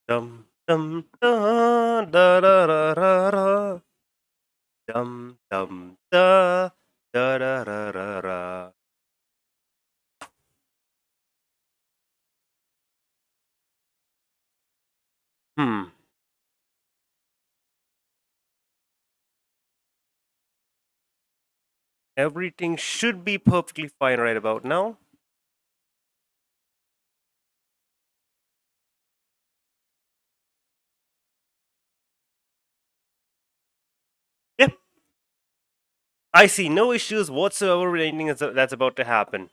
Dum dum da da da da da da. Dum dum da da da da da da. Hmm. Everything should be perfectly fine right about now. Yep. I see no issues whatsoever with anything that's about to happen.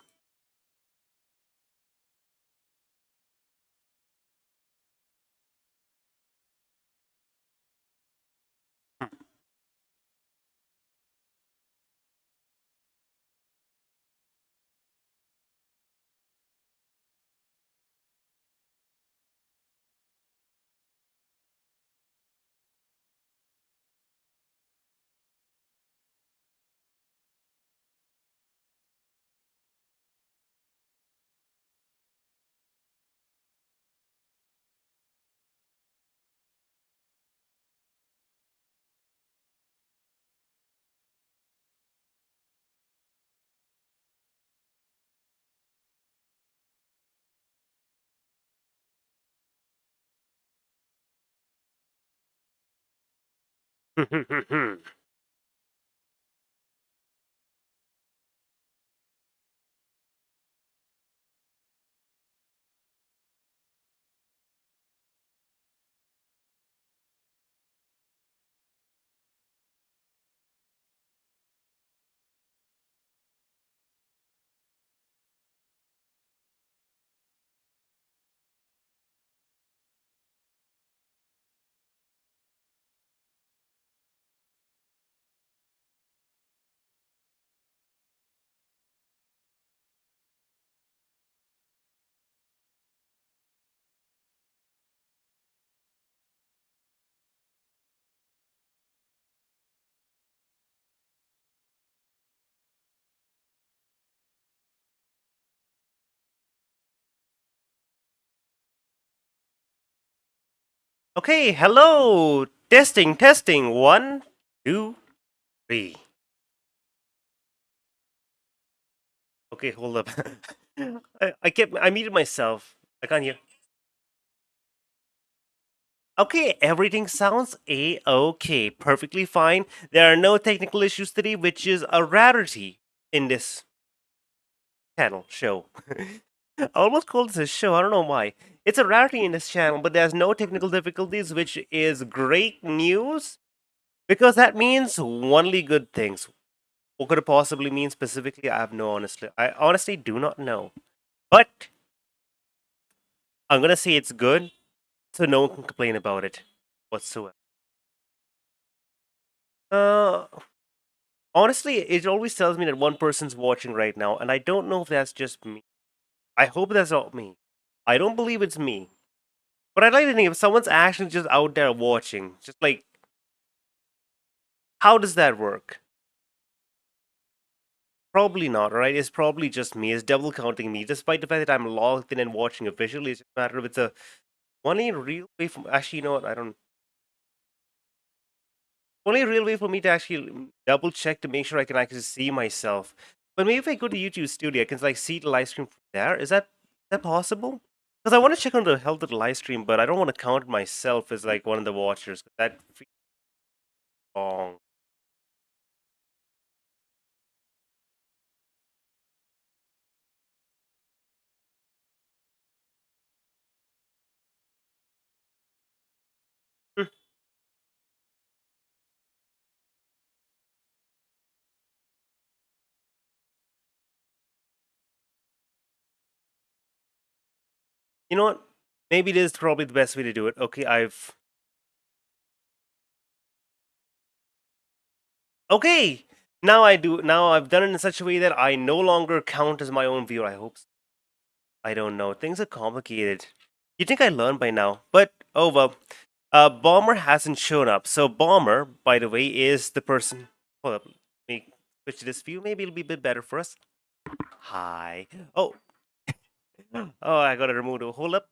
Okay, hello. Testing, testing. One, two, three. Okay, hold up. I muted myself. I can't hear. Okay, everything sounds a-okay, perfectly fine. There are no technical issues today, which is a rarity in this channel show. I almost called this a show. I don't know why. It's a rarity in this channel, but there's no technical difficulties, which is great news because that means only good things. What could it possibly mean specifically? I have no honestly. I honestly do not know. But I'm gonna say it's good, so no one can complain about it whatsoever. Uh, Honestly, it always tells me that one person's watching right now, and I don't know if that's just me. I hope that's not me. I don't believe it's me. But I'd like to think if someone's actually just out there watching, just like, how does that work? Probably not, right? It's probably just me. It's double counting me, despite the fact that I'm logged in and watching officially. It's just a matter of it's a only real way from. Actually, you know what? I don't. Only real way for me to actually double check to make sure I can actually see myself. But maybe if I go to YouTube Studio, I can like see the live stream from there. Is that possible? Because I want to check on the health of the live stream, but I don't want to count myself as like one of the watchers. 'Cause that feels wrong. Hmm. You know what? Maybe this is probably the best way to do it. Okay, okay. Now I do. Now I've done it in such a way that I no longer count as my own viewer. I hope. I don't know. Things are complicated. You think I learned by now, but oh well. Bomber hasn't shown up. So Bomber, by the way, is the person. Hold up. Let me switch to this view. Maybe it'll be a bit better for us. Hi. Oh, oh, I gotta remove the. Hold up.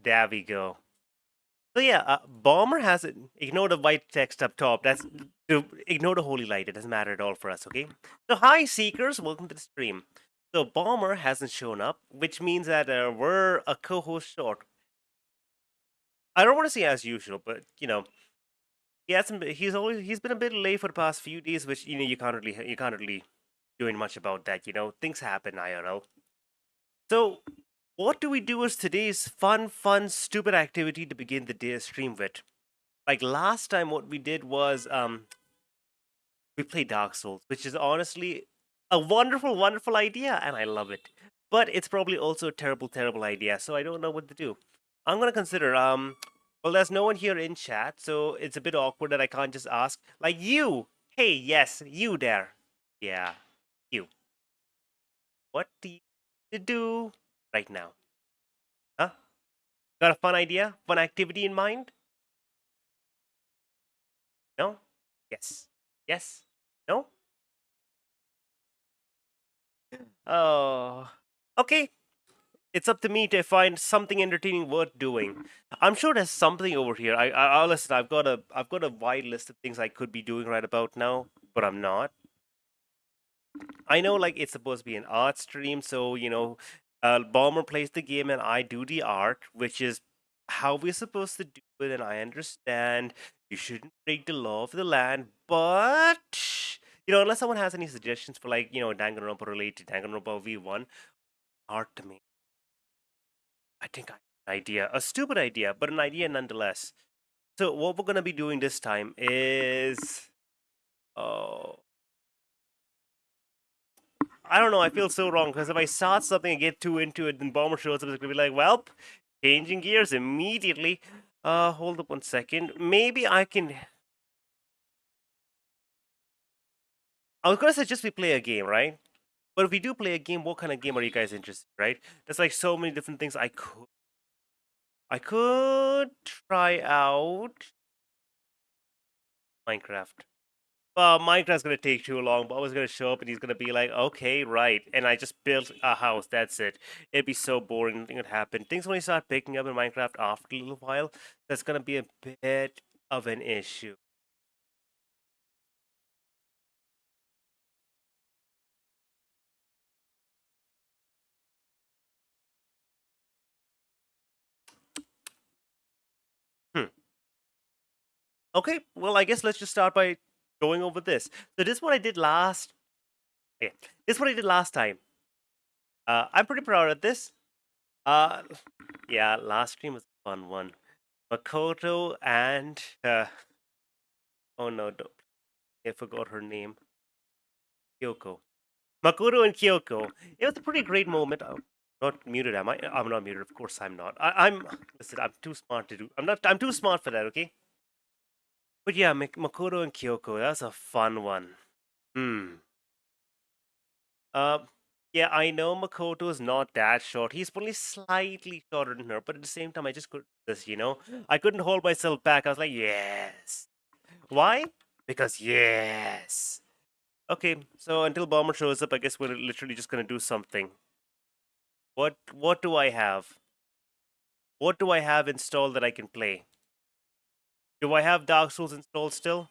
There we go. So yeah, Bomber has it. Ignore the white text up top. That's to ignore the holy light. It doesn't matter at all for us. Okay. So hi seekers, welcome to the stream. So Bomber hasn't shown up, which means that we're a co-host short. I don't want to say as usual, but he hasn't. He's been a bit late for the past few days, which you can't really doing much about that. Things happen IRL. So what do we do as today's fun, stupid activity to begin the day stream with? Like last time, what we did was we played Dark Souls, which is honestly a wonderful idea, and I love it. But it's probably also a terrible idea, so I don't know what to do. I'm gonna consider. Well, there's no one here in chat, so it's a bit awkward that I can't just ask like you. Hey, yes, you there. Yeah, you. What do you do right now? Huh? Got a fun idea? Fun activity in mind? No? Yes. Yes? No? Oh. Okay. It's up to me to find something entertaining worth doing. I'm sure there's something over here. I'll listen. I've got a wide list of things I could be doing right about now, but I'm not. I know like it's supposed to be an art stream, so Bomber plays the game and I do the art, which is how we're supposed to do it. And I understand you shouldn't break the law of the land, but unless someone has any suggestions for like Danganronpa related Danganronpa V1 art to me, I think I have an idea, a stupid idea, but an idea nonetheless. So what we're gonna be doing this time is, oh, I don't know. I feel so wrong because if I start something and get too into it, then Bomber shows up. It's gonna be like, well, changing gears immediately. Hold up one second. Maybe I can. I was gonna suggest we play a game, right? But if we do play a game, what kind of game are you guys interested, in, right? There's like so many different things I could try out Minecraft. Well, Minecraft's gonna take too long. Bubba's gonna show up and he's gonna be like, "Okay, right." And I just built a house. That's it. It'd be so boring. Nothing would happen. Things only start picking up in Minecraft after a little while. That's gonna be a bit of an issue. Hmm. Okay. Well, I guess let's just start by going over this. So this is what I did last. Yeah, this is what I did last time. I'm pretty proud of this. Uh, yeah, last stream was a fun one. Makoto and oh no, I forgot her name. Kyoko. Makoto and Kyoko. It was a pretty great moment. Not muted, am I? I'm not muted. Of course, I'm not. I'm. Listen, I'm too smart to do. I'm not. I'm too smart for that. Okay. But yeah, Makoto and Kyoko. That's a fun one. Hmm. Uh. Yeah, I know Makoto is not that short. He's only slightly shorter than her, but at the same time, I just couldn't. I couldn't hold myself back. I was like, yes. Why? Because yes. Okay, so until Bomber shows up, I guess we're literally just gonna do something. What do I have? What do I have installed that I can play? Do I have Dark Souls installed still?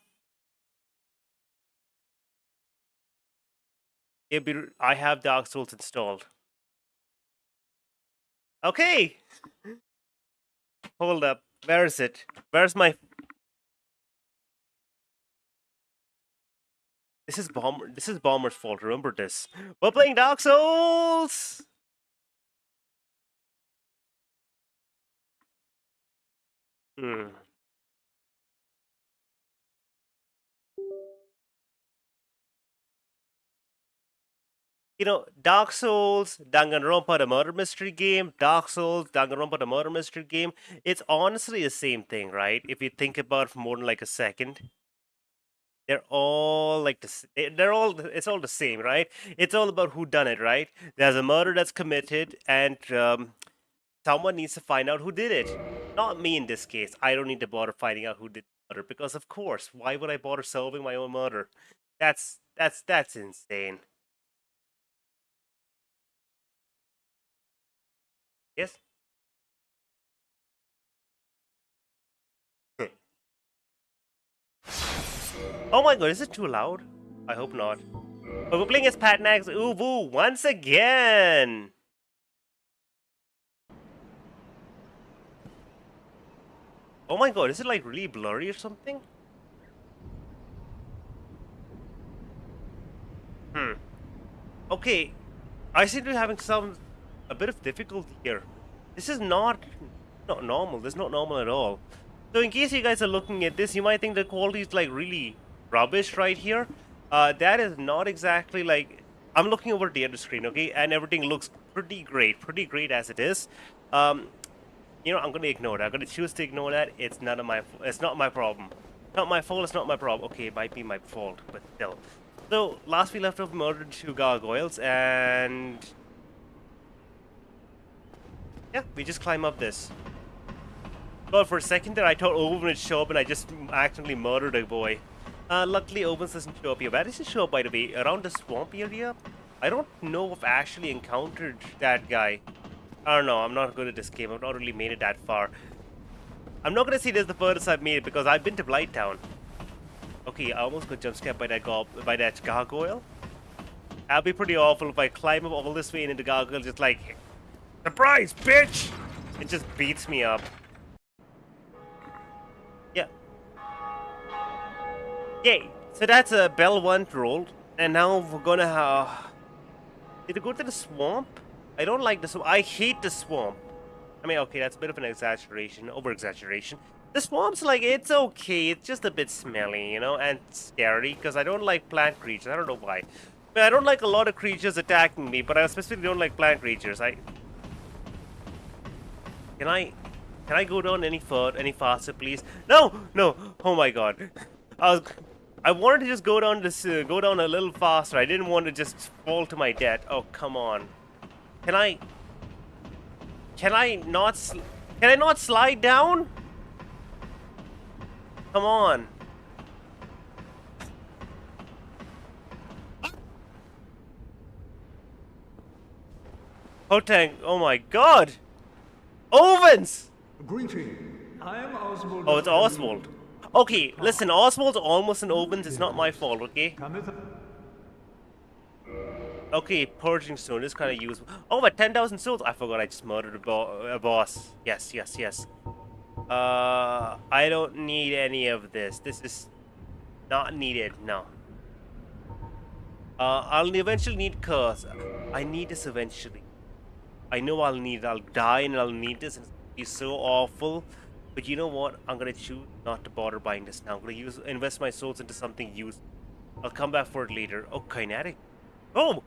I have Dark Souls installed. Okay, hold up. Where is it? Where's my? This is Bomber. This is Bomber's fault. Remember this. We're playing Dark Souls. Hmm. Dark Souls, Danganronpa, the murder mystery game, Dark Souls, Danganronpa, the murder mystery game. It's honestly the same thing, right? If you think about it for more than like a second. They're all like they're all it's all the same, right? It's all about who done it, right? There's a murder that's committed, and someone needs to find out who did it. Not me in this case. I don't need to bother finding out who did the murder because, of course, why would I bother solving my own murder? That's insane. Yes. Oh my god, is it too loud? I hope not. But we're playing as Patnax Uwu once again! Oh my god, is it like really blurry or something? Okay, I seem to be having a bit of difficulty here. This is not normal. This is not normal at all. So in case you guys are looking at this, you might think the quality is like really rubbish right here. That is not exactly like, I'm looking over the other screen, okay, and everything looks pretty great as it is. You know, I'm gonna ignore that. I'm gonna choose to ignore that. It's none of my. It's not my problem. Not my fault. It's not my problem. Okay, it might be my fault, but still. So last we left off, murdered 2 gargoyles, and yeah, we just climb up this. God, for a second there, I thought Owen would show up, and I just accidentally murdered a boy. Luckily, Owen doesn't show up here. Where does he show up, by the way? Around the swamp area? I don't know if I actually encountered that guy. I don't know. I'm not good at this game. I've not really made it that far. I'm not gonna say this is the furthest I've made it because I've been to Blighttown. Okay, I almost got jump scared by that gargoyle. That'd be pretty awful if I climb up all this way into gargoyle, just like, surprise, bitch! It just beats me up. Yeah. Yay! So that's a bell 1 rolled, and now we're gonna did it go to the swamp? I don't like the swamp. I hate the swamp. I mean, okay, that's a bit of an exaggeration, over-exaggeration. The swamp's like, it's okay, it's just a bit smelly, you know, and scary, because I don't like plant creatures. I don't know why. But I don't like a lot of creatures attacking me, but I specifically don't like plant creatures. Can I go down any faster, please? No! No! Oh my god. I wanted to just go down a little faster. I didn't want to just fall to my death. Oh, come on. Can I not slide down? Come on. Hotang, oh my god! Ovens! Greeting. I am Oswald. Oh, it's Oswald. Okay, listen, Oswald's almost an Ovens. It's not my fault, okay? Okay, purging stone is kind of useful. Oh, but 10,000 souls. I forgot I just murdered a boss. Yes. I don't need any of this. This is not needed. No. I'll eventually need curse. I need this eventually. I know I'll need it. I'll die and I'll need this. It's gonna be so awful. But you know what? I'm gonna choose not to bother buying this now. I'm gonna invest my souls into something useful. I'll come back for it later. Oh, kinetic. Oh,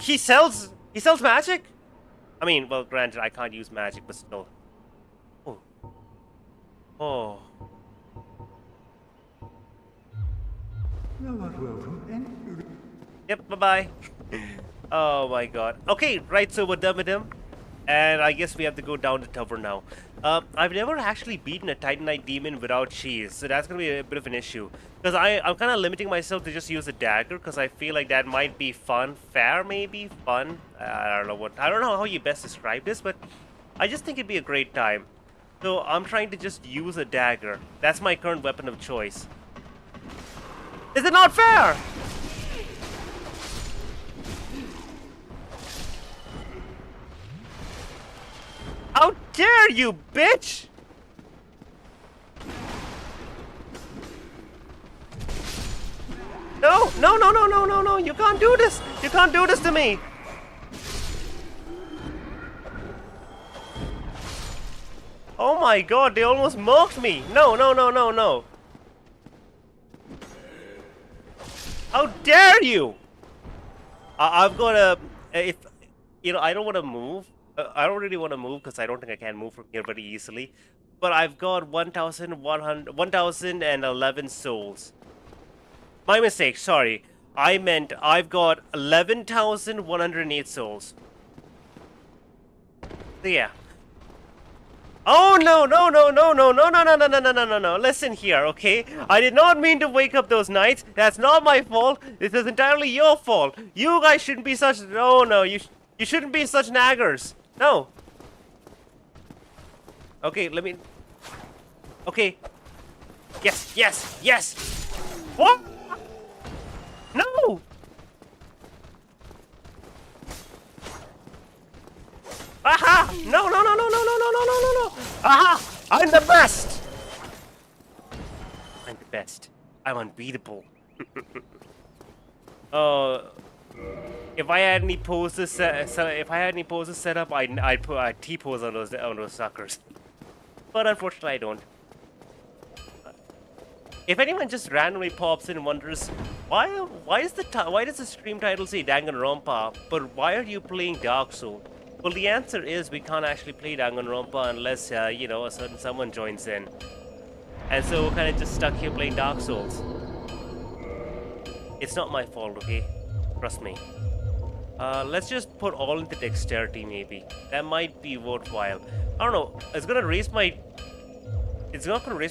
he sells magic. I mean, well, granted, I can't use magic, but still. Oh. Oh. You are not welcome. Yep, bye-bye. Oh my god. Okay, right, so we're done with him. And I guess we have to go down the tower now. I've never actually beaten a Titanite demon without cheese, so that's gonna be a bit of an issue. Because I'm kind of limiting myself to just use a dagger, because I feel like that might be fun. Fair, maybe? Fun? I don't know how you best describe this, but I just think it'd be a great time. So I'm trying to just use a dagger. That's my current weapon of choice. Is it not fair? How dare you, bitch! No, you can't do this! You can't do this to me! Oh my god, they almost marked me! No. How dare you! I've got a... If... You know, I don't want to move. I don't really want to move because I don't think I can move from here very easily. But I've got 1,011 souls. My mistake, sorry. I meant I've got 11,108 souls. So yeah. Oh no. Listen here, okay? I did not mean to wake up those knights. That's not my fault. This is entirely your fault. You guys shouldn't be such... Oh no, you shouldn't be such naggers. No. Okay, let me... Okay. Yes. What? No! Aha! No, no, no, no, no, no, no, no, no, no, no! Aha! I'm the best! I'm the best. I'm unbeatable. If I had any poses set up, I'd put a T-pose on those suckers. But unfortunately, I don't. If anyone just randomly pops in and wonders why does the stream title say Danganronpa, but why are you playing Dark Souls? Well, the answer is we can't actually play Danganronpa unless you know, a certain someone joins in, and so we're kind of just stuck here playing Dark Souls. It's not my fault, okay? Trust me. Let's just put all into dexterity, maybe. That might be worthwhile. I don't know. It's not gonna raise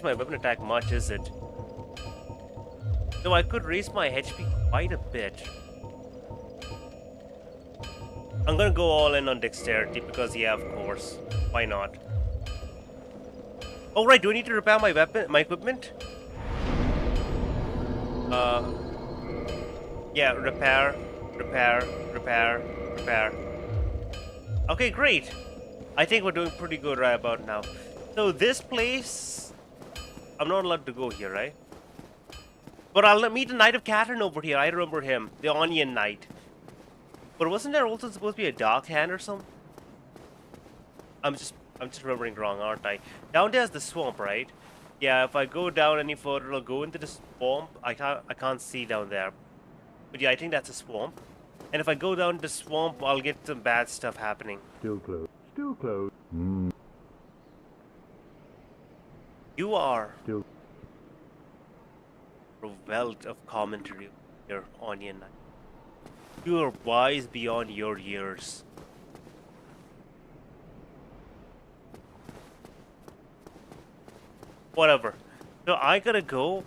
my weapon attack much, is it? Though I could raise my HP quite a bit. I'm gonna go all in on dexterity because, yeah, of course. Why not? Oh right, do I need to repair my equipment? Yeah, repair. Okay, great. I think we're doing pretty good right about now. So this place, I'm not allowed to go here, right? But I'll meet the Knight of Catherine over here. I remember him, the Onion Knight. But wasn't there also supposed to be a Dark Hand or something? I'm just remembering wrong, aren't I? Down there's the swamp, right? Yeah, if I go down any further, I'll go into the swamp. I can't see down there. But yeah, I think that's a swamp. And if I go down the swamp, I'll get some bad stuff happening. Still close. Still close. You are Still. a wealth of commentary here, Onion Knight. You are wise beyond your years. Whatever. So I gotta go,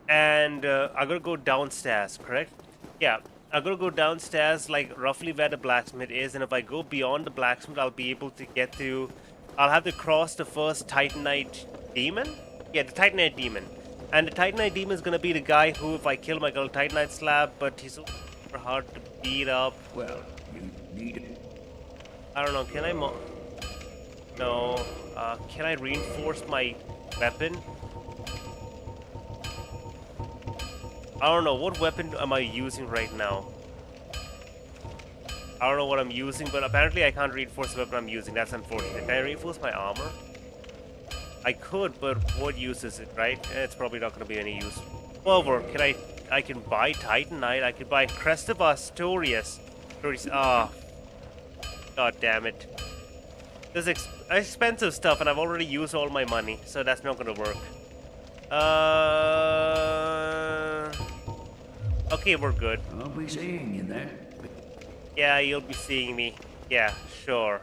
and I gotta go downstairs, correct? Yeah, I gotta go downstairs, like roughly where the blacksmith is, and if I go beyond the blacksmith, I'll be able to get to. I'll have to cross the first Titanite demon. Yeah, the Titanite demon, and the Titanite demon is gonna be the guy who, if I kill him, I got a Titanite slab, but he's super hard to beat up. Well, you need it. I don't know. Can I? No. Can I reinforce my weapon? I don't know. What weapon am I using right now? I don't know what I'm using, but apparently I can't reinforce the weapon I'm using. That's unfortunate. Can I reinforce my armor? I could, but what use is it, right? It's probably not going to be any use. However, I can buy Titanite. I could buy Crest of Astorius. Ah. God damn it. This is expensive stuff, and I've already used all my money, so that's not going to work. Okay, we're good. I'll be seeing you there. Yeah, you'll be seeing me. Yeah, sure.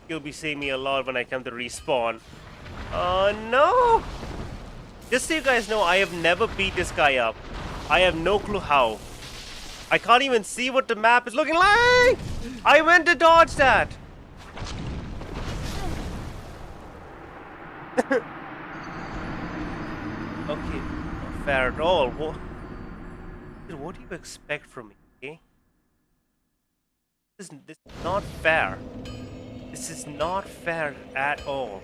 You'll be seeing me a lot when I come to respawn. Oh, no! Just so you guys know, I have never beat this guy up. I have no clue how. I can't even see what the map is looking like! I went to dodge that! Okay, not fair at all. What do you expect from me, okay? This is not fair. This is not fair at all.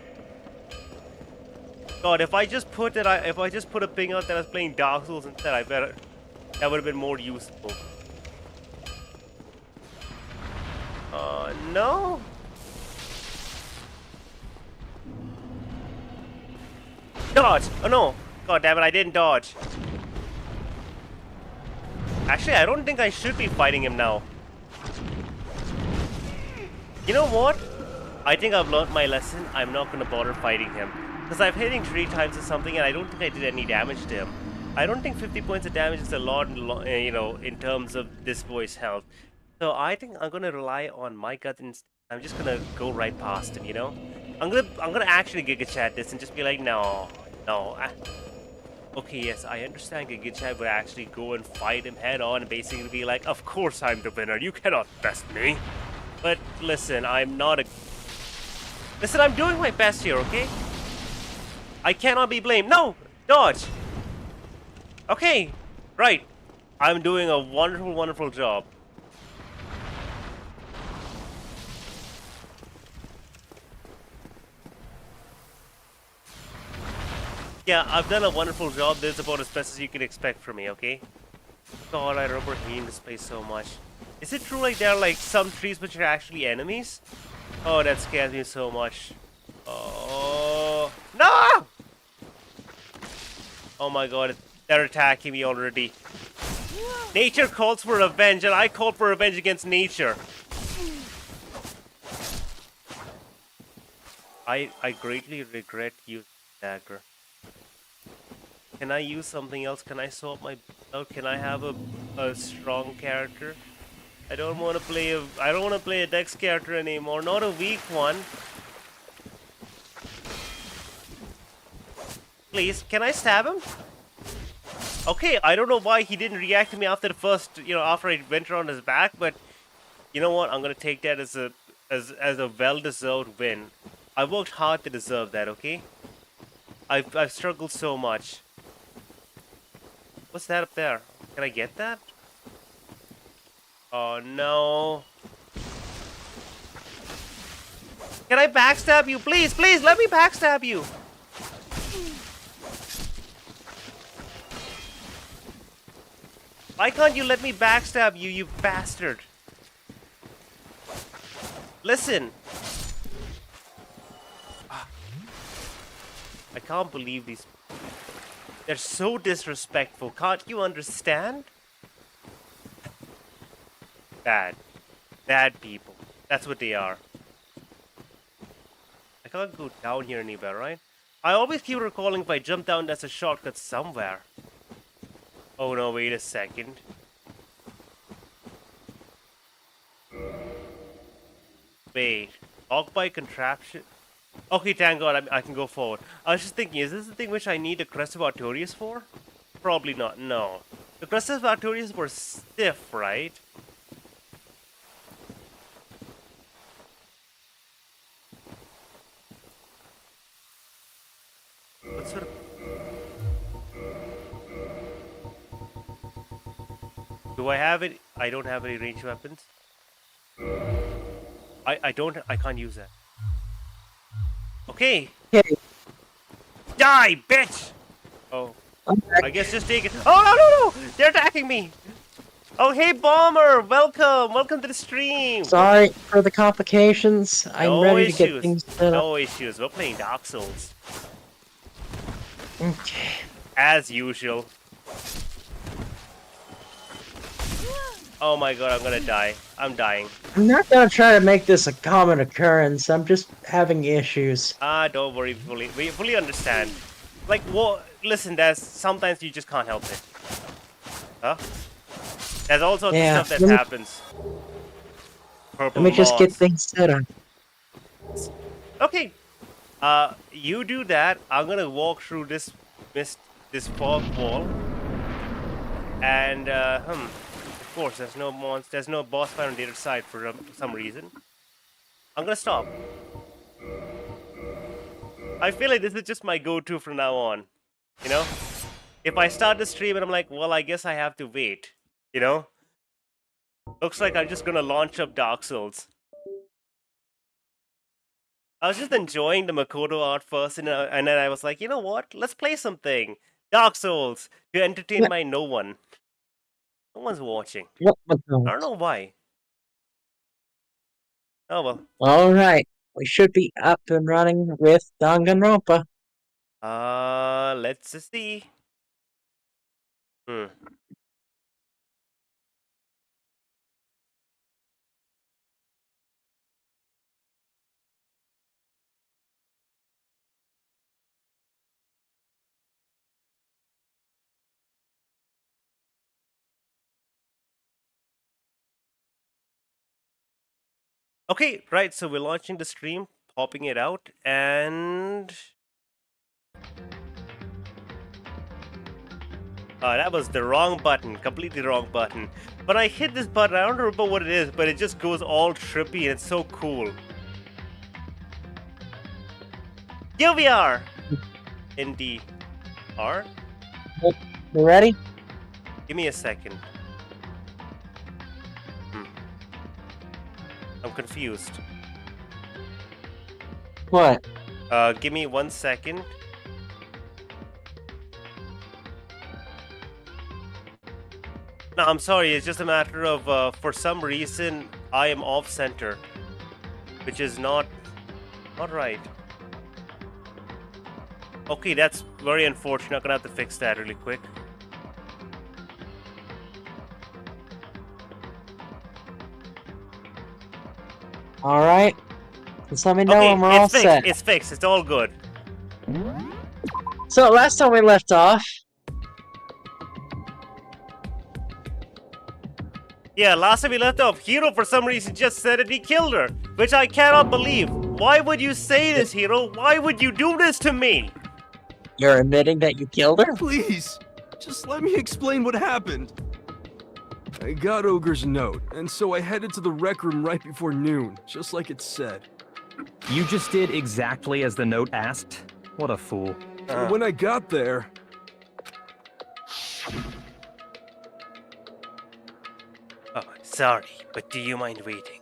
God, if I just put a ping out that I was playing Dark Souls instead, that would have been more useful. No. Dodge! Oh no! God damn it, I didn't dodge. Actually, I don't think I should be fighting him now. You know what? I think I've learned my lesson. I'm not gonna bother fighting him. Because I've hit him 3 times or something, and I don't think I did any damage to him. I don't think 50 points of damage is a lot, you know, in terms of this boy's health. So I think I'm gonna rely on my gut instead. I'm just gonna go right past him, you know? I'm gonna actually Giga Chat this and just be like, no. Okay, yes, I understand Giga Chat would actually go and fight him head on and basically be like, of course I'm the winner, you cannot best me. But listen, I'm doing my best here, okay? I cannot be blamed. No! Dodge! Okay, right. I'm doing a wonderful, wonderful job. Yeah, I've done a wonderful job. This is about as best as you can expect from me, okay? God, I remember hating this place so much. Is it true, like, there are, like, some trees which are actually enemies? Oh, that scares me so much. Oh... No! Oh my god, they're attacking me already. Nature calls for revenge, and I call for revenge against nature. I greatly regret using dagger. Can I use something else? Can I swap my belt? Can I have a strong character? I don't want to play a dex character anymore, not a weak one. Please, can I stab him? Okay, I don't know why he didn't react to me after the first, after I went around his back, but you know what? I'm gonna take that as a well-deserved win. I worked hard to deserve that, okay? I've struggled so much. What's that up there? Can I get that? Oh no. Can I backstab you? Please, please, let me backstab you. Why can't you let me backstab you, you bastard? Listen. I can't believe these. They're so disrespectful. Can't you understand? Bad. Bad people. That's what they are. I can't go down here anywhere, right? I always keep recalling if I jump down, there's a shortcut somewhere. Oh no, wait a second. Wait. Lock by contraption? Okay, thank God I can go forward. I was just thinking, is this the thing which I need the Crest of Artorias for? Probably not, no. The Crest of Artorias were stiff, right? What sort of... Do I have it? I don't have any ranged weapons. I can't use that. Okay. Okay. Die, bitch! Oh. Okay. I guess just take it. Oh, no, no, no! They're attacking me! Oh, hey, Bomber! Welcome! Welcome to the stream! Sorry for the complications. I'm No ready issues. to get things set up. No issues. We're playing Dark Souls. Okay. As usual. Oh my god, I'm gonna die. I'm dying. I'm not gonna try to make this a common occurrence. I'm just having issues. Don't worry, we fully understand. Like, well, listen, sometimes you just can't help it. Huh? There's all sorts of stuff that happens. Purple Let me just get moss. things set up. Okay. You do that. I'm gonna walk through this fog wall. And of course, there's no boss fight on the other side for some reason. I'm gonna stop. I feel like this is just my go-to from now on. You know, if I start the stream and I'm like, well, I guess I have to wait. You know, looks like I'm just gonna launch up Dark Souls. I was just enjoying the Makoto art first, and then I was like, you know what? Let's play something. Dark Souls to entertain my no one. No one's watching. I don't know why. Oh well. Alright. We should be up and running with Danganronpa. Let's see. Okay, right, so we're launching the stream, popping it out, and... that was the wrong button, completely wrong button. But I hit this button, I don't remember what it is, but it just goes all trippy and it's so cool. Here we are! Indeed. R? You ready? Give me a second. I'm confused. What? Give me 1 second. No, I'm sorry. It's just a matter of, for some reason, I am off center, which is not right. Okay, that's very unfortunate. I'm gonna have to fix that really quick. All right. Just let me know Okay, when we're all it's fixed. set. It's fixed. It's all good. So last time we left off, Yeah, last time we left off, Hiro for some reason just said that he killed her, which I cannot believe. Why would you say this, Hiro? Why would you do this to me? you're admitting that you killed her? Please, just let me explain what happened. I got Ogre's note, and so I headed to the rec room right before noon, just like it said. You just did exactly as the note asked? What a fool. And when I got there, Oh, sorry, but do you mind waiting?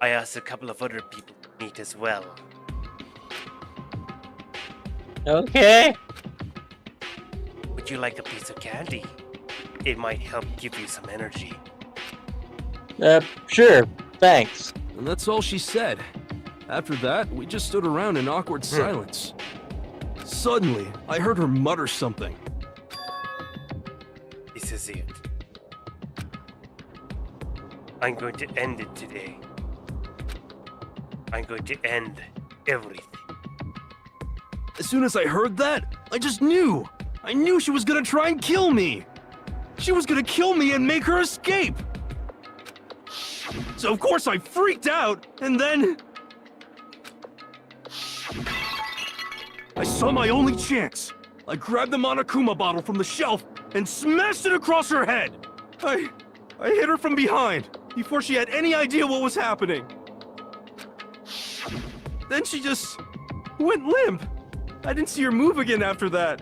I asked a couple of other people to meet as well. Okay. Would you like a piece of candy? It might help give you some energy. Sure. Thanks. and that's all she said. After that, we just stood around in awkward silence. Suddenly, I heard her mutter something. This is it. I'm going to end it today. I'm going to end everything. As soon as I heard that, I just knew! I knew she was gonna try and kill me! She was gonna kill me and make her escape! So of course I freaked out, and then... I saw my only chance! I grabbed the Monokuma bottle from the shelf and smashed it across her head! I hit her from behind, before she had any idea what was happening. Then she just went limp. I didn't see her move again after that.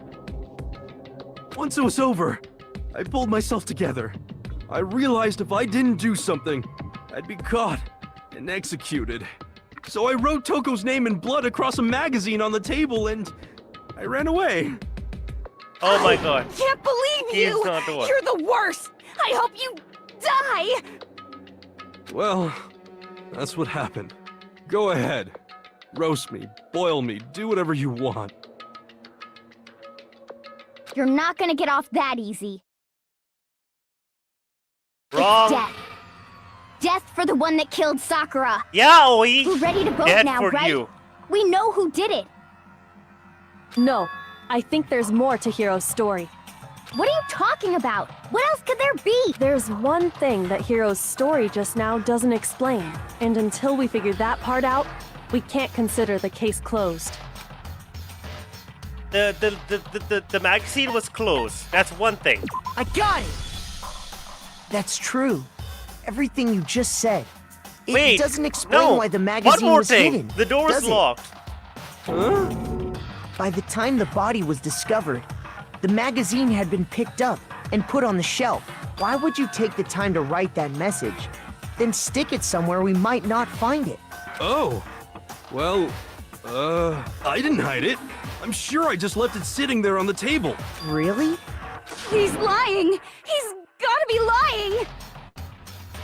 Once it was over, I pulled myself together. I realized if I didn't do something, I'd be caught and executed. So I wrote Toko's name in blood across a magazine on the table and I ran away. Oh my god. Can't believe He's you! not the one. You're the worst! I hope you die! Well, that's what happened. Go ahead. Roast me, boil me, do whatever you want. You're not gonna get off that easy. Wrong. It's death. Death for the one that killed Sakura. Yeah, Oi. We're ready to vote Dead now, for right? you. We know who did it. No, I think there's more to Hiro's story. What are you talking about? What else could there be? There's one thing that Hiro's story just now doesn't explain, and until we figure that part out, we can't consider the case closed. The magazine was closed. That's one thing. I got it! That's true. Everything you just said. It Wait, doesn't explain no. why the magazine One more was thing. hidden. The door is does it? locked. Huh? By the time the body was discovered, the magazine had been picked up and put on the shelf. Why would you take the time to write that message? Then stick it somewhere we might not find it. Oh. Well, I didn't hide it. I'm sure I just left it sitting there on the table. Really? He's lying! He's gotta be lying!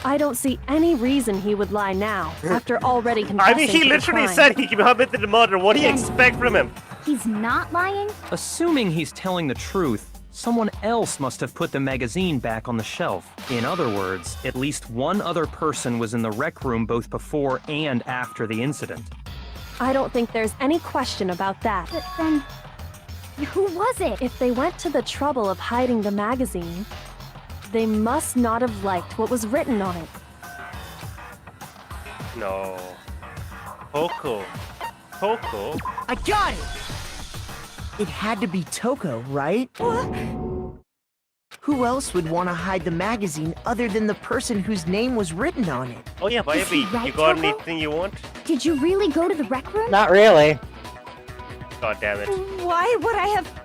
I don't see any reason he would lie now, after already I confessing mean, he to the literally crime. said he committed the murder. What do you expect from him? He's not lying? Assuming he's telling the truth, someone else must have put the magazine back on the shelf. In other words, at least one other person was in the rec room both before and after the incident. I don't think there's any question about that. But then... who was it? If they went to the trouble of hiding the magazine, they must not have liked what was written on it. No. Coco. Coco? I got it! It had to be Toko, right? Who else would want to hide the magazine other than the person whose name was written on it? Oh yeah, Is he baby. right, You got Togo? anything you want? Did you really go to the rec room? Not really. God damn it. Why would I have...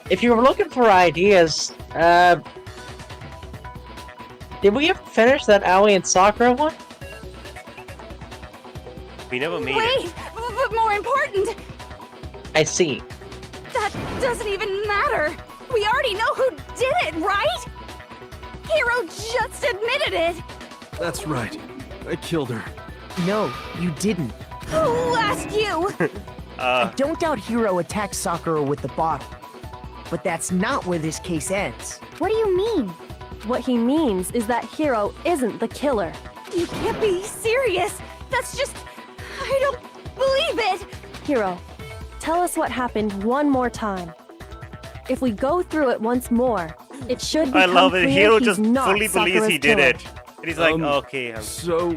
if you were looking for ideas, did we ever finish that Aoi and Sakura one? We never made Wait, it. but more important, I see. that doesn't even matter. We already know who did it, right? Hiro just admitted it. That's right. I killed her. No, you didn't. Who asked you? I don't doubt Hiro attacked Sakura with the bottle. But that's not where this case ends. What do you mean? What he means is that Hiro isn't the killer. You can't be serious. That's just... I don't believe it. Hiro, tell us what happened one more time. If we go through it once more, it should become I love it. clear Hiro he's just not fully believes Sakura's he did killer. it. And he's like, okay. So,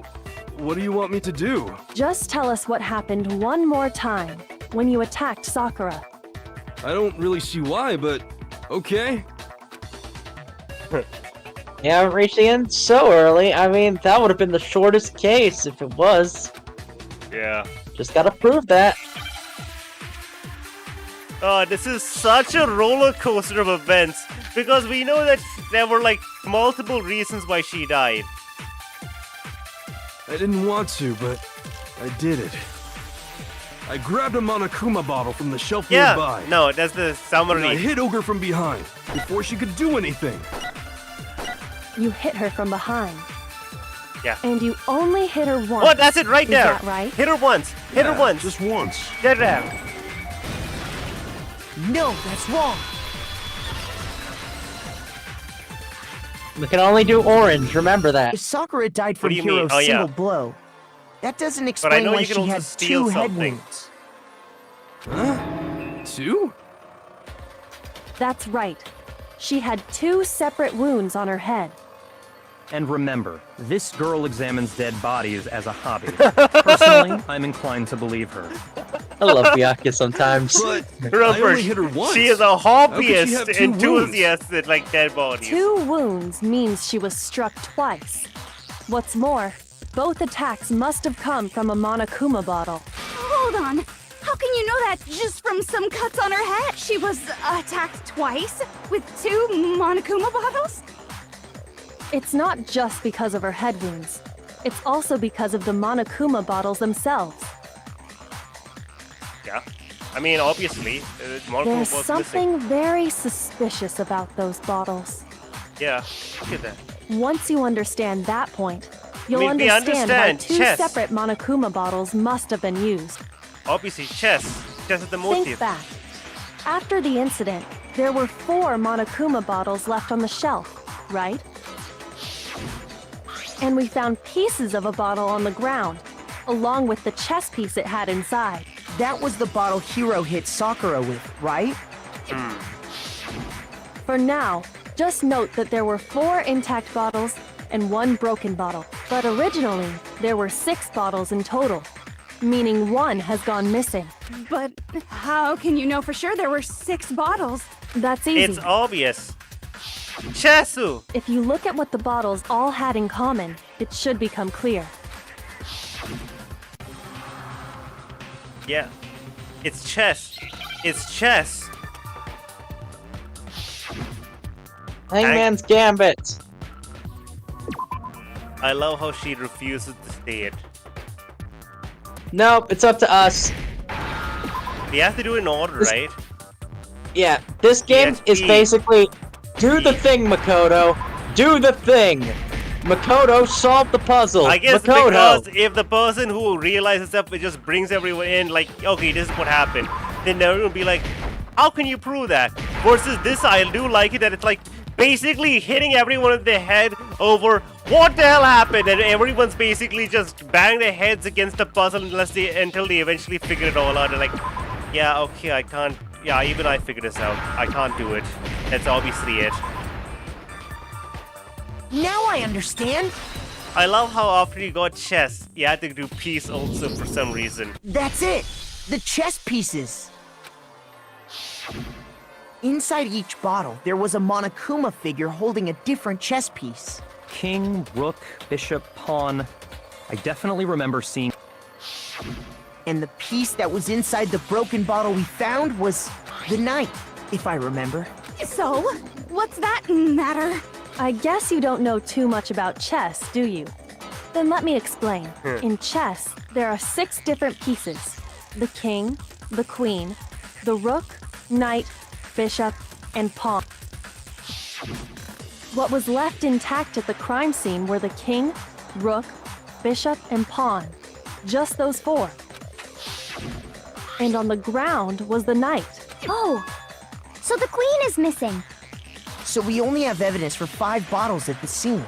what do you want me to do? Just tell us what happened one more time when you attacked Sakura. I don't really see why, but okay. You haven't reached the end so early. I mean, that would have been the shortest case if it was. Yeah. Just gotta prove that. Oh, this is such a roller coaster of events because we know that there were like multiple reasons why she died. I didn't want to, but I did it. I grabbed a Monokuma bottle from the shelf Yeah, nearby. no, that's the And I summary. hit Ogre from behind before she could do anything. You hit her from behind. Yeah. And you only hit her once. Oh, that's it right Is there. that right? Hit her once. Hit her Yeah, once. Just once. Dead down. No, that's wrong. We can only do orange, remember that. If Sakura died What from do you mean? Hiro's Oh, yeah. single blow, that doesn't I explain know why you can she also had steal 2 head something. wounds. Huh? 2? That's right. She had 2 separate wounds on her head. And remember, this girl examines dead bodies as a hobby. Personally, I'm inclined to believe her. I love Byakuya sometimes. But I Remember, only hit her once. she is a How could she have hobbyist 2 enthusiast at like dead bodies. 2 wounds means she was struck twice. What's more, both attacks must have come from a Monokuma bottle. Hold on. How can you know that just from some cuts on her head? She was attacked twice with 2 Monokuma bottles? It's not just because of her head wounds. It's also because of the Monokuma bottles themselves. Yeah. I mean, obviously, Monokuma There's was something missing. very suspicious about those bottles. Yeah. Look at that. Once you understand that point, you'll mean, we understand why understand 2 chess. separate Monokuma bottles must have been used. Obviously, chess. Chess is the Think motive. back. After the incident, there were 4 Monokuma bottles left on the shelf, right? And we found pieces of a bottle on the ground, along with the chess piece it had inside. That was the bottle Hiro hit Sakura with, right? For now, just note that there were 4 intact bottles and 1 broken bottle. But originally, there were 6 bottles in total, meaning 1 has gone missing. But how can you know for sure there were 6 bottles? That's easy. It's obvious. Chessu! If you look at what the bottles all had in common, it should become clear. Yeah. It's chess. It's chess. Hangman's Gambit. I love how she refuses to say it. Nope, it's up to us. We have to do it in order, right? Yeah, this game Yes, is E. basically do the thing, Makoto. Do the thing. Makoto, solve the puzzle. I guess Makoto. because if the person who realizes that it just brings everyone in, like, okay, this is what happened, then everyone will be like, how can you prove that? Versus this, I do like it that it's like basically hitting everyone in the head over what the hell happened, and everyone's basically just bang their heads against the puzzle until they eventually figure it all out. And like, yeah, okay, I can't. Yeah, even I figured this out. I can't do it. That's obviously it. Now I understand. I love how after you got chess, you had to do peace also for some reason. That's it. The chess pieces. Inside each bottle, there was a Monokuma figure holding a different chess piece. King, rook, bishop, pawn. I definitely remember seeing. And the piece that was inside the broken bottle we found was the knight. if I remember. So, what's that matter? I guess you don't know too much about chess, do you? Then let me explain. In chess, there are 6 different pieces. The king, the queen, the rook, knight, bishop, and pawn. What was left intact at the crime scene were the king, rook, bishop, and pawn. Just those 4. And on the ground was the knight. Oh, so the queen is missing. So we only have evidence for 5 bottles at the scene.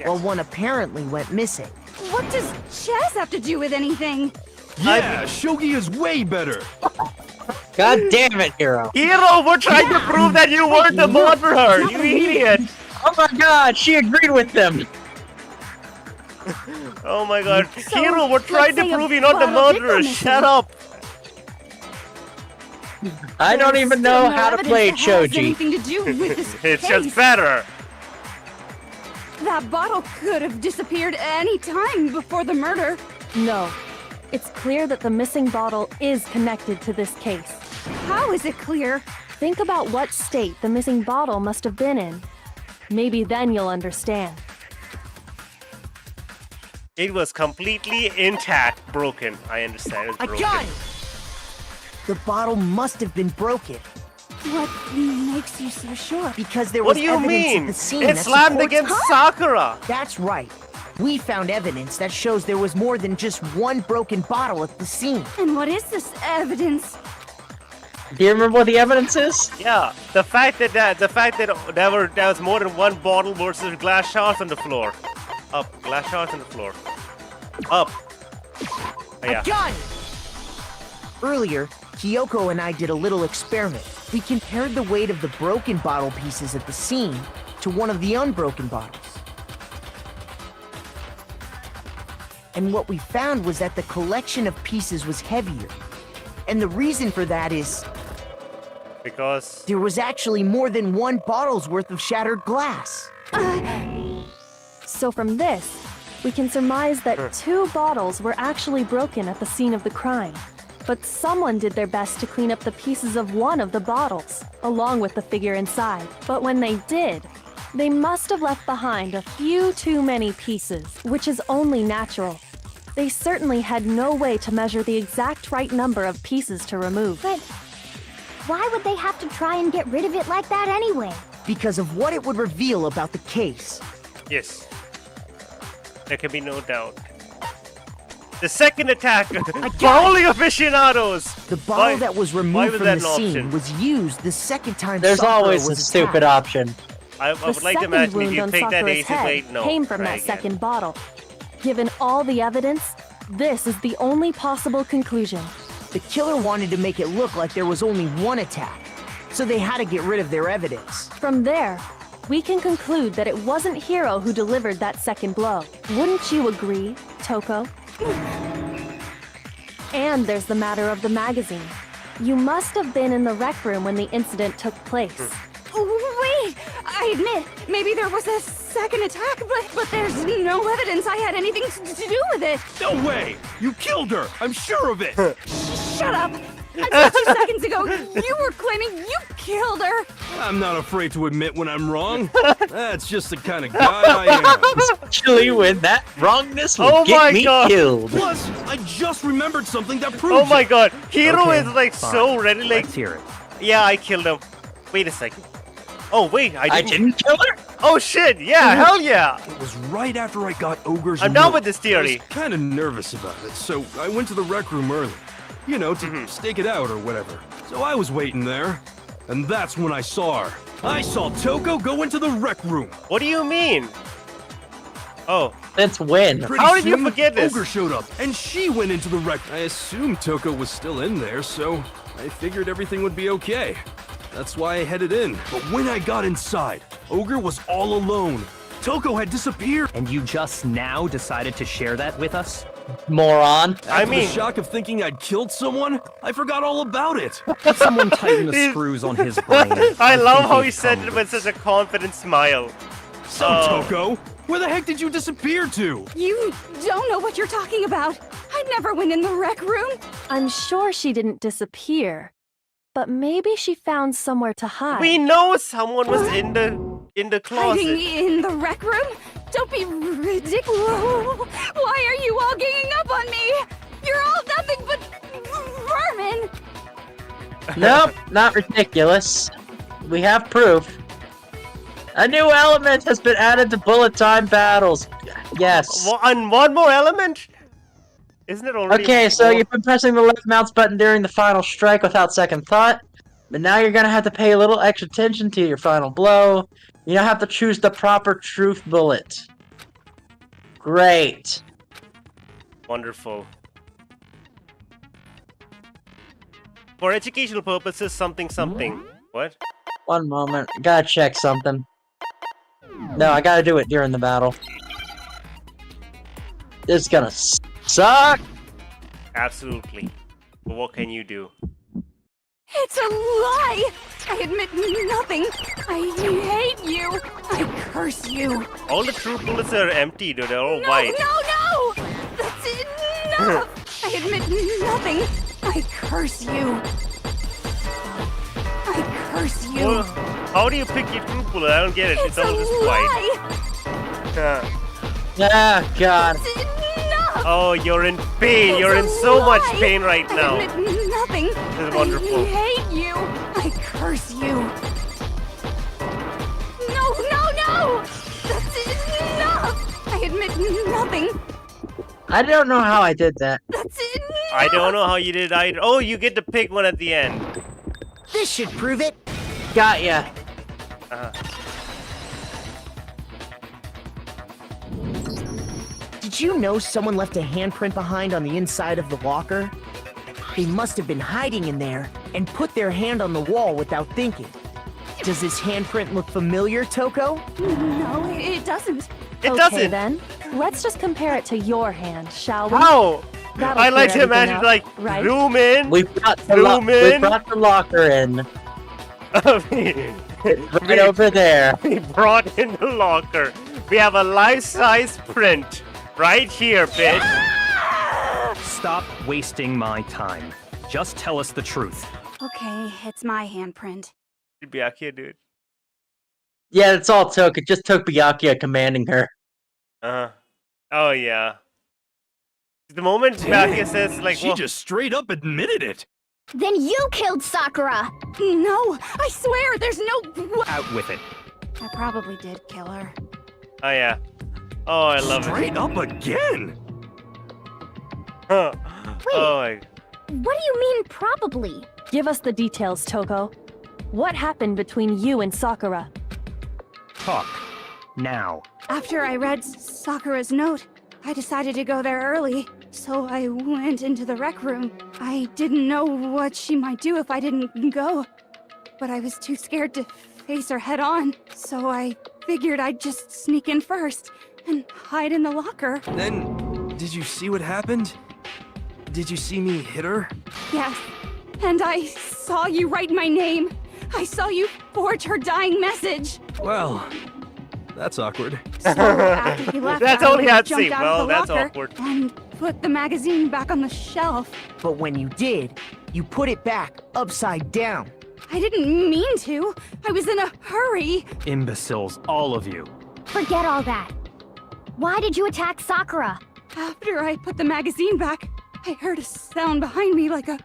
Well, one apparently went missing. What does chess have to do with anything? Yeah, shogi is way better. God damn it, Hero. Hero, we're trying to prove that you weren't the murderer, you idiot! Oh my god, she agreed with them. Oh my god. So, Hero, we're trying to let's say a prove you're not the bottle did go murderer. missing. Shut up. I don't There's even still know no how to evidence play that has Choji. anything to do with this It's case. just better. That bottle could have disappeared any time before the murder. No. It's clear that the missing bottle is connected to this case. How is it clear? Think about what state the missing bottle must have been in. Maybe then you'll understand. It was completely intact, broken. I understand. It was I broken. got it! The bottle must have been broken What makes you so sure? because there What was do you evidence mean? at the scene It that slammed supports- against Sakura. That's right. We found evidence that shows there was more than just one broken bottle at the scene. And what is this evidence? Do you remember what the evidence is? Yeah, the fact that there was more than one bottle versus glass shards on the floor. Up, glass shards on the floor. Up. Oh, yeah. I got it! Earlier, Kyoko and I did a little experiment. We compared the weight of the broken bottle pieces at the scene to one of the unbroken bottles. And what we found was that the collection of pieces was heavier. And the reason for that is Because there was actually more than one bottle's worth of shattered glass. So from this, we can surmise that 2 bottles were actually broken at the scene of the crime. But someone did their best to clean up the pieces of one of the bottles, along with the figure inside. But when they did, they must have left behind a few too many pieces, which is only natural. They certainly had no way to measure the exact right number of pieces to remove. But why would they have to try and get rid of it like that anyway? Because of what it would reveal about the case. yes, there can be no doubt. The second attack, bowling aficionados. The bottle Why- that was why removed was from that the an scene option? was used the second time There's Sakura always a was stupid attacked. I option. The would like to second imagine if wound you on picked that Sakura's ace of head eight. No, came from try that again. second bottle. Given all the evidence, this is the only possible conclusion. The killer wanted to make it look like there was only one attack, so they had to get rid of their evidence. From there, we can conclude that it wasn't Hiro who delivered that second blow. Wouldn't you agree, Toko? And there's the matter of the magazine. You must have been in the rec room when the incident took place. Wait, I admit, maybe there was a second attack, but there's no evidence I had anything to do with it. No way! You killed her! I'm sure of it! Shut up! Until 2 seconds ago, you were claiming you killed her. I'm not afraid to admit when I'm wrong. That's just the kind of guy I am. Actually, when that wrongness will Oh my get me God. killed. Plus, I just remembered something that proves Oh my it. god, Hiro Okay, is like fine. so ready. Like, Let's hear it. yeah, I killed him. Wait a second. Oh wait, I didn't kill her? Oh shit, yeah, hell yeah. It was right after I got Ogre's I'm done note. with this theory. I was kind of nervous about it, so I went to the rec room early. You know, to stake it out or whatever. So I was waiting there, and that's when I saw her. I saw Toko go into the rec room. What do you mean? Oh, That's when. Pretty How did you soon, forget this? Ogre showed up, and she went into the rec. I assumed Toko was still in there, so I figured everything would be okay. That's why I headed in. But when I got inside, Ogre was all alone. Toko had disappeared. And you just now decided to share that with us? Moron. I After mean, the shock of thinking I'd killed someone, I forgot all about it. Someone tighten the He's- screws on his brain. I love think how he he's said come it to with this. such a confident smile. So, Oh. Toko, where the heck did you disappear to? You don't know what you're talking about. I never went in the rec room. I'm sure she didn't disappear, but maybe she found somewhere to hide. We know someone was in the closet. Hiding in the rec room? Don't be ridiculous. Why are you all ganging up on me? You're all nothing but vermin. Nope, not ridiculous. We have proof. A new element has been added to bullet time battles. Yes. And one more element? Isn't it already? Okay, so you've been pressing the left mouse button during the final strike without second thought, but now you're gonna have to pay a little extra attention to your final blow. You now have to choose the proper truth bullet. Great. Wonderful. For educational purposes, something. What? One moment, I gotta check something. No, I gotta do it during the battle. This is gonna suck! Absolutely. But what can you do? It's a lie. I admit nothing. I hate you. I curse you. All the true bullets are empty, dude. They're all No, white. no! That's enough. I admit nothing. I curse you. I curse you. Well, how do you pick your true bullet? I don't get it. It's all a just lie. white. Ah, God. It's enough. Oh, you're in pain. It's You're a in so much lie. pain right I now. admit nothing. This is wonderful. I hate you. I curse you. No! That's enough. I admit nothing. I don't know how I did that. That's enough. I don't know how you did either. Oh, you get to pick one at the end. This should prove it. Got ya. Did you know someone left a handprint behind on the inside of the locker? They must have been hiding in there and put their hand on the wall without thinking. Does this handprint look familiar, Toko? No, it doesn't. It okay, doesn't. then. Let's just compare it to your hand, shall we? How? That'll I like to clear everything imagine up, like right? zoom in. We brought the, Zoom we in. brought the locker in. Right we, over there. we brought in the locker. We have a life-size print right here, bitch. Stop wasting my time. Just tell us the truth. Okay, it's my handprint. Should be out here, dude. Yeah, it's all took. It just took Byakuya commanding her. Oh yeah. The moment Byakuya says like, She well, just straight up admitted it. Then you killed Sakura! No, I swear, there's no. Out with it. I probably did kill her. oh yeah. Oh, I love Straight up again. it. Oh my. What do you mean, probably? Give us the details, Toko. What happened between you and Sakura? Talk. Now. After I read Sakura's note, I decided to go there early, so I went into the rec room. I didn't know what she might do if I didn't go, but I was too scared to face her head on, so I figured I'd just sneak in first and hide in the locker. Then, did you see what happened? Did you see me hit her? Yes, and I saw you write my name. I saw you forge her dying message. Well, that's awkward. So after you left, That's I only I'd jumped see. out Well, of the that's locker awkward. and put the magazine back on the shelf. But when you did, you put it back upside down. I didn't mean to. I was in a hurry. Imbeciles, all of you. Forget all that. Why did you attack Sakura? After I put the magazine back, I heard a sound behind me like a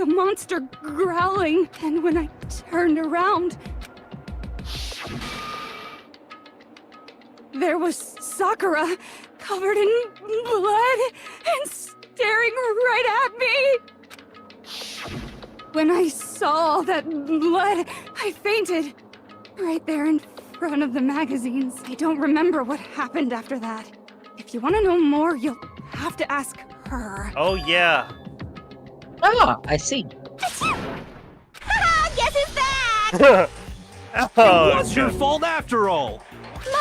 monster growling, and when I turned around, there was Sakura, covered in blood and staring right at me. When I saw all that blood, I fainted. Right there in front of the magazines. I don't remember what happened after that. If you want to know more, you'll have to ask her. Oh yeah. Ah, I see. Guess who's back? Oh, It was your God. fault after all.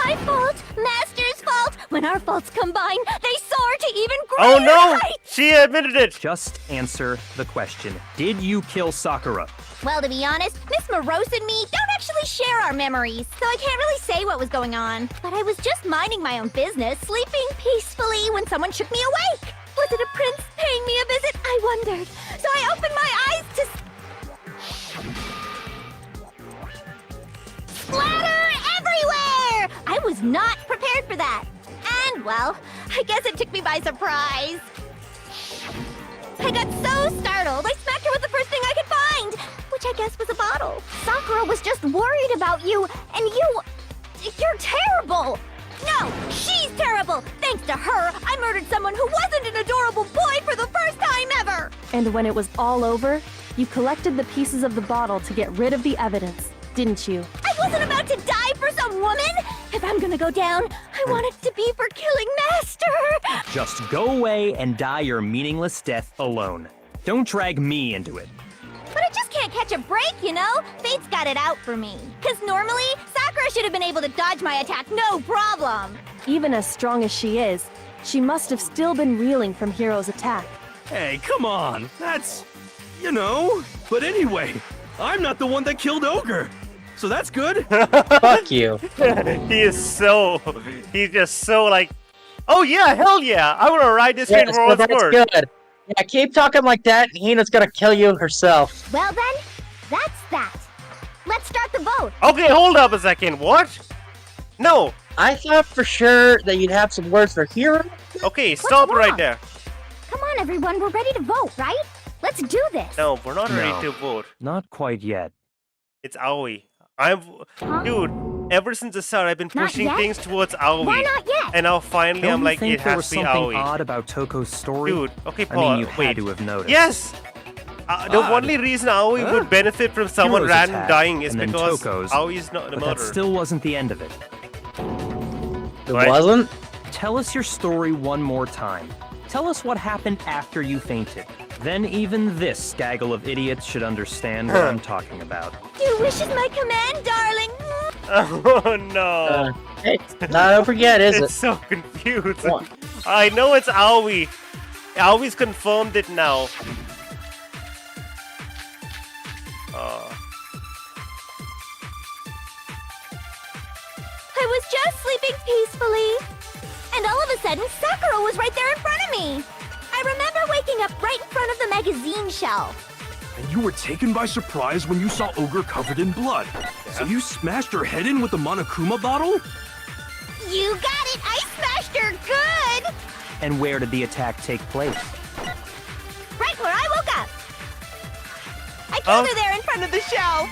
My fault, Master's fault. When our faults combine, they soar to even Oh greater no! heights. She admitted it. Just answer the question. Did you kill Sakura? Well, to be honest, Miss Morose and me don't actually share our memories, so I can't really say what was going on. But I was just minding my own business, sleeping peacefully when someone shook me awake. Was it a prince paying me a visit? I wondered. So I opened my eyes to... was not prepared for that. And, well, I guess it took me by surprise. I got so startled, I smacked her with the first thing I could find, which I guess was a bottle. Sakura was just worried about you, and you're terrible. No, she's terrible. Thanks to her, I murdered someone who wasn't an adorable boy for the first time ever. And when it was all over, you collected the pieces of the bottle to get rid of the evidence, didn't you? I wasn't about to die for some woman. If I'm gonna go down, I want it to be for killing Master. Just go away and die your meaningless death alone. Don't drag me into it. But I just can't catch a break, you know? Fate's got it out for me. Cause normally, Sakura should have been able to dodge my attack, no problem. Even as strong as she is, she must have still been reeling from Hiro's attack. Hey, come on. That's, you know. But anyway, I'm not the one that killed Ogre. So that's good. Fuck you. He's just so like, oh yeah, hell yeah, I want to ride this train Yes, for all so it's that's worth. good. Yeah, keep talking like that, and Hina's gonna kill you herself. Well then, that's that. Let's start the vote. Okay, hold up a second. What? No. I thought for sure that you'd have some words for Hiro. Okay, stop wrong? right there. Come on, everyone, we're ready to vote, right? Let's do this. No, we're not No. ready to vote. Not quite yet. It's Aoi. Dude, ever since the start, I've been Not pushing yet? things towards Aoi. Why not yet? And now finally, Don't I'm you like, think it there has was to be something Aoi. odd about Toko's story? Dude, okay, I Paul. mean, you wait. had to have noticed. Yes! The Odd? only reason Aoi would benefit from someone Hiro's random attack, dying is and then because Toko's, Aoi's not the But that murderer. still wasn't the end of it. It Right. wasn't? Tell us your story one more time. Tell us what happened after you fainted. Then even this gaggle of idiots should understand what I'm talking about. Your wish is my command, darling. Oh no. Hey, not over yet, is It's it? so confusing. What? I know it's Aoi. Aoi's confirmed it now. I was just sleeping peacefully. And all of a sudden, Sakura was right there in front of me. I remember waking up right in front of the magazine shelf. And you were taken by surprise when you saw Ogre covered in blood. So you smashed her head in with the Monokuma bottle? You got it! I smashed her good! And where did the attack take place? Right where I woke up. I killed Oh. her there in front of the shelf.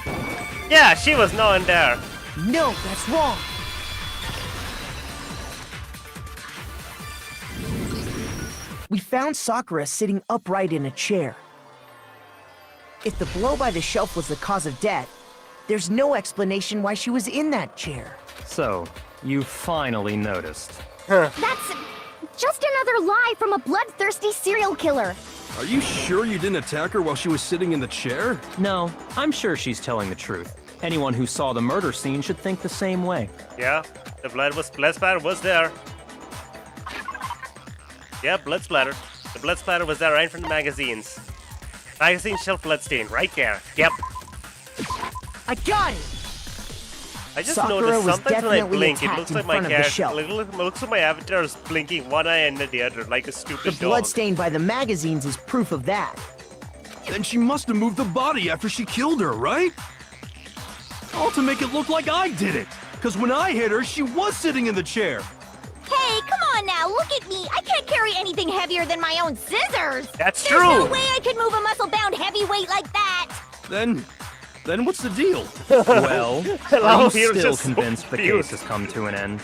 Yeah, she was not in there. No, that's wrong. We found Sakura sitting upright in a chair. If the blow by the shelf was the cause of death, there's no explanation why she was in that chair. So, you finally noticed. That's just another lie from a bloodthirsty serial killer. Are you sure you didn't attack her while she was sitting in the chair? No, I'm sure she's telling the truth. Anyone who saw the murder scene should think the same way. Yeah, the blood splatter was there. Yeah, blood splatter. The blood splatter was there right from the magazines. Magazine shelf bloodstain, right there. Yep. I got it! I just Sakura noticed was sometimes when I definitely blink, it attacked looks in like my front of the character, shelf. looks like my avatar is blinking one eye and the other, like a The stupid dog. blood stain by the magazines is proof of that. Then she must have moved the body after she killed her, right? All to make it look like I did it. Because when I hit her, she was sitting in the chair. Hey, come on now, look at me. I can't carry anything heavier than my own scissors. That's There's no true. way I could move a muscle-bound heavyweight like that. Then what's the deal? Well, Hello, are you you're still just so convinced the confused. case has come to an end?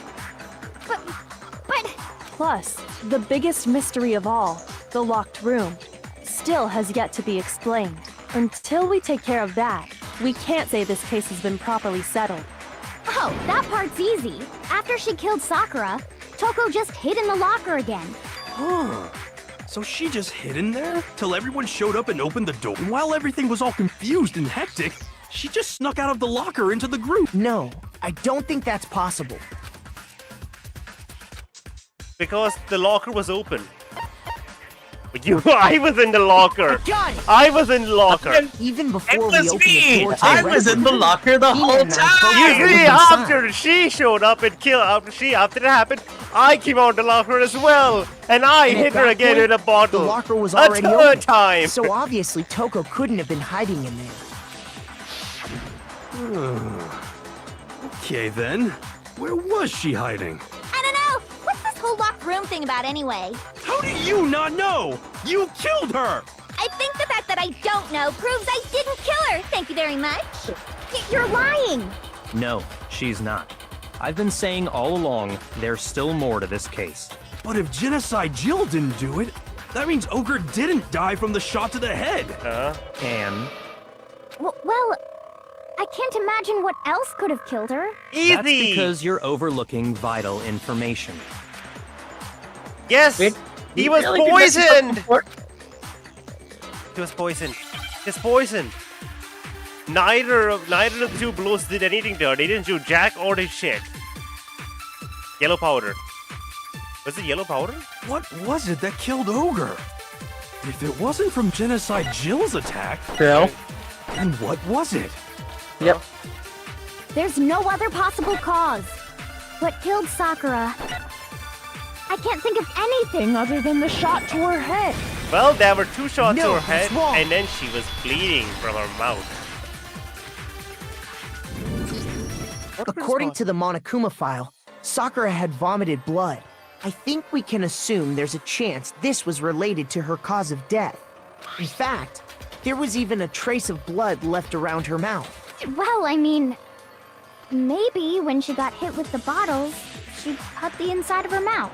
But Plus, the biggest mystery of all, the locked room, still has yet to be explained. Until we take care of that, we can't say this case has been properly settled. oh, that part's easy. After she killed Sakura, Toko just hid in the locker again. Huh. So she just hid in there till everyone showed up and opened the door. And while everything was all confused and hectic, she just snuck out of the locker into the group. No, I don't think that's possible. Because the locker was open. I was in the locker. Got it! I was in the locker. Even before It we was opened the me! door to I the was in the room, locker the Hina whole and I both time! You were see, inside. after she showed up and killed, after that happened, I came out of the locker as well, and I And at hit her that again point, with a bottle. The locker was a already third open. time. So obviously Toko couldn't have been hiding in there. Okay then. Where was she hiding? I don't know. What's this whole locked room thing about anyway? How do you not know? You killed her! I think the fact that I don't know proves I didn't kill her. Thank you very much. You're lying. No, she's not. I've been saying all along, there's still more to this case. But if Genocide Jill didn't do it, that means Ogre didn't die from the shot to the head. And Well, I can't imagine what else could have killed her. Easy! that's because you're overlooking vital information. Yes! He was Really? Did this poisoned! before? He was poisoned. He's poisoned. Neither of the two blows did anything to her. They didn't do jack or they shit. Yellow powder. Was it yellow powder? What was it that killed Ogre? If it wasn't from Genocide Jill's attack, True. then what was it? Yep. There's no other possible cause. What killed Sakura? I can't think of anything other than the shot to her head. Well, there were two shots to No, her head, that's wrong. and then she was bleeding from her mouth. According to the Monokuma file, Sakura had vomited blood. I think we can assume there's a chance this was related to her cause of death. In fact, there was even a trace of blood left around her mouth. Well, I mean, maybe when she got hit with the bottles, she cut the inside of her mouth.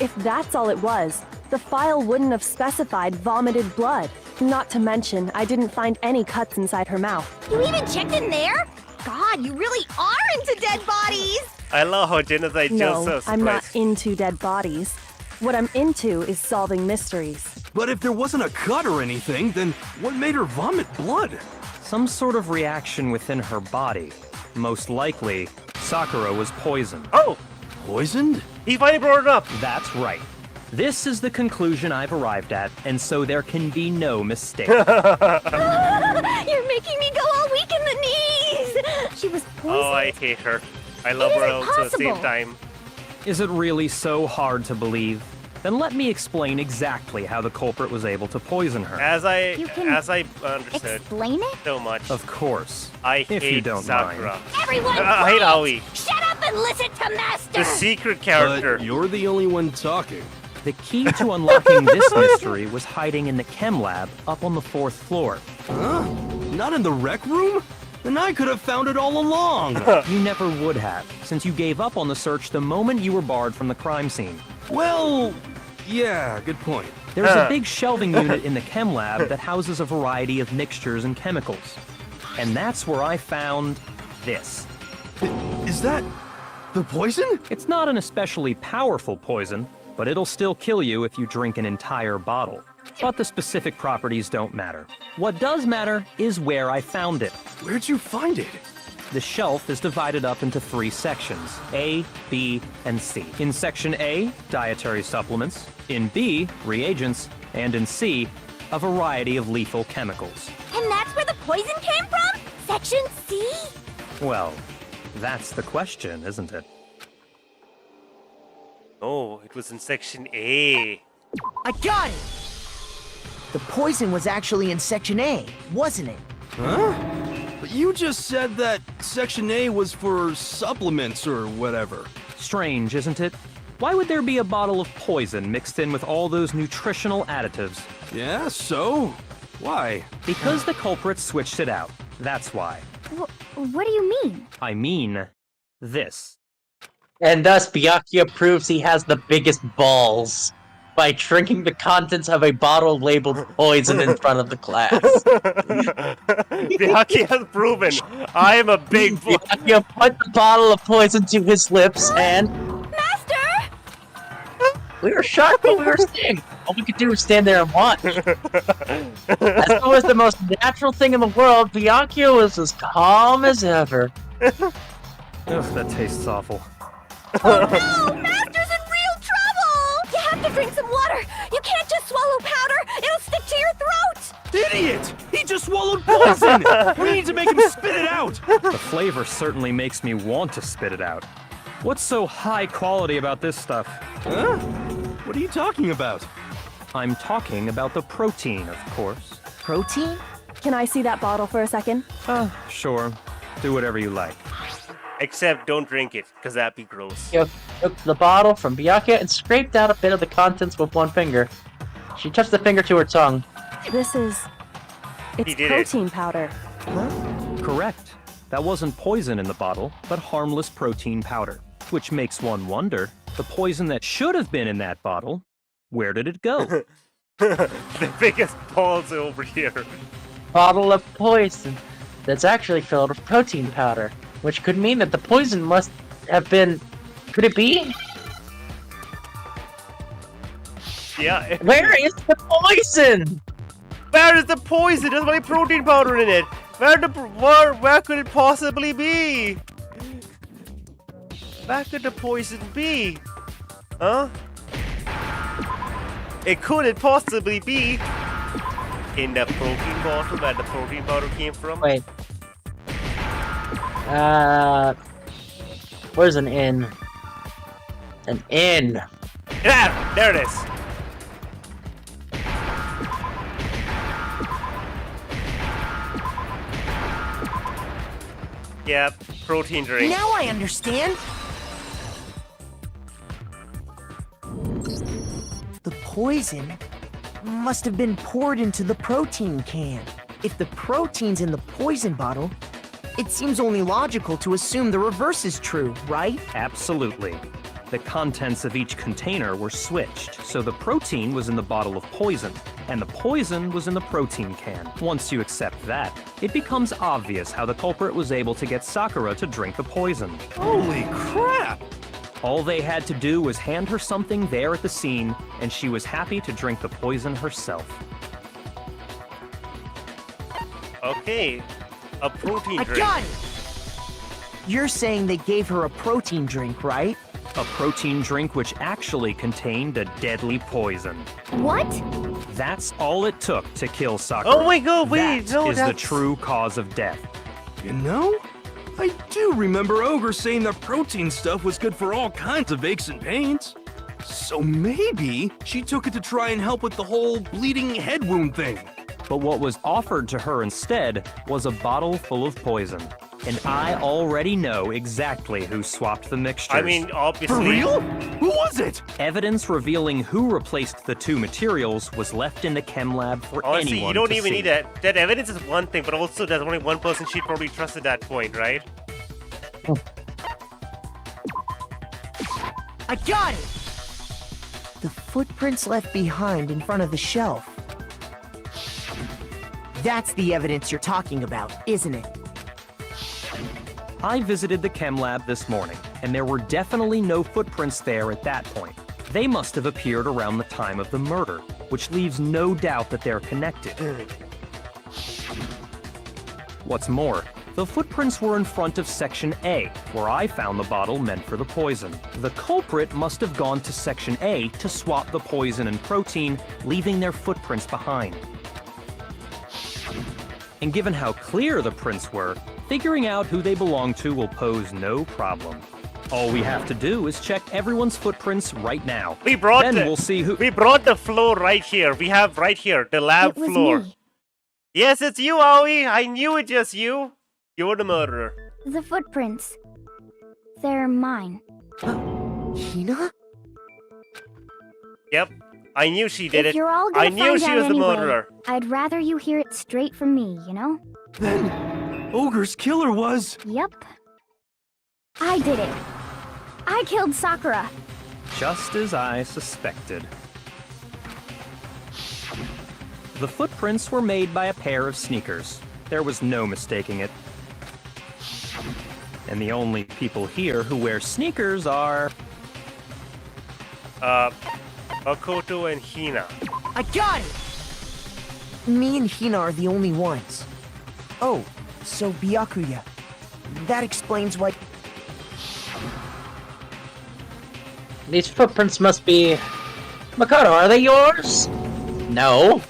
If that's all it was, the file wouldn't have specified vomited blood. Not to mention, I didn't find any cuts inside her mouth. You even checked in there? God, you really are into dead bodies! I love how Genocide Jill's No, so I'm not surprised. into dead bodies. What I'm into is solving mysteries. But if there wasn't a cut or anything, then what made her vomit blood? Some sort of reaction within her body. Most likely, Sakura was poisoned. Oh! Poisoned? He finally brought it up! That's right. This is the conclusion I've arrived at, and so there can be no mistake. You're making me go all weak in the knees! She was poisoned. Oh, I hate her. I love It her isn't also at the same possible. time. Is it really so hard to believe? Then let me explain exactly how the culprit was able to poison her. As I You can understood Explain it? so much. Of course. I if hate you don't Sakura. mind. Everyone, I hate quiet! Aoi. Shut up and listen to Master! The secret character. But you're the only one talking. The key to unlocking this mystery was hiding in the chem lab up on the 4th floor. Huh? Not in the rec room? Then I could have found it all along. You never would have, since you gave up on the search the moment you were barred from the crime scene. Well, yeah, good point. There's a big shelving unit in the chem lab that houses a variety of mixtures and chemicals. And that's where I found this. Is that the poison? It's not an especially powerful poison, but it'll still kill you if you drink an entire bottle. But the specific properties don't matter. What does matter is where I found it. Where'd you find it? The shelf is divided up into 3 sections, A, B, and C. In Section A, dietary supplements. In B, reagents. And in C, a variety of lethal chemicals. And that's where the poison came from? Section C? Well, that's the question, isn't it? Oh, it was in Section A. I got it! The poison was actually in Section A, wasn't it? Huh? But you just said that Section A was for supplements or whatever. Strange, isn't it? Why would there be a bottle of poison mixed in with all those nutritional additives? Yeah, so? Why? Because the culprit switched it out. That's why. What do you mean? I mean, this. And thus, Byakuya proves he has the biggest balls by drinking the contents of a bottle labeled poison in front of the class. Byakuya has proven I am a big boy. Byakuya put the bottle of poison to his lips and... Master! We were shocked, but we were seeing. All we could do was stand there and watch. As though it was the most natural thing in the world, Byakuya was as calm as ever. Ugh, that tastes awful. Oh no! Master's in real trouble! You have to drink some water! You can't just swallow powder! It'll stick to your throat! Idiot! He just swallowed poison! We need to make him spit it out! The flavor certainly makes me want to spit it out. What's so high quality about this stuff? Huh? What are you talking about? I'm talking about the protein, of course. Protein? Can I see that bottle for a second? Sure. Do whatever you like. Except don't drink it, because that'd be gross. Yo took the bottle from Byakuya and scraped out a bit of the contents with one finger. She touched the finger to her tongue. This is... It's did it. protein powder. Correct. That wasn't poison in the bottle, but harmless protein powder. Which makes one wonder, the poison that should have been in that bottle, where did it go? The biggest balls over here. Bottle of poison that's actually filled with protein powder, which could mean that the poison must have been... Could it be? Yeah. Where is the poison? Where is the poison? There's only protein powder in it. Where could it possibly be? Where could the poison be? Huh? It couldn't possibly be in the protein bottle where the protein powder came from. Wait. Where's an inn? An inn. Yeah, there it is. Yep, protein drink. Now I understand. The poison must have been poured into the protein can. If the protein's in the poison bottle, it seems only logical to assume the reverse is true, right? Absolutely. The contents of each container were switched, so the protein was in the bottle of poison, and the poison was in the protein can. Once you accept that, it becomes obvious how the culprit was able to get Sakura to drink the poison. Holy crap! All they had to do was hand her something there at the scene, and she was happy to drink the poison herself. Okay, a protein I drink. got it! You're saying they gave her a protein drink, right? A protein drink which actually contained a deadly poison. What? That's all it took to kill Sakura. Oh my god, wait, That no, is the that's... true cause of death. You know, I do remember Ogre saying that protein stuff was good for all kinds of aches and pains. So maybe she took it to try and help with the whole bleeding head wound thing. But what was offered to her instead was a bottle full of poison. And I already know exactly who swapped the mixtures. I mean, obviously... For real? Who was it? Evidence revealing who replaced the two materials was left in the chem lab for Honestly, anyone you don't to even see. need that. That evidence is one thing, but also there's only one person she'd probably trust at that point, right? I got it! The footprints left behind in front of the shelf. That's the evidence you're talking about, isn't it? I visited the chem lab this morning, and there were definitely no footprints there at that point. They must have appeared around the time of the murder, which leaves no doubt that they're connected. What's more, the footprints were in front of Section A, where I found the bottle meant for the poison. The culprit must have gone to Section A to swap the poison and protein, leaving their footprints behind. And given how clear the prints were, figuring out who they belong to will pose no problem. All we have to do is check everyone's footprints right now. We brought Then the, we'll see who... We brought the floor right here. We have right here the lab It was floor. me. Yes, it's you, Aoi. I knew it, just you. You're the murderer. The footprints. They're mine. Hina? Yep, I knew she did If it. you're all gonna I knew find she out was the anyway, murderer. I'd rather you hear it straight from me, you know? Then Ogre's killer was... Yep. I did it. I killed Sakura. Just as I suspected. The footprints were made by a pair of sneakers. There was no mistaking it. And the only people here who wear sneakers are... Makoto and Hina. I got it! Me and Hina are the only ones. Oh, so Byakuya. That explains why... These footprints must be... Makoto, are they yours? No.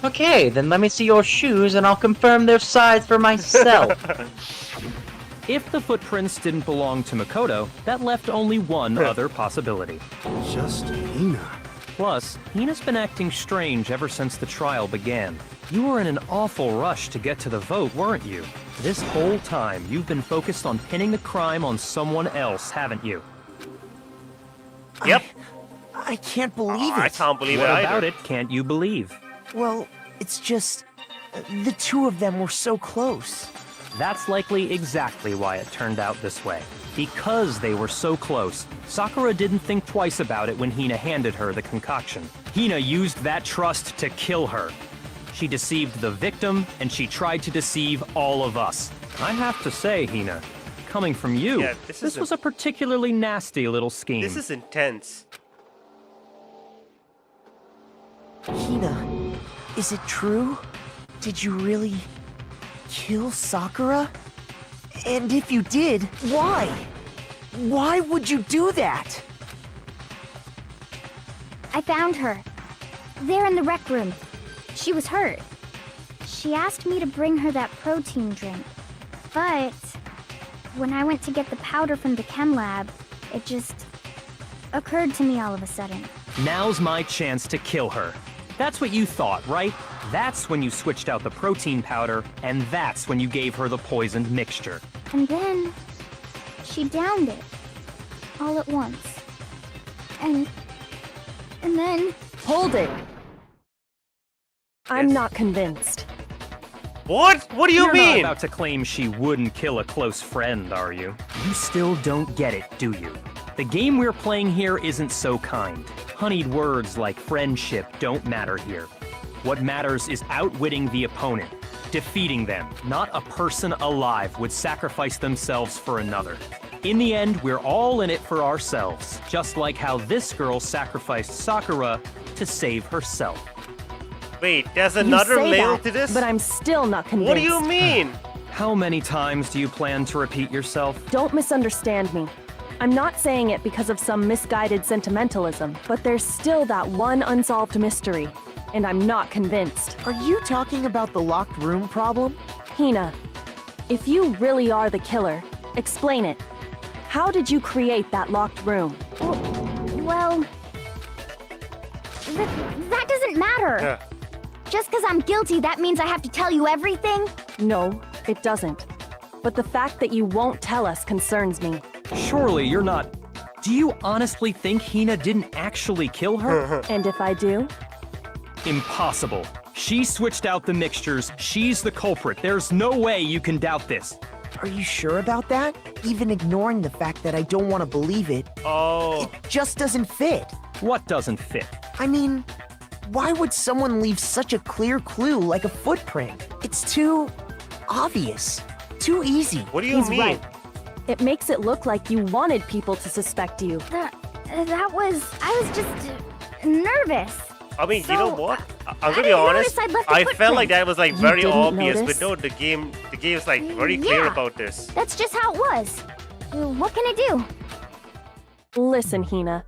Okay, then let me see your shoes and I'll confirm their size for myself. If the footprints didn't belong to Makoto, that left only one other possibility. Just Hina. Plus, Hina's been acting strange ever since the trial began. You were in an awful rush to get to the vote, weren't you? This whole time, you've been focused on pinning the crime on someone else, haven't you? Yep. I can't believe I it. can't believe What it about either. it can't you believe? Well, it's just the two of them were so close. That's likely exactly why it turned out this way. Because they were so close, Sakura didn't think twice about it when Hina handed her the concoction. Hina used that trust to kill her. She deceived the victim, and she tried to deceive all of us. I have to say, Hina, coming from you, Yeah, this was a particularly nasty little scheme. This is intense. Hina, is it true? Did you really kill Sakura? And if you did, why? Why would you do that? I found her. There in the rec room. She was hurt. She asked me to bring her that protein drink. But when I went to get the powder from the chem lab, it just occurred to me all of a sudden. Now's my chance to kill her. That's what you thought, right? That's when you switched out the protein powder, and that's when you gave her the poisoned mixture. And then she downed it all at once. And then Hold it! I'm Yes. not convinced. What? What do you You're not mean? about to claim she wouldn't kill a close friend, are you? You still don't get it, do you? The game we're playing here isn't so kind. Honeyed words like friendship don't matter here. What matters is outwitting the opponent, defeating them. Not a person alive would sacrifice themselves for another. In the end, we're all in it for ourselves, just like how this girl sacrificed Sakura to save herself. Wait, there's You another say layer that, to this? but I'm still not convinced. What do you mean? How many times do you plan to repeat yourself? Don't misunderstand me. I'm not saying it because of some misguided sentimentalism, but there's still that one unsolved mystery, and I'm not convinced. Are you talking about the locked room problem? Hina, if you really are the killer, explain it. How did you create that locked room? well, that doesn't matter. Yeah. Just because I'm guilty, that means I have to tell you everything? No, it doesn't. But the fact that you won't tell us concerns me. Surely you're not... Do you honestly think Hina didn't actually kill her? And if I do? Impossible. She switched out the mixtures. She's the culprit. There's no way you can doubt this. Are you sure about that? Even ignoring the fact that I don't want to believe it, Oh. it just doesn't fit. What doesn't fit? I mean, why would someone leave such a clear clue like a footprint? It's too obvious. Too easy. What do you He's mean? right. It makes it look like you wanted people to suspect you. I was just nervous. I mean, you So, know what? I'm I gonna be didn't honest. notice I'd left a I felt like footprint. that was like You very didn't obvious, notice? but no, the game is like very clear Yeah. about this. That's just how it was. What can I do? Listen, Hina.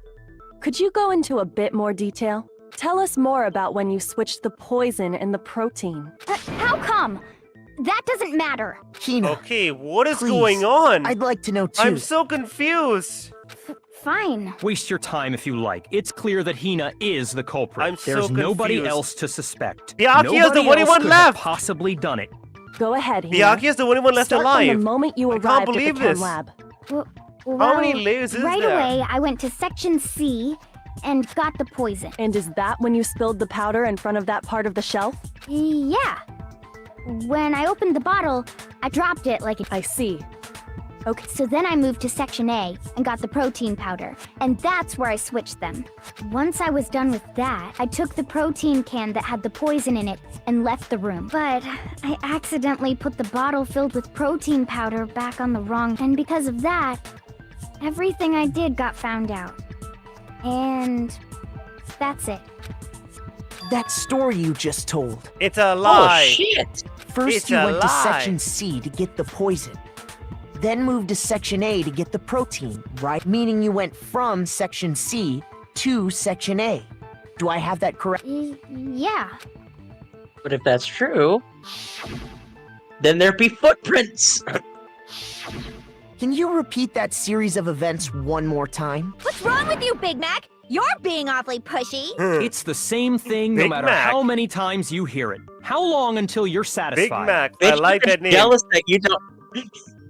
Could you go into a bit more detail? Tell us more about when you switched the poison and the protein. How come? That doesn't matter. Hina, Okay, what is please, going on? I'd like to know too. I'm so confused. Fine. Waste your time if you like. It's clear that Hina is the culprit. I'm so There's nobody confused. else to suspect. Byakuya is the Nobody only else one could have left. possibly done it. Go ahead, Hina. Byakuya is the only one left Start alive. from the moment you I can't arrived at believe the chem this. lab. How many layers is right there? away, I went to section C and got the poison. And is that when you spilled the powder in front of that part of the shelf? Yeah. When I opened the bottle, I dropped it like it. I see. Okay. So then I moved to section A and got the protein powder, and that's where I switched them. Once I was done with that, I took the protein can that had the poison in it and left the room. But I accidentally put the bottle filled with protein powder back on the wrong, and because of that, everything I did got found out. And that's it. That story you just told. It's a lie. Oh, shit! First It's you a went to lie. section C to get the poison. Then moved to section A to get the protein, right? Meaning you went from section C to section A. Do I have that correct? Yeah. But if that's true, then there'd be footprints. Can you repeat that series of events one more time? What's wrong with you, Big Mac? You're being awfully pushy. It's the same thing no Big matter Mac. how many times you hear it. How long until you're Big satisfied? Mac. I Bitch, like you're that just name. jealous that you don't.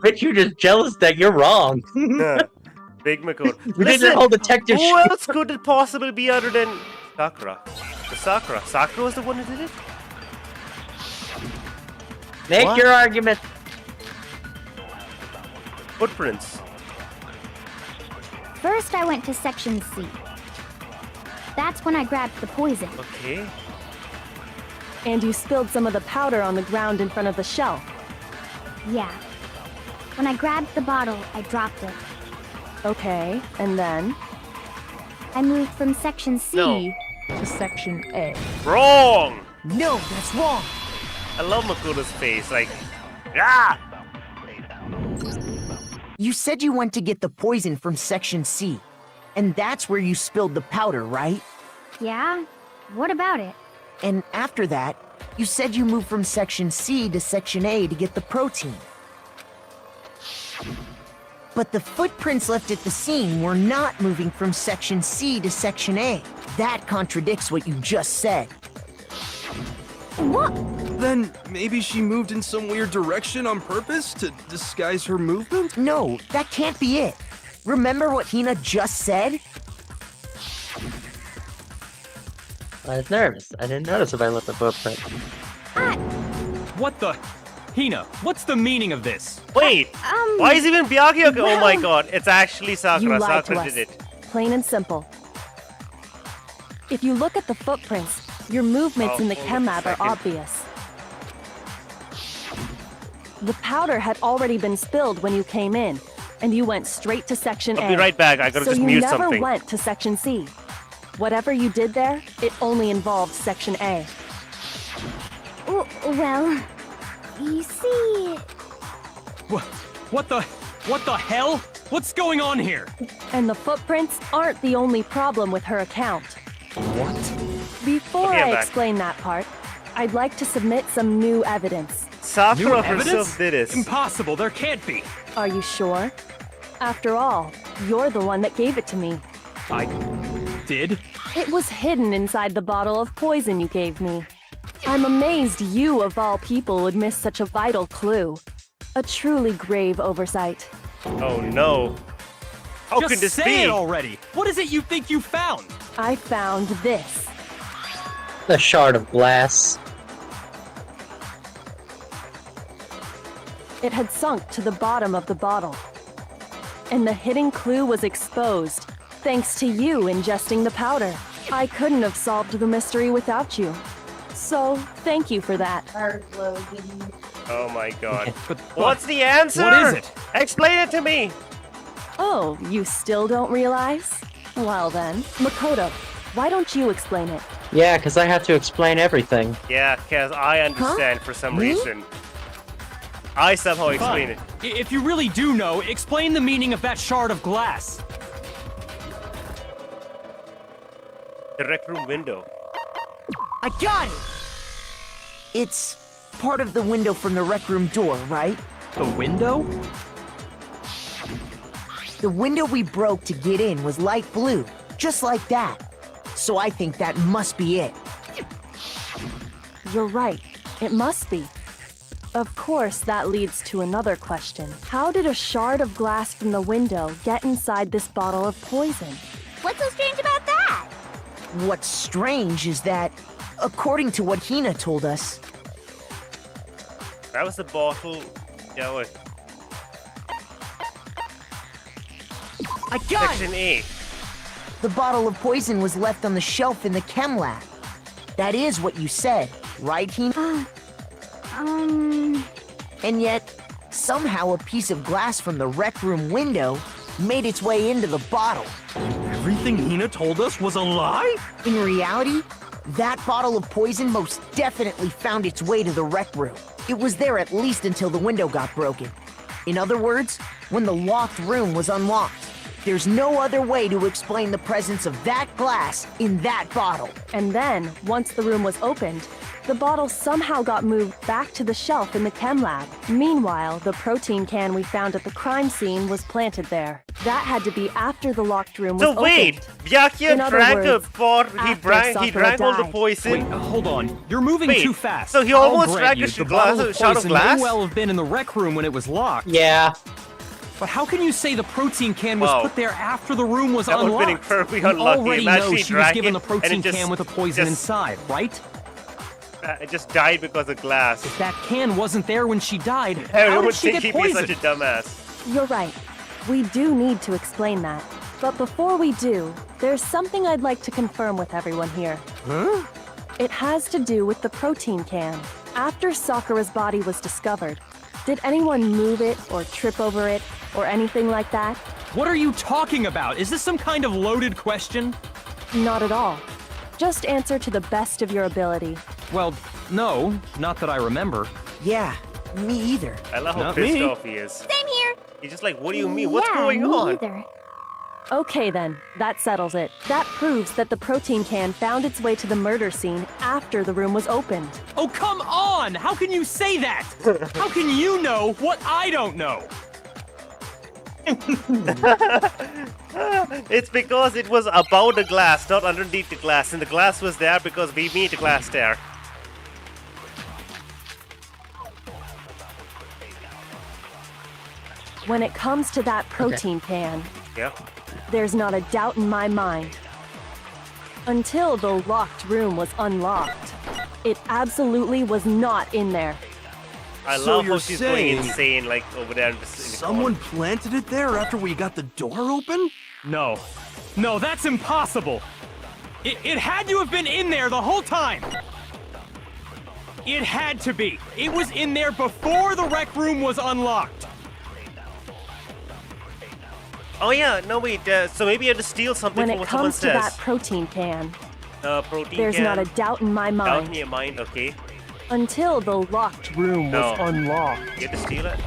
Bitch, you're just jealous that you're wrong. Big Macode. We did your whole detective Who shit. else could it possibly be other than Sakura? The Sakura. Sakura was the one who did it? Make What? your argument. Footprints. First, I went to Section C. That's when I grabbed the poison. Okay. And you spilled some of the powder on the ground in front of the shelf. Yeah. When I grabbed the bottle, I dropped it. Okay, and then? I moved from Section C No. to Section A. Wrong! No, that's wrong. I love Makoto's face. Like, ah! You said you went to get the poison from Section C. And that's where you spilled the powder, right? Yeah? What about it? And after that, you said you moved from Section C to Section A to get the protein. But the footprints left at the scene were not moving from Section C to Section A. That contradicts what you just said. What? Then maybe she moved in some weird direction on purpose to disguise her movement? No, that can't be it. Remember what Hina just said? I was nervous. I didn't notice if I left the footprint. What the? Hina, what's the meaning of this? Wait! Why is even Byakuya? Oh my god, it's actually Sakura. You lied to Sakura us. did it. Plain and simple. If you look at the footprints, your movements Oh, in the hold chem a lab are second. obvious. The powder had already been spilled when you came in, and you went straight to Section A. I'll be right back. I gotta so just you mute never something. went to Section C. Whatever you did there, it only involved Section A. Well, you see... What the hell? What's going on here? And the footprints aren't the only problem with her account. What? Before Okay, I'm I back. explain that part, I'd like to submit some new evidence. New Sakura evidence? herself did it. Impossible, there can't be. Are you sure? After all, you're the one that gave it to me. I did? It was hidden inside the bottle of poison you gave me. I'm amazed you, of all people, would miss such a vital clue. A truly grave oversight. Oh no. How Just could this say be? it already. What is it you think you found? I found this. The shard of glass. It had sunk to the bottom of the bottle. And the hidden clue was exposed, thanks to you ingesting the powder. I couldn't have solved the mystery without you. So, thank you for that. Oh my god. But What's the answer? What is it? Explain it to me. Oh, you still don't realize? Well then, Makoto, why don't you explain it? Yeah, because I have to explain everything. Yeah, Kaz, I understand for some reason. I somehow explain Fine. it. If you really do know, explain the meaning of that shard of glass. The rec room window. I got it! It's part of the window from the rec room door, right? The window? The window we broke to get in was light blue, just like that. So I think that must be it. You're right. It must be. Of course, that leads to another question. How did a shard of glass from the window get inside this bottle of poison? What's so strange about that? What's strange is that, according to what Hina told us, That was the bottle. Yeah, wait. I got Section it! A. The bottle of poison was left on the shelf in the chem lab. That is what you said, right, Hina? And yet, somehow a piece of glass from the rec room window made its way into the bottle. Everything Hina told us was a lie? In reality, that bottle of poison most definitely found its way to the rec room. It was there at least until the window got broken. In other words, when the locked room was unlocked. There's no other way to explain the presence of that glass in that bottle. And then, once the room was opened, The bottle somehow got moved back to the shelf in the chem lab. Meanwhile, the protein can we found at the crime scene was planted there. That had to be after the locked room was So opened. wait, Byakuya In other drank a words, pot. He after drank Sakura all the died. poison. Wait, hold on. You're moving Wait, too fast. so he I'll almost grant drank a you, sh- the glass- bottle of shot of poison glass? may well have been in the rec room when it was locked. Yeah. But how can you say the protein can was Wow. put there after the room was That would've unlocked? been incredibly You unlucky. already Imagine know he she was drank given it the and protein it just- can with the poison just- inside, right? It just died because of glass. If that can wasn't there when she died, Everyone how would did she think get he'd be such poisoned? a dumbass. You're right. We do need to explain that. But before we do, there's something I'd like to confirm with everyone here. Huh? It has to do with the protein can. After Sakura's body was discovered, did anyone move it or trip over it or anything like that? What are you talking about? Is this some kind of loaded question? Not at all. Just answer to the best of your ability. Well, no, not that I remember. Yeah, me either. I love how Not pissed me. off he is. Same here. He's just like, what do you mean? What's Yeah, going me on? either. Okay then, that settles it. That proves that the protein can found its way to the murder scene after the room was opened. Oh, come on! How can you say that? How can you know what I don't know? It's because it was above the glass, not underneath the glass, and the glass was there because we made the glass there. When it comes to that protein can, Yeah. there's not a doubt in my mind. Until the locked room was unlocked, it absolutely was not in there. I So love how you're she's going saying insane, like over there. In the Someone planted it there after we got the door open? No. No, that's impossible. It had to have been in there the whole time. It had to be. It was in there before the rec room was unlocked. Oh yeah, no wait. So maybe you had to steal something When from it what someone comes to that says. protein can, Protein there's can. not a doubt in my doubt in mind. your mind. Okay, Until the locked room No. was unlocked. you had to steal it.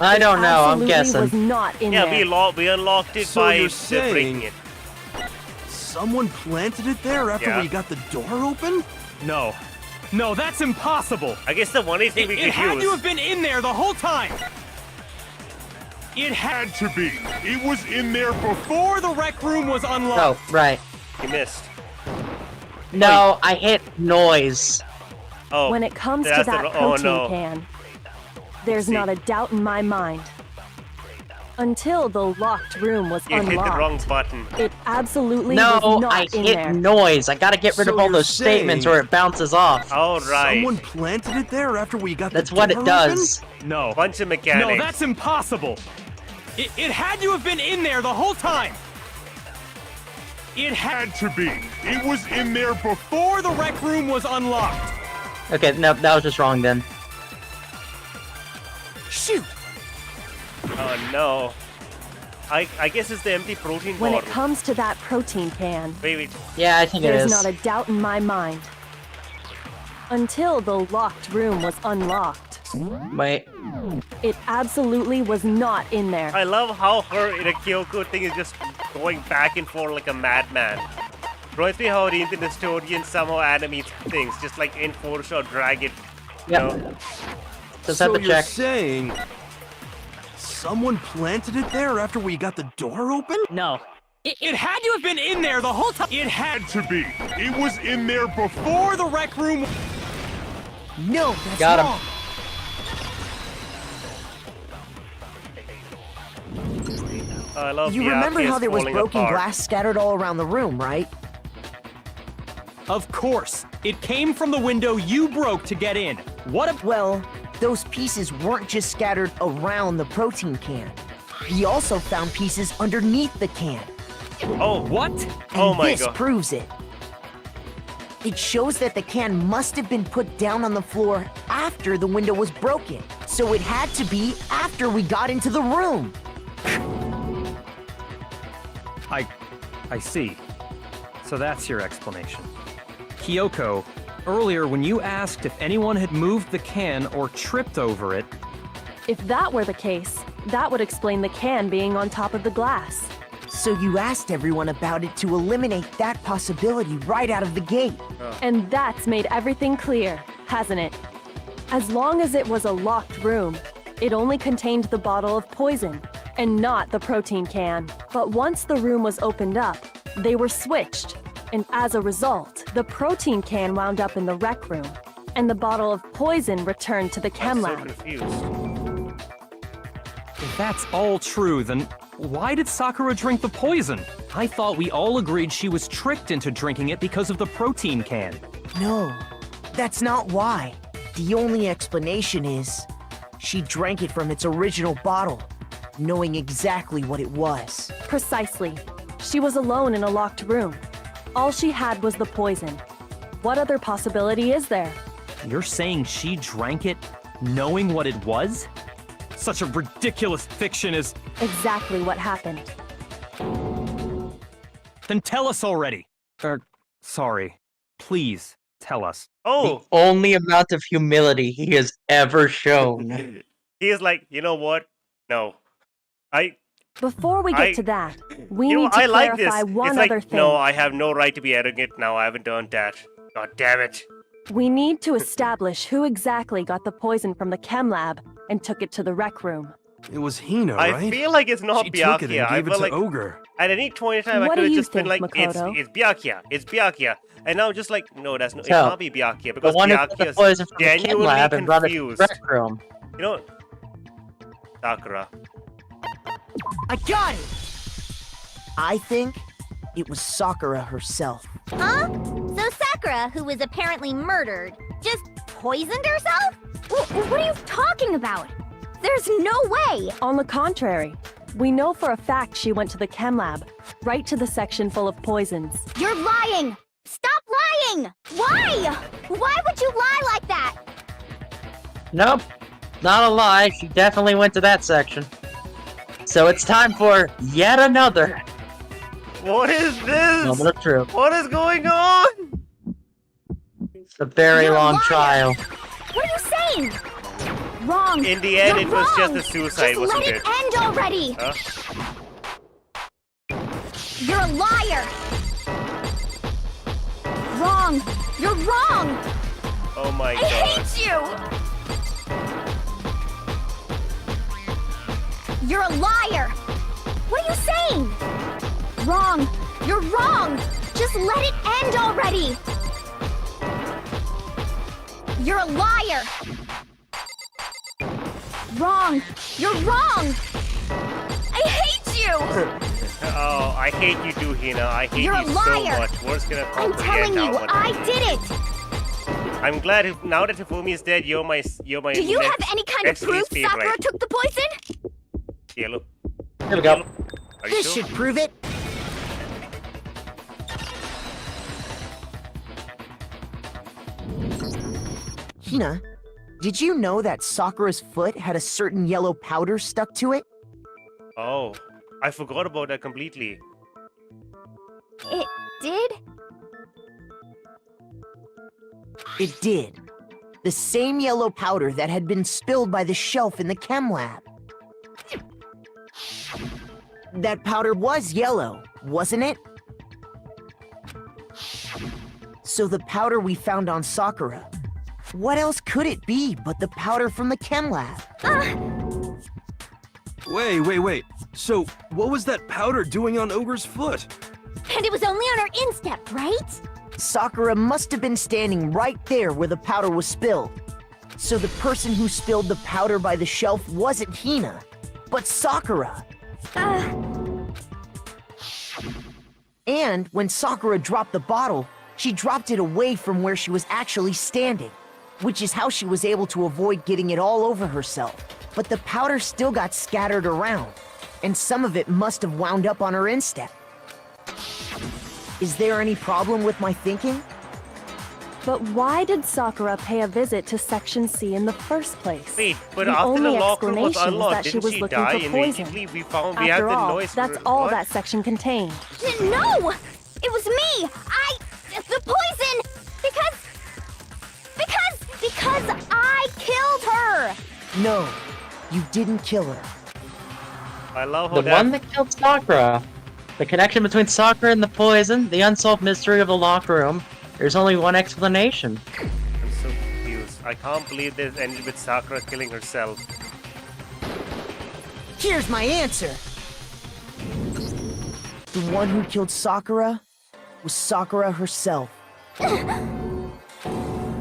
I don't know. I'm Absolutely guessing. was not in Yeah, there. we unlocked it So by you're breaking saying- it. Someone planted it there after Yeah. we got the door open? No. No, that's impossible. I guess the one thing we It could had use. to have been in there the whole time. It had to be. It was in there before the rec room was Oh, unlocked. right. You missed. No, I hit noise. Oh. When it comes to that's that the, protein oh no. can, there's See. not a doubt in my mind. Until the locked room was You hit the wrong unlocked, button. it absolutely No, was not I in hit there. noise. I gotta get rid So of all you're those statements saying- or it bounces off. All right. Someone planted it there after we got That's the what door it does. No. Bunch of mechanics. No, that's impossible. It had to have been in there the whole time. It had to be. It was in there before the rec room was unlocked. Okay, no, that was just wrong then. Shoot. Oh no. I guess it's the empty protein When it bottle. comes to that protein can, Wait. Yeah, I think it there's is. not a doubt in my mind. Until the locked room was unlocked, Wait. it absolutely was not in there. I love how her in a Kyoko thing is just going back and forth like a madman. Reminds me how the Internet Historian somehow animates things, just like in Photoshop, drag it. You Yep. know? Just So have to you're check. saying someone planted it there after we got the door open? No. It had to have been in there the whole time. It had to be. It was in there before the rec room. No, that's Got him. wrong. I love You the remember how arcades there was falling broken apart. glass scattered all around the room, right? Of course. It came from the window you broke to get in. What a... Well, those pieces weren't just scattered around the protein can. We also found pieces underneath the can. Oh, What? And Oh my this God. proves it. It shows that the can must have been put down on the floor after the window was broken. So it had to be after we got into the room. I see. So that's your explanation. Kyoko, earlier when you asked if anyone had moved the can or tripped over it, If that were the case, that would explain the can being on top of the glass. So you asked everyone about it to eliminate that possibility right out of the gate. And that's made everything clear, hasn't it? As long as it was a locked room, it only contained the bottle of poison, and not the protein can. But once the room was opened up, they were switched. And as a result, the protein can wound up in the rec room, and the bottle of poison returned to the chem I'm so lab. confused. If that's all true, then why did Sakura drink the poison? I thought we all agreed she was tricked into drinking it because of the protein can. No, that's not why. The only explanation is she drank it from its original bottle, knowing exactly what it was. Precisely. She was alone in a locked room. All she had was the poison. What other possibility is there? You're saying she drank it knowing what it was? Such a ridiculous fiction is... Exactly what happened. Then tell us already. Sorry. Please, tell us. Oh, The only amount of humility he has ever shown. he is like, you know what? No. Before we get to that, we You know, need to I like this. clarify one It's like, other thing. no, I have no right to be arrogant now. I haven't done that. God damn it. We need to establish who exactly got the poison from the chem lab and took it to the rec room. It was Hina, right? I feel like it's not She took it Byakuya. and I gave it feel to like Ogre. at any point in time, I What could do have you just been think, like, Makoto? it's Byakuya. It's Byakuya. And now just like, no, that's no, it So, can't be Byakuya The because one who took the Byakuya poison is from the chem genuinely lab and brought it to confused. the rec room. You know, Sakura. I got it! I think it was Sakura herself. Huh? So Sakura, who was apparently murdered, just poisoned herself? What are you talking about? There's no way! On the contrary, we know for a fact she went to the chem lab, right to the section full of poisons. You're lying! Stop lying! Why? Why would you lie like that? Nope, not a lie. She definitely went to that section. So it's time for yet another What is this? moment of truth. What is going on? It's a very You're a long liar. trial. What are you saying? Wrong. In the end, You're it was just wrong. a suicide, Just wasn't let it? end already! Huh? You're a liar! Wrong! You're wrong! Oh my I god. hate you! You're a liar! What are you saying? Wrong! You're wrong! Just let it end already! You're a liar! Wrong! You're wrong! I hate you! Oh, I hate you too, Hina. I hate You're you a liar. so much. Words gonna I'm telling you, I did it! I'm glad now that Hifumi is dead, you're my Do you have any kind of next proof least favorite. Sakura took the poison? Yellow. Here we go. Are you This sure? should prove it. Hina, did you know that Sakura's foot had a certain yellow powder stuck to it? Oh, I forgot about that completely. It did? It did. The same yellow powder that had been spilled by the shelf in the chem lab. That powder was yellow, wasn't it? So the powder we found on Sakura, what else could it be but the powder from the chem lab? Wait. So, what was that powder doing on Ogre's foot? And it was only on her instep, right? Sakura must have been standing right there where the powder was spilled. So the person who spilled the powder by the shelf wasn't Hina, but Sakura. And when Sakura dropped the bottle, she dropped it away from where she was actually standing, which is how she was able to avoid getting it all over herself. But the powder still got scattered around, and some of it must have wound up on her instep. Is there any problem with my thinking? But why did Sakura pay a visit to Section C in the first place? Wait, but the after the only locker was explanation is unlocked, that she didn't was she looking die for poison. immediately? We had After the all, noise. that's for, all what? that section contained. No! It was me! The poison! Because I killed her! No, you didn't kill her. I love how The one that killed Sakura The connection between Sakura and the poison, the unsolved mystery of the locked room. There's only one explanation. I'm so confused. I can't believe this ended with Sakura killing herself. Here's my answer. The one who killed Sakura was Sakura herself.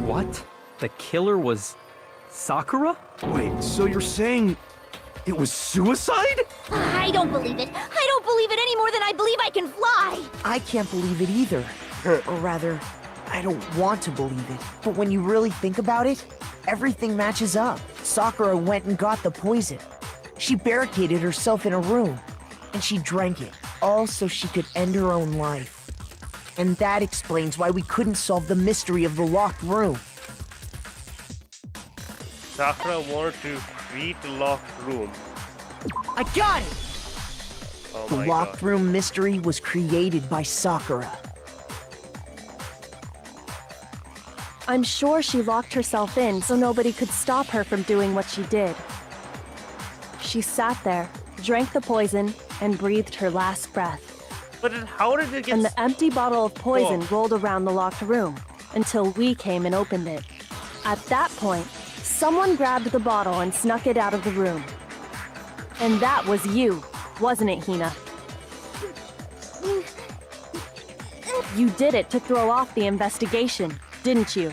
What? The killer was Sakura? Wait, so you're saying it was suicide? I don't believe it. I don't believe it any more than I believe I can fly. I can't believe it either. Or rather, I don't want to believe it. But when you really think about it, everything matches up. Sakura went and got the poison. She barricaded herself in a room, and she drank it, all so she could end her own life. And that explains why we couldn't solve the mystery of the locked room. Sakura wanted to create the locked room. I got it! Oh The my locked god. room mystery was created by Sakura. I'm sure she locked herself in so nobody could stop her from doing what she did. She sat there, drank the poison, and breathed her last breath. But then how did it get... And the empty bottle of poison Whoa. rolled around the locked room until we came and opened it. At that point, someone grabbed the bottle and snuck it out of the room. And that was you, wasn't it, Hina? You did it to throw off the investigation, didn't you?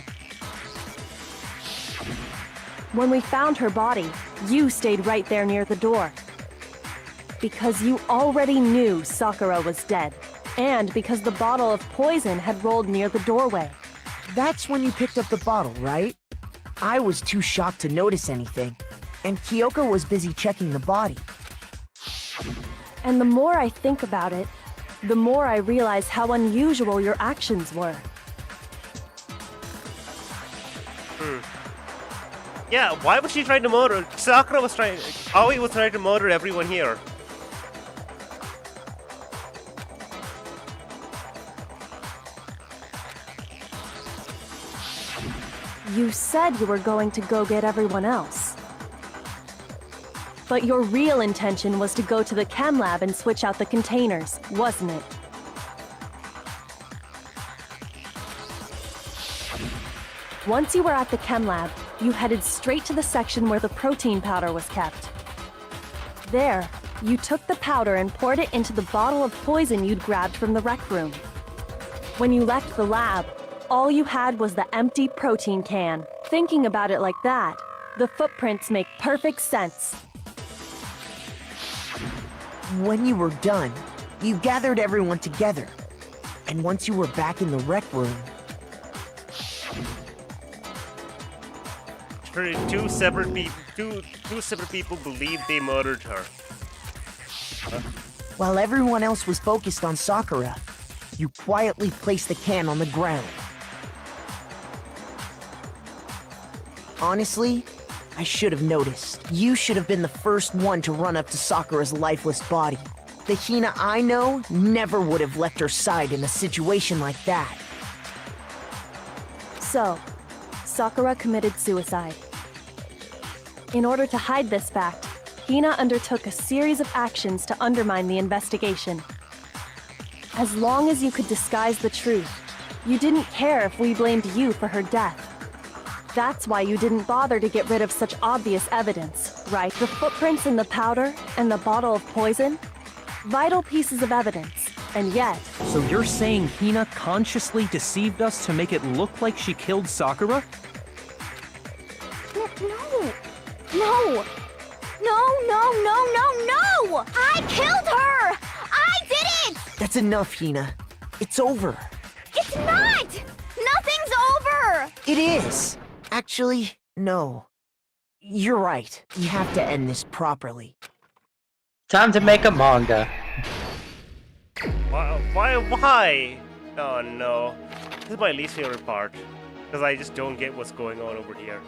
When we found her body, you stayed right there near the door. Because you already knew Sakura was dead, and because the bottle of poison had rolled near the doorway. That's when you picked up the bottle, right? I was too shocked to notice anything, and Kyoko was busy checking the body. And the more I think about it, the more I realize how unusual your actions were. Yeah, why was she trying to murder... Sakura was trying... Aoi was trying to murder everyone here. You said you were going to go get everyone else. But your real intention was to go to the chem lab and switch out the containers, wasn't it? Once you were at the chem lab, you headed straight to the section where the protein powder was kept. There, you took the powder and poured it into the bottle of poison you'd grabbed from the rec room. When you left the lab, all you had was the empty protein can. Thinking about it like that, the footprints make perfect sense. When you were done, you gathered everyone together. And once you were back in the rec room, Two separate people believed they murdered her. while everyone else was focused on Sakura, you quietly placed the can on the ground. Honestly, I should have noticed. You should have been the first one to run up to Sakura's lifeless body. The Hina I know never would have left her side in a situation like that. So, Sakura committed suicide. In order to hide this fact, Hina undertook a series of actions to undermine the investigation. As long as you could disguise the truth, you didn't care if we blamed you for her death. That's why you didn't bother to get rid of such obvious evidence, right? The footprints in the powder and the bottle of poison? Vital pieces of evidence, and yet... So you're saying Hina consciously deceived us to make it look like she killed Sakura? No! I killed her! I did it! That's enough, Hina. It's over. It's not! Nothing's over! It is. Actually, no. You're right. We have to end this properly. Time to make a manga. Why? Oh no. This is my least favorite part. Because I just don't get what's going on over here.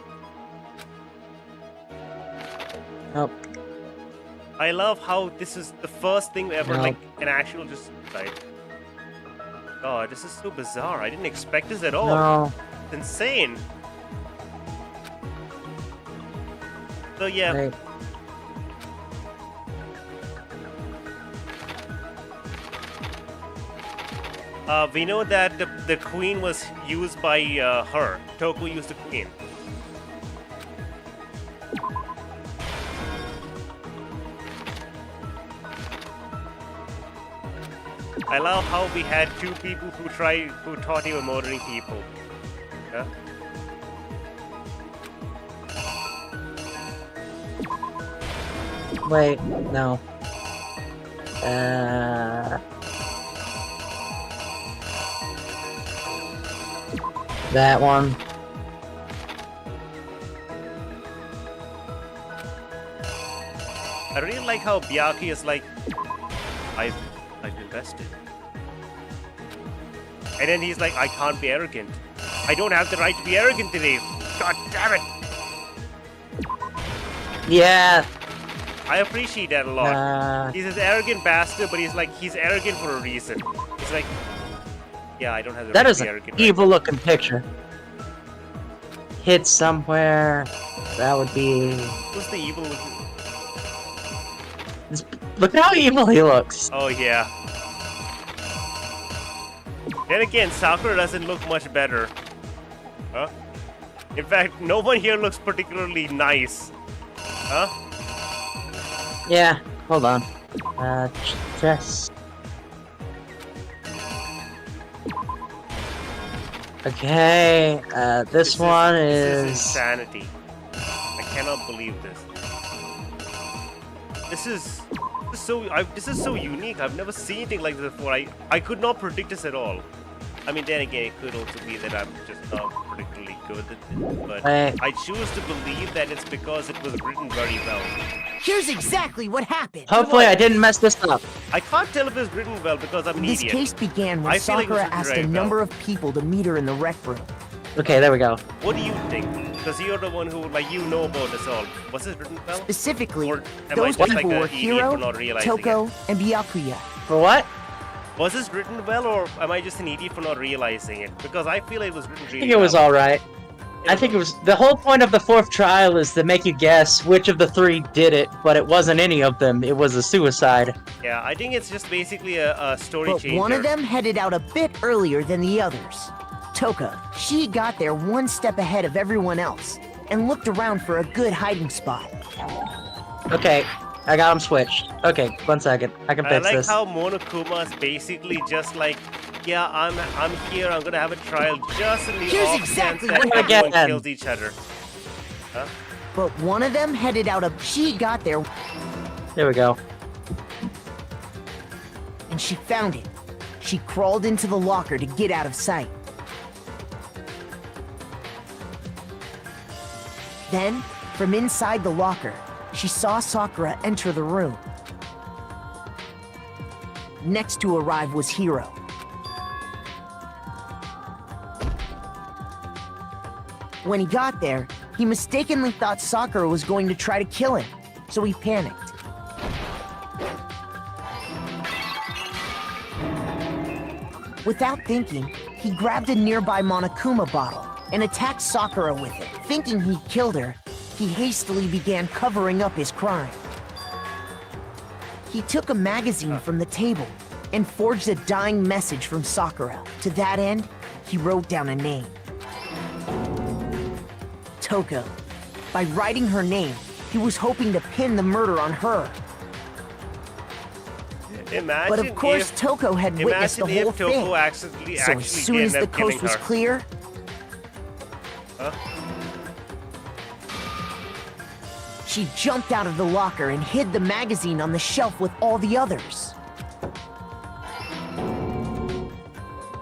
Nope. I love how this is the first thing ever, No. like, an actual just, like... God, this is so bizarre. I didn't expect this at all. No. It's insane. So yeah, Wait. We know that the queen was used by her. Toko used the queen. I love how we had two people who thought they were murdering people. Yeah? Wait, no. That one. I really like how Byakuya is like, I've invested. And then he's like, I can't be arrogant. I don't have the right to be arrogant today. God damn it. Yeah. I appreciate that a lot. He's an arrogant bastard, but he's arrogant for a reason. He's like, yeah, I don't have the That right is to be an arrogant. evil looking picture. Hit somewhere. That would be. What's the evil looking? Look how evil he looks. Oh yeah. Then again, Sakura doesn't look much better. Huh? In fact, no one here looks particularly nice. Huh? Yeah, hold on. Just. Okay, this one This is is. insanity. I cannot believe this. This is so unique. I've never seen anything like this before. I could not predict this at all. I mean, then again, it could also be that I'm just not particularly good at it. But I choose to believe that it's because it was written very well. Here's exactly what happened. Hopefully, I didn't mess this up. I can't tell if it's written well because I'm an This idiot. case began when I feel like it was Sakura written asked very a well. number of people to meet her in the rec room. Okay, there we go. What do you think? Because you're the one who, you know about this all. Was this written well? Specifically, Or am I those just people like were an idiot for Hiro, not realizing Toko, it? and Byakuya. For what? Was this written well, or am I just an idiot for not realizing it? Because I feel it was written really I think it was well. alright. I think it was. The whole point of the fourth trial is to make you guess which of the three did it, but it wasn't any of them. It was a suicide. Yeah, I think it's just basically a story But changer. one of them headed out a bit earlier than the others. Toka, she got there one step ahead of everyone else and looked around for a good hiding spot. Okay, I got them switched. Okay, 1 second. I can I fix like this. how Monokuma is basically just like, yeah, I'm here. I'm gonna have a trial just in the Here's off exactly chance that what everyone happened. kills each other. Huh? But one of them headed out a... She got there There we go. and she found it. She crawled into the locker to get out of sight. Then, from inside the locker, she saw Sakura enter the room. Next to arrive was Hiro. When he got there, he mistakenly thought Sakura was going to try to kill him, so he panicked. Without thinking, he grabbed a nearby Monokuma bottle and attacked Sakura with it. Thinking he killed her, he hastily began covering up his crime. He took a magazine from the table and forged a dying message from Sakura. To that end, he wrote down a name. Toko. By writing her name, he was hoping to pin the murder on her. Imagine But of course, if, Toko had witnessed the imagine whole if Toko thing. actually So as soon as ended the up killing coast was her. clear, Huh? she jumped out of the locker and hid the magazine on the shelf with all the others.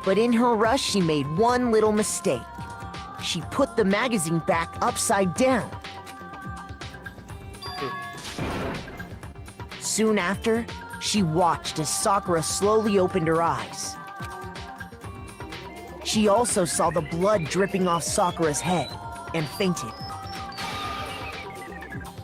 But in her rush, she made one little mistake. She put the magazine back upside down. Soon after, she watched as Sakura slowly opened her eyes. She also saw the blood dripping off Sakura's head and fainted.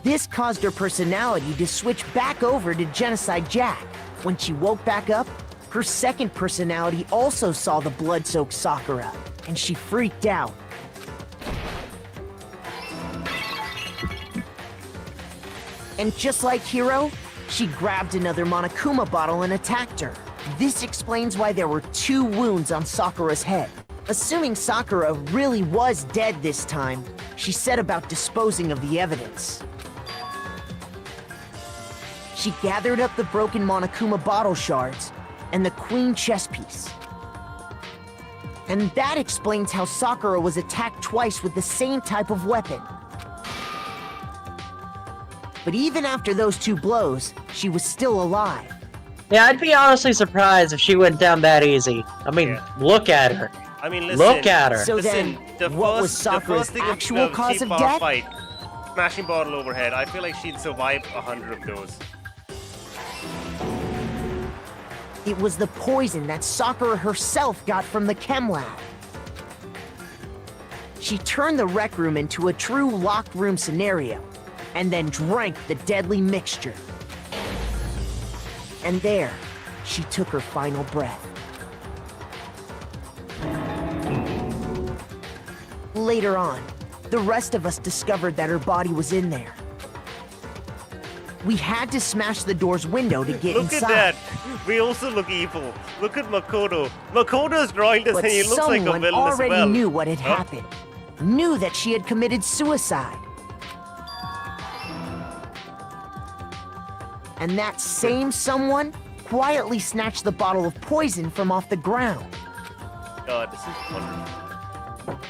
This caused her personality to switch back over to Genocide Jack. When she woke back up, her second personality also saw the blood-soaked Sakura, and she freaked out. And just like Hiro, she grabbed another Monokuma bottle and attacked her. This explains why there were 2 wounds on Sakura's head. Assuming Sakura really was dead this time, she set about disposing of the evidence. She gathered up the broken Monokuma bottle shards and the queen chess piece. And that explains how Sakura was attacked twice with the same type of weapon. But even after those 2 blows, she was still alive. Yeah, I'd be honestly surprised if she went down that easy. I mean, look at her. I mean, listen. Look at her. So Listen, then, what was Sakura's actual cause of death? Fight, smashing bottle overhead. I feel like she'd survive 100 of those. It was the poison that Sakura herself got from the chem lab. She turned the rec room into a true locked room scenario, and then drank the deadly mixture. And there, she took her final breath. Later on, the rest of us discovered that her body was in there. We had to smash the door's window to get Look inside. at that. We also look evil. Look at Makoto. Makoto's drawing this But and he looks like a someone villain as already well. knew what had happened. Knew that she had committed suicide. And that same someone quietly snatched the bottle of poison from off the ground. God, this is wonderful.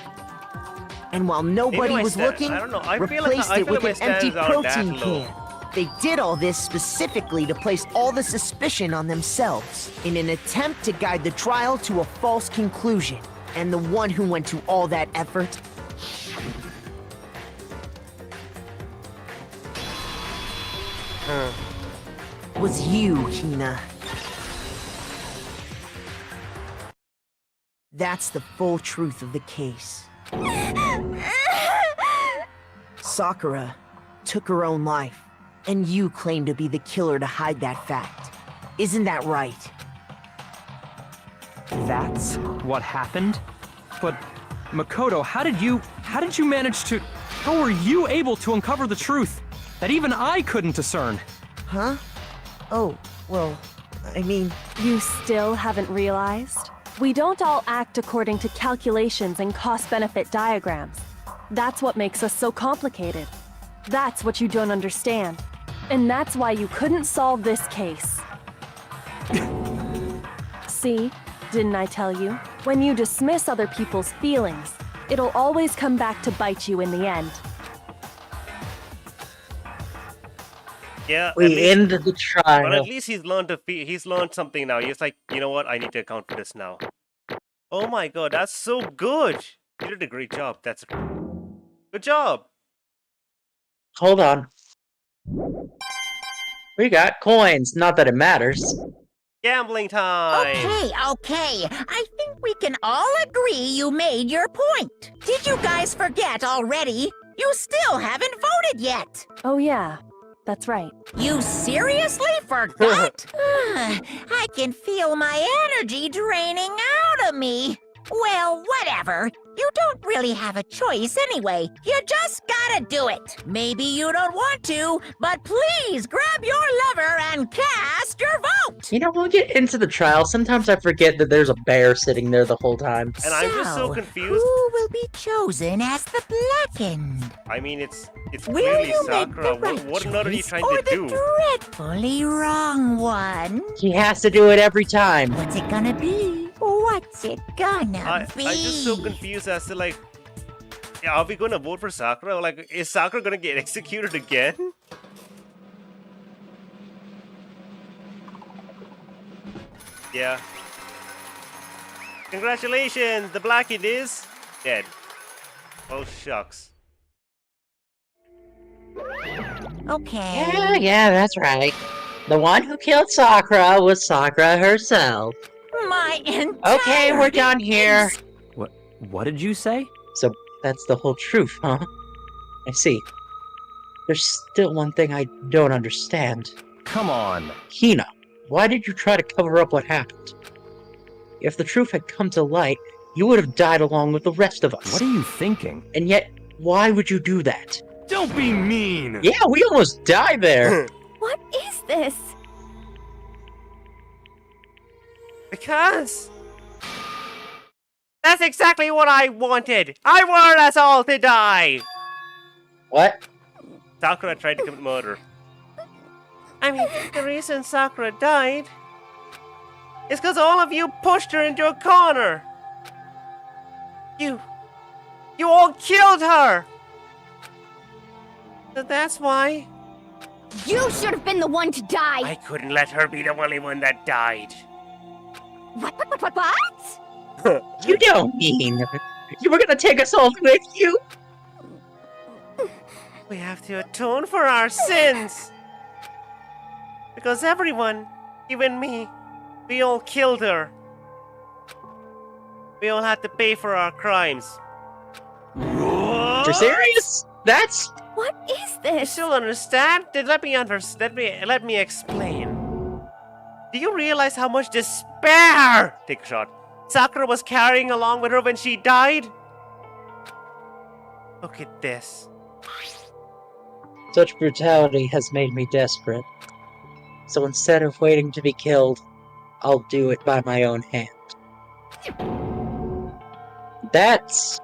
And while nobody Maybe my was stand- looking, I don't know, I feel like- replaced I it feel with like an my empty stands aren't that protein low. can. They did all this specifically to place all the suspicion on themselves, in an attempt to guide the trial to a false conclusion. And the one who went to all that effort was you, Hina. That's the full truth of the case. Sakura took her own life, and you claim to be the killer to hide that fact. Isn't that right? That's what happened? But, Makoto, how did you manage to... How were you able to uncover the truth that even I couldn't discern? Huh? Oh, well, I mean... You still haven't realized? We don't all act according to calculations and cost-benefit diagrams. That's what makes us so complicated. That's what you don't understand. And that's why you couldn't solve this case. See? Didn't I tell you? When you dismiss other people's feelings, it'll always come back to bite you in the end. Yeah, at We least- ended the but trial. at least he's learned something now. He's like, you know what? I need to account for this now. Oh my god, that's so good. You did a great job. That's good job. Hold on. We got coins. Not that it matters. Gambling time. Okay. I think we can all agree you made your point. Did you guys forget already? You still haven't voted yet. Oh yeah, that's right. You seriously forgot? I can feel my energy draining out of me. Well, whatever. You don't really have a choice anyway. You just gotta do it. Maybe you don't want to, but please grab your lever and cast your vote. You know, when we get into the trial, sometimes I forget that there's a bear sitting there the whole time. And I'm just so confused. Who will be chosen as the blackened? I mean, it's Will clearly you make Sakura. the right What are you choice trying or to do? the dreadfully wrong one? He has to do it every time. What's it gonna be? What's it gonna be? I'm just so confused as to like, yeah, are we gonna vote for Sakura? Like, is Sakura gonna get executed again? Yeah. Congratulations, the blackened is dead. Oh shucks. Okay. Yeah, that's right. The one who killed Sakura was Sakura herself. My entire Okay, we're done here. What did you say? So that's the whole truth, huh? I see. There's still one thing I don't understand. Come on. Hina, why did you try to cover up what happened? If the truth had come to light, you would have died along with the rest of us. What are you thinking? And yet, why would you do that? Don't be mean! Yeah, we almost died there. What is this? Because that's exactly what I wanted. I wanted us all to die. What? Sakura tried to commit murder. I mean, the reason Sakura died is because all of you pushed her into a corner. You all killed her. So that's why You should have been the one to die! I couldn't let her be the only one that died. What? You don't mean you were gonna take us all with you? We have to atone for our sins. Because everyone, even me, we all killed her. We all had to pay for our crimes. You're serious? That's What is You this? still understand? Then let me explain. Do you realize how much despair, take a shot, Sakura was carrying along with her when she died? Look at this. such brutality has made me desperate. So instead of waiting to be killed, I'll do it by my own hand. That's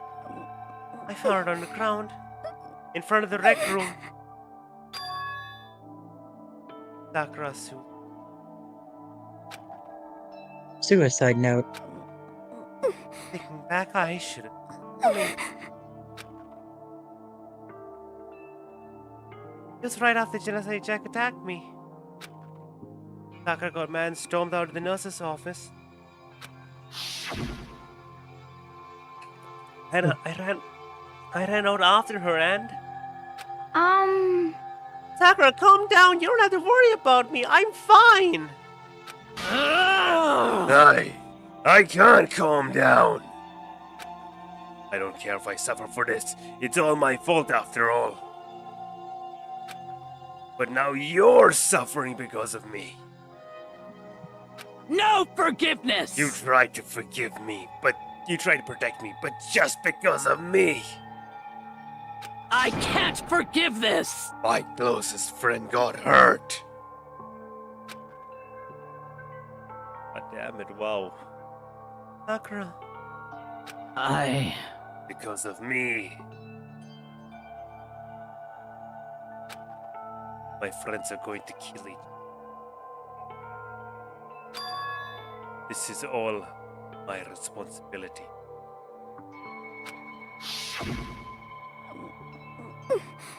I found her on the ground, in front of the rec room. Sakura suit. suicide note. Thinking back, I should have. I mean, just right after Genocide Jack attacked me. Sakura got mad and stormed out of the nurse's office. And I ran out after her and... Sakura, calm down. You don't have to worry about me. I'm fine. I can't calm down. I don't care if I suffer for this. It's all my fault after all. But now you're suffering because of me. No forgiveness! You tried to forgive me, but you tried to protect me, but just because of me. I can't forgive this! My closest friend got hurt. God damn it, wow. Sakura. Because of me. My friends are going to kill each other. This is all my responsibility.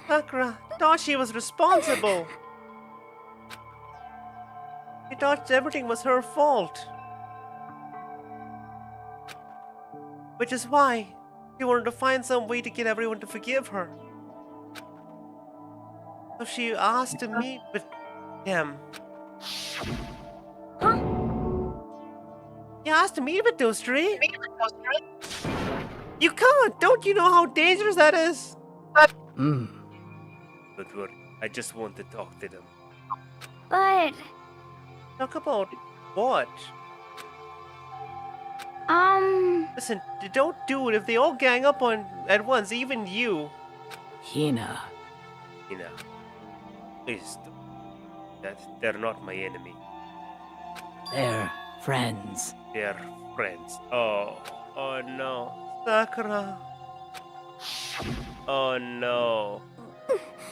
Sakura thought she was responsible. She thought everything was her fault. Which is why she wanted to find some way to get everyone to forgive her. So she asked to meet with them. Huh? You asked to meet with those three? You can't! Don't you know how dangerous that is? Don't worry, I just want to talk to them. But, Talk about what? Listen, don't do it if they all gang up on at once, even you. Hina. Please don't. They're not my enemy. They're friends. They're friends. Oh no. Sakura. Oh no.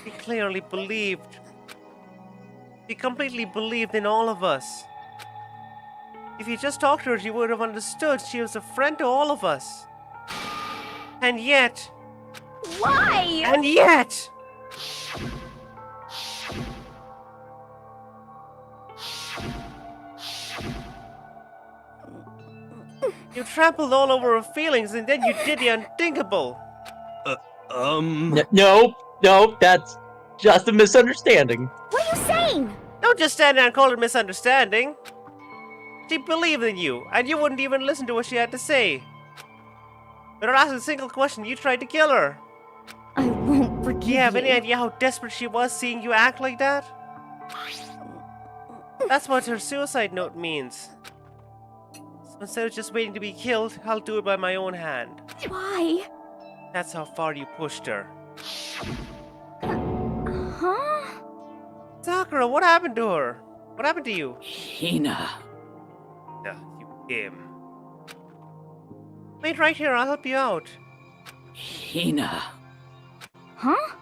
She clearly believed. She completely believed in all of us. If you just talked to her, she would have understood. She was a friend to all of us. And yet... why? And yet... You trampled all over her feelings and then you did the unthinkable. No, that's just a misunderstanding. What are you saying? Don't just stand there and call it misunderstanding. She believed in you, and you wouldn't even listen to what she had to say. Without asking a single question, you tried to kill her. I won't forgive Do you have any you. idea how desperate she was seeing you act like that? That's what her suicide note means. So instead of just waiting to be killed, I'll do it by my own hand. Why? That's how far you pushed her. Huh? Sakura, what happened to her? What happened to you? Hina. Yeah, you him. Wait right here, I'll help you out. Hina, Huh?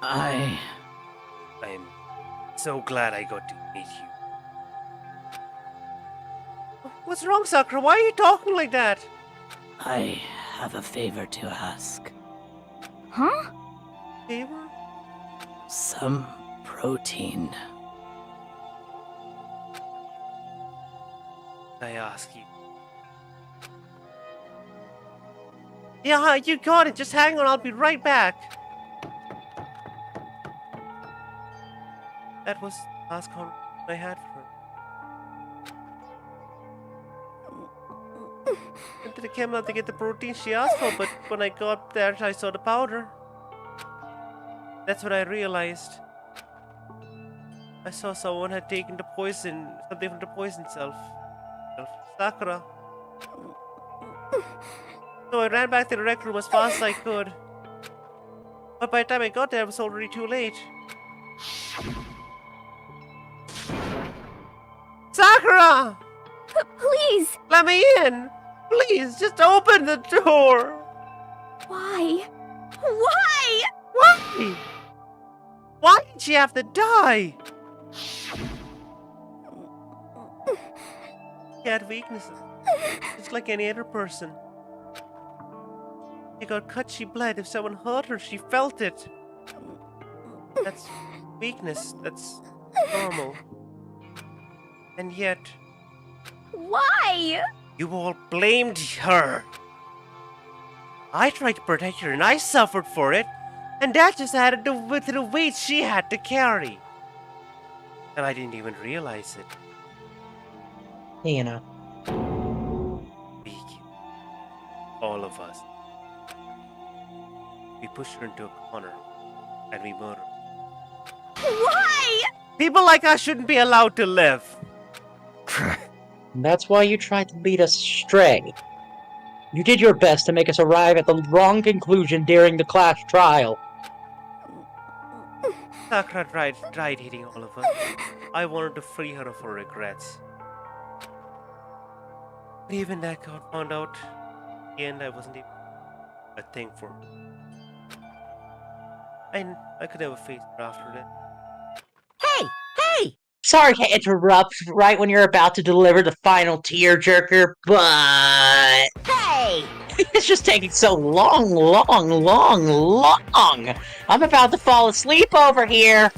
I... I'm so glad I got to meet you. What's wrong, Sakura? Why are you talking like that? I have a favor to ask. Huh? Favor? Some protein. I ask you. Yeah, you got it. Just hang on. I'll be right back. That was the last conversation I had for her. Went to the chemist lab to get the protein she asked for, but when I got there, I saw the powder. That's what I realized. I saw someone had taken the poison, something from the poison self. Sakura. So I ran back to the rec room as fast as I could. But by the time I got there, it was already too late. Sakura! Please! Let me in! Please, just open the door! Why? Why? Why? Why did she have to die? She had weaknesses, just like any other person. She got cut, she bled. If someone hurt her, she felt it. That's weakness, that's normal. And yet, Why? you all blamed her. I tried to protect her and I suffered for it, and that just added to the weight she had to carry. And I didn't even realize it. Hina. We, all of us, we pushed her into a corner and we murdered her. Why? People like us shouldn't be allowed to live. That's why you tried to lead us astray. You did your best to make us arrive at the wrong conclusion during the class trial. Sakura tried hitting all of us. I wanted to free her of her regrets. But even that got found out. In the end, I wasn't even a thing for her. I could never face her after that. Hey! Hey! Sorry to interrupt right when you're about to deliver the final tearjerker, but Hey! it's just taking so long. I'm about to fall asleep over here.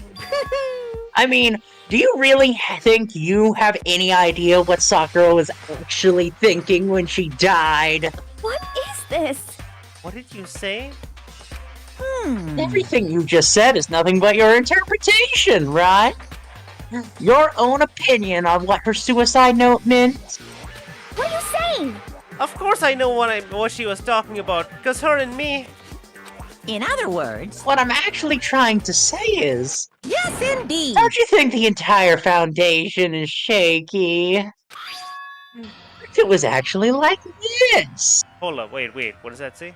I mean, do you really think you have any idea what Sakura was actually thinking when she died? What is this? What did you say? Everything you just said is nothing but your interpretation, right? Your own opinion on what her suicide note meant? What are you saying? Of course I know what she was talking about, because her and me... In other words, What I'm actually trying to say is, yes, indeed. don't you think the entire foundation is shaky? It was actually like this. Hold up, wait, what does that say?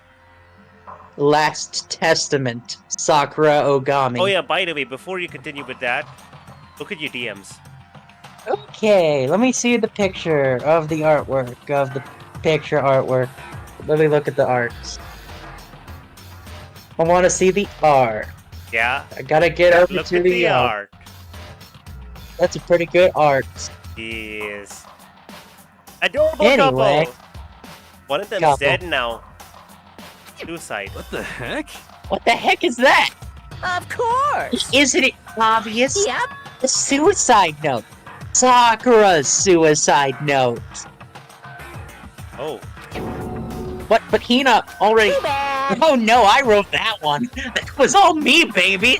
Last Testament, Sakura Ogami. Oh yeah, by the way, before you continue with that, look at your DMs. Okay, let me see the picture of the artwork, Let me look at the arts. I want to see the art. Yeah? I gotta get over Look to at the art. That's a pretty good art. Yes. Adorable Anyway. couple. One of them's Couple. dead now. Suicide. What the heck? What the heck is that? Of course. Isn't it obvious? Yep. The suicide note. Sakura's suicide note. Oh. What? But Hina already... Too bad. Oh no, I wrote that one. That was all me, baby.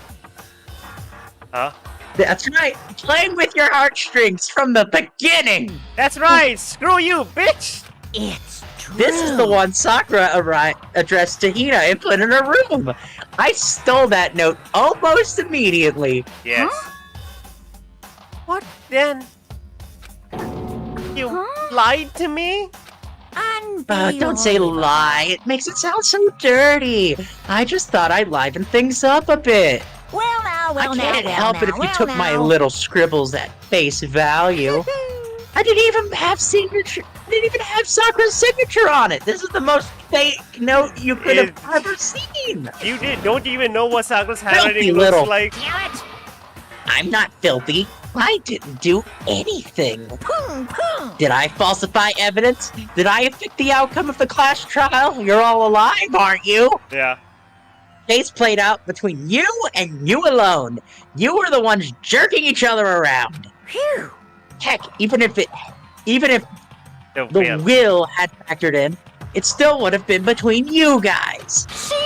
Huh? That's right. Playing with your heartstrings from the beginning. That's right! Screw you, bitch! It's true. This is the one Sakura addressed to Hina and put in her room. I stole that note almost immediately. Yes. What then? You lied to me? Don't say lie. It makes it sound so dirty. I just thought I'd liven things up a bit. Well now, I can't help it if you took my little scribbles at face value. I didn't even have signature. Didn't even have Sakura's signature on it. This is the most fake note you could have ever seen. You don't even know what Sakura's Filthy handwriting little. looks like. Damn it! I'm not filthy. I didn't do anything. Did I falsify evidence? Did I affect the outcome of the class trial? You're all alive, aren't you? Yeah. Case played out between you and you alone. You were the ones jerking each other around. Phew! Heck, even if the Fail. will had factored in, it still would have been between you guys. Shing!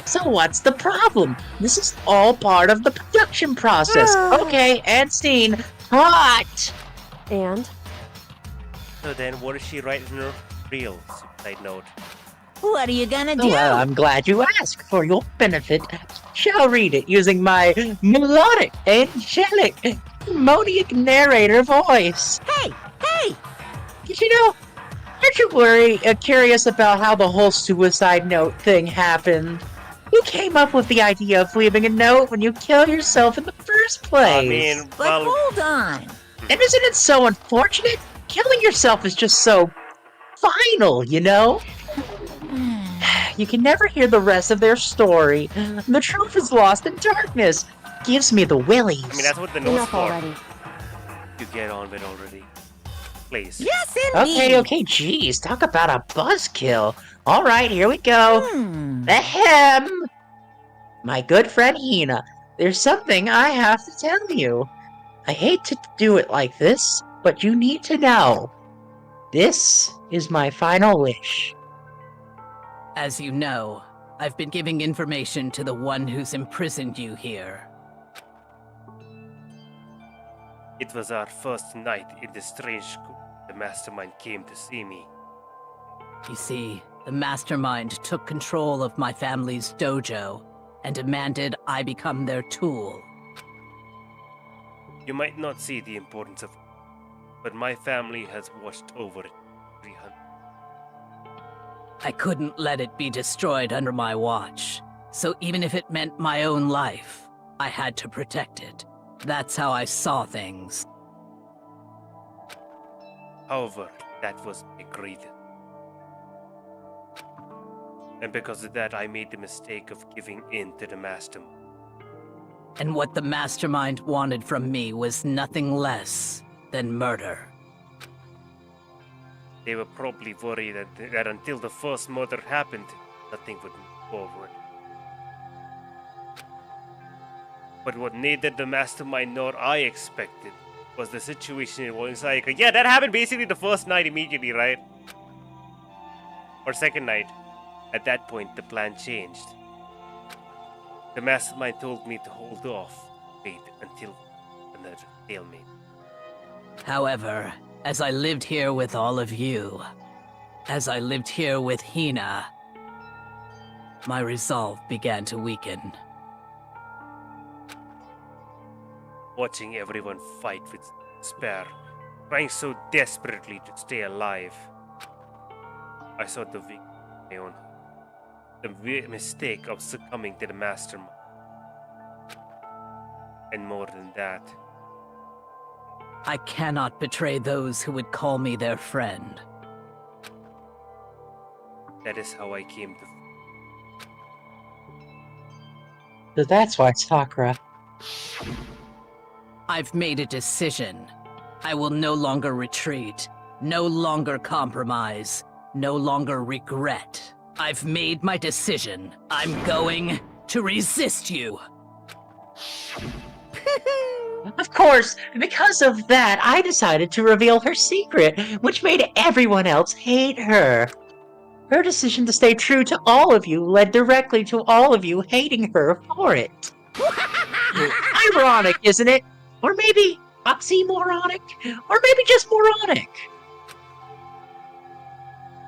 So what's the problem? This is all part of the production process. Okay, and scene. Hot! And? So then, what does she write in her real side note? What are you gonna do? Well, I'm glad you asked. For your benefit, shall read it using my melodic, angelic, demoniac narrator voice. Hey! Hey! You know, aren't you curious about how the whole suicide note thing happened? Who came up with the idea of leaving a note when you kill yourself in the first place? I mean, But well, hold on. And isn't it so unfortunate? Killing yourself is just so final, you know? You can never hear the rest of their story. The truth is lost in darkness. Gives me the willies. I mean, that's what the note's Enough for. already. You get on with already. Please. Yes, indeed. Okay, geez, talk about a buzzkill. All right, here we go. Hmm. Ahem! My good friend Hina, there's something I have to tell you. I hate to do it like this, but you need to know. This is my final wish. As you know, I've been giving information to the one who's imprisoned you here. It was our first night in the strange school. The mastermind came to see me. You see, the mastermind took control of my family's dojo and demanded I become their tool. You might not see the importance of it, but my family has watched over it 300. I couldn't let it be destroyed under my watch, so even if it meant my own life, I had to protect it. That's how I saw things. However, that was agreed. And because of that, I made the mistake of giving in to the mastermind. And what the mastermind wanted from me was nothing less than murder. They were probably worried that until the first murder happened, nothing would move forward. But what neither the mastermind nor I expected was the situation involving Sayaka. Yeah, that happened basically the first night immediately, right? Or second night. At that point, the plan changed. The mastermind told me to hold off, wait until another stalemate. However, as I lived here with all of you, as I lived here with Hina, my resolve began to weaken. Watching everyone fight with despair, trying so desperately to stay alive, I saw the weakness of my own. The mistake of succumbing to the mastermind. And more than that, I cannot betray those who would call me their friend. that is how I came to. So that's why Sakura. I've made a decision. I will no longer retreat, no longer compromise, no longer regret. I've made my decision. I'm going to resist you. Of course, because of that, I decided to reveal her secret, which made everyone else hate her. Her decision to stay true to all of you led directly to all of you hating her for it. Ironic, isn't it? Or maybe oxymoronic? Or maybe just moronic?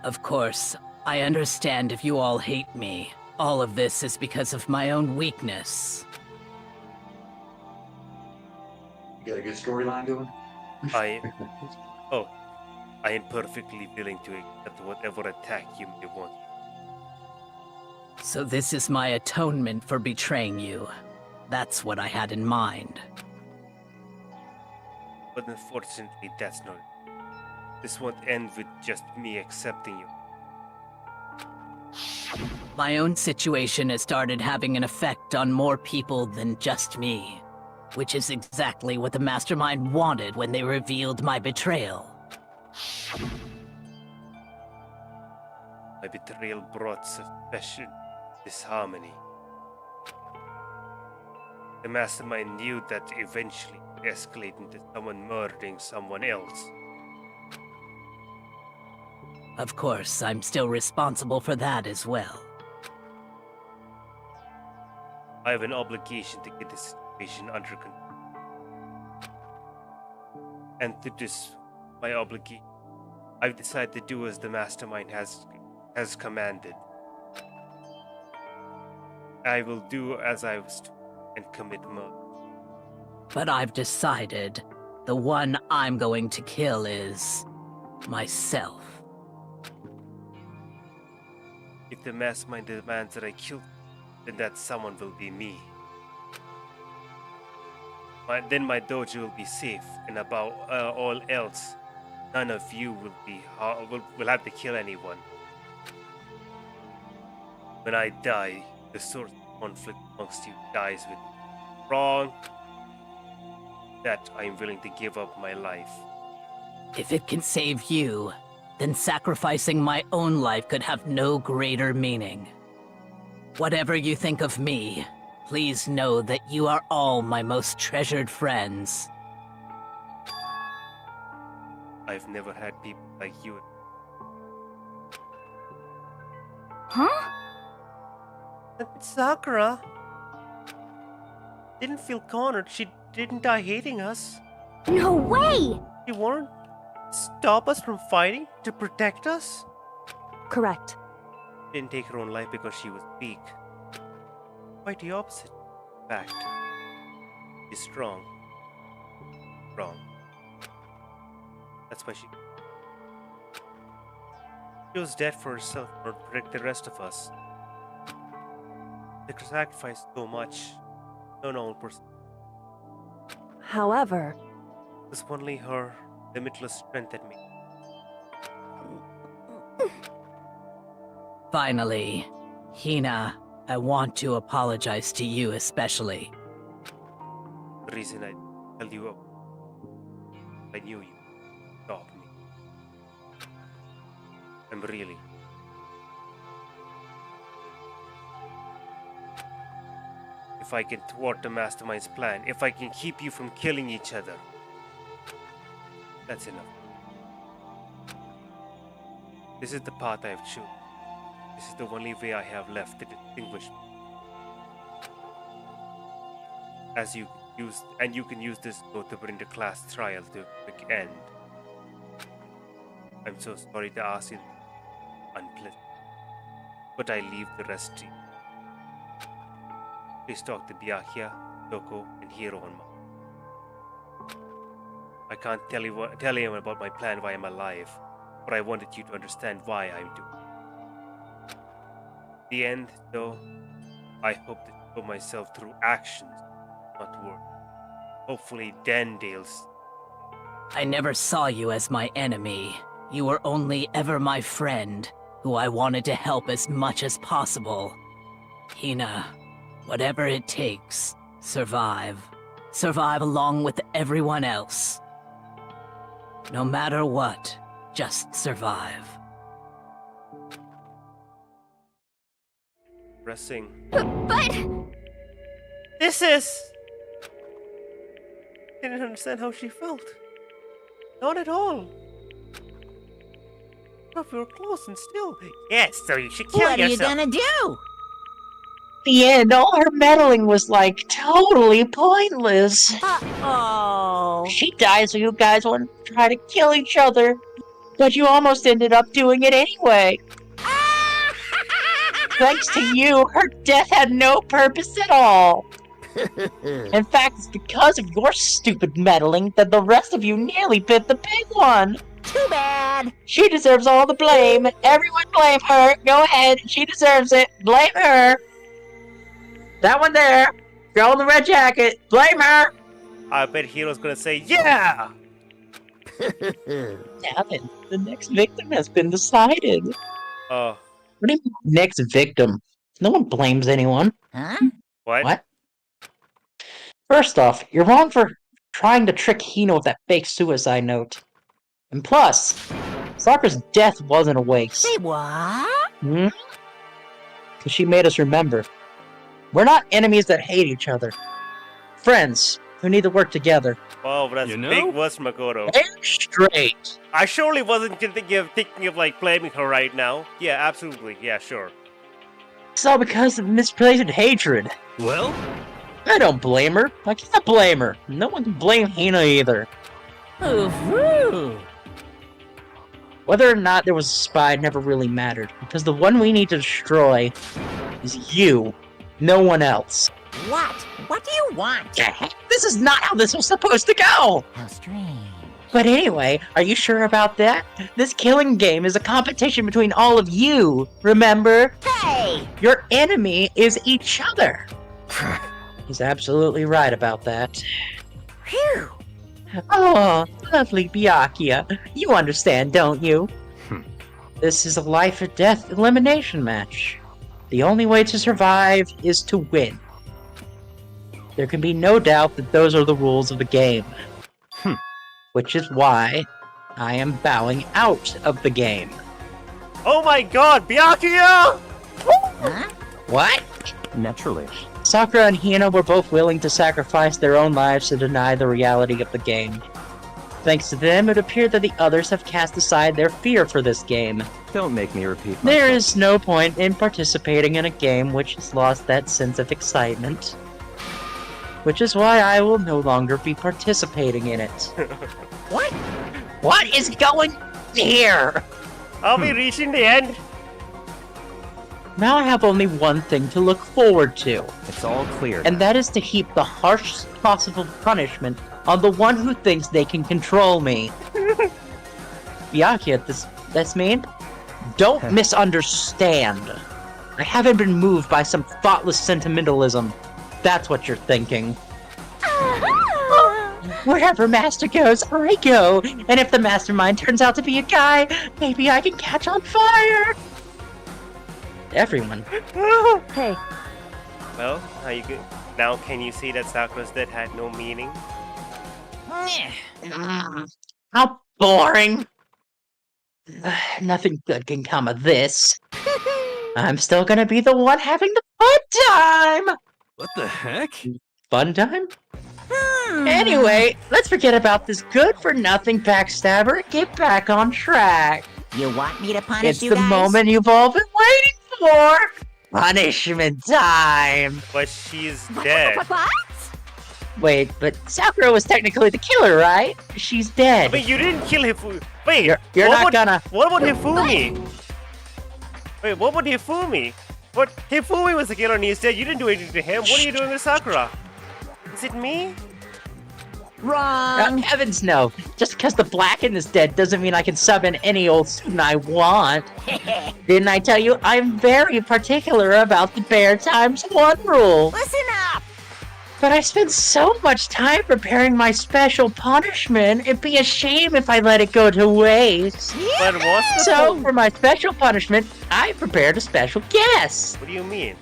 Of course, I understand if you all hate me. All of this is because of my own weakness. You got a good storyline going? I am perfectly willing to accept whatever attack you may want. So this is my atonement for betraying you. That's what I had in mind. But unfortunately, that's not. This won't end with just me accepting you. My own situation has started having an effect on more people than just me, which is exactly what the Mastermind wanted when they revealed my betrayal. My betrayal brought suspicion, disharmony. The Mastermind knew that eventually it would escalate into someone murdering someone else. Of course, I'm still responsible for that as well. I have an obligation to get this situation under control. And to this, my obligation, I've decided to do as the Mastermind has commanded. I will do as I was told and commit murder. But I've decided the one I'm going to kill is myself. If the Mastermind demands that I kill, then that someone will be me. Then my dojo will be safe, and above all else, none of you will have to kill anyone. When I die, the source of conflict amongst you dies with me. Wrong. That I am willing to give up my life. If it can save you, then sacrificing my own life could have no greater meaning. Whatever you think of me, please know that you are all my most treasured friends. I've never had people like you. Huh? Sakura didn't feel cornered. She didn't die hating us. No way! She won't stop us from fighting to protect us. Correct. Didn't take her own life because she was weak. Quite the opposite. In fact, she's strong. Wrong. That's why she was dead for herself in order to protect the rest of us. They sacrificed so much. No normal person. However, It was only her limitless strength that made. Finally, Hina, I want to apologize to you especially. The reason I held you up, I knew you stopped me. I'm really. If I can thwart the Mastermind's plan, if I can keep you from killing each other, that's enough. This is the path I have chosen. This is the only way I have left to distinguish me. You can use this note to bring the class trial to a quick end. I'm so sorry to ask you, unpleasant, but I leave the rest to you. Please talk to Byakuya, Toko, and Hiro on my. I can't tell him about my plan while I'm alive, but I wanted you to understand why I'm doing it. In the end, though, I hope to show myself through actions, not words. Hopefully, Dandale's. I never saw you as my enemy. You were only ever my friend, who I wanted to help as much as possible. Hina, whatever it takes, survive. Survive along with everyone else. No matter what, just survive. Pressing. But This is. Didn't understand how she felt. Not at all. But we were close and still. Yes, so you should kill What are you yourself. gonna do? The end, all her meddling was like totally pointless. Uh-oh. She died so you guys wouldn't try to kill each other. But you almost ended up doing it anyway. Thanks to you, her death had no purpose at all. In fact, it's because of your stupid meddling that the rest of you nearly bit the big one. Too bad. She deserves all the blame. Everyone blame her. Go ahead, she deserves it. Blame her. That one there, girl in the red jacket, blame her. I bet Hero's gonna say, yeah! Davin, the next victim has been decided. Oh, What do you mean, next victim? No one blames anyone. Huh? what? What? First off, you're wrong for trying to trick Hino with that fake suicide note. And plus, Sakura's death wasn't a waste. Say what? Hmm? Because she made us remember. We're not enemies that hate each other. Friends who need to work together. Wow, that's You know? big words from Makoto. Aim straight. I surely wasn't thinking of like blaming her right now. Yeah, absolutely. Yeah, sure. It's all because of misplaced hatred. Well, I don't blame her. I can't blame her. No one can blame Hina either. Ooh. Whether or not there was a spy never really mattered, because the one we need to destroy is you, no one else. What? What do you want? This is not how this was supposed to go! How strange. But anyway, are you sure about that? This killing game is a competition between all of you, remember? Hey! Your enemy is each other. He's absolutely right about that. Phew. Oh, lovely Byakuya. You understand, don't you? Hmm. This is a life or death elimination match. The only way to survive is to win. There can be no doubt that those are the rules of the game. Hmm. Which is why I am bowing out of the game. Oh my god, Byakuya! Huh? What? Naturally. Sakura and Hina were both willing to sacrifice their own lives to deny the reality of the game. Thanks to them, it appeared that the others have cast aside their fear for this game. Don't make me repeat myself. There is no point in participating in a game which has lost that sense of excitement. Which is why I will no longer be participating in it. What? What is going here? Are we reaching the end? Now I have only one thing to look forward to, It's all clear. and that is to heap the harshest possible punishment on the one who thinks they can control me. Byakuya, that's mean? Don't misunderstand. I haven't been moved by some thoughtless sentimentalism. That's what you're thinking. Wherever Master goes, I go. And if the mastermind turns out to be a guy, maybe I can catch on fire. Everyone. Hey, Well, now can you see that Sakura's death had no meaning? How boring. Nothing good can come of this. I'm still gonna be the one having the fun time. what the heck? Fun time? Anyway, let's forget about this good-for-nothing backstabber and get back on track. You want me to punish It's you the guys? moment you've all been waiting for. Punishment time. But she's dead. What? Wait, but Sakura was technically the killer, right? She's dead. I mean, you didn't kill Hifumi. Wait, You're what not gonna. What about Hifumi? Wait, what about Hifumi? What? Hifumi was the killer and he's dead. You didn't do anything to him. What are you doing with Sakura? Is it me? Wrong. Heavens no. Just because the Blacken is dead doesn't mean I can sub in any old student I want. Didn't I tell you I'm very particular about the Bear times 1 rule? Listen up. But I spent so much time preparing my special punishment, it'd be a shame if I let it go to waste. But what's the So, for my special punishment, I prepared a special guest. What do you mean?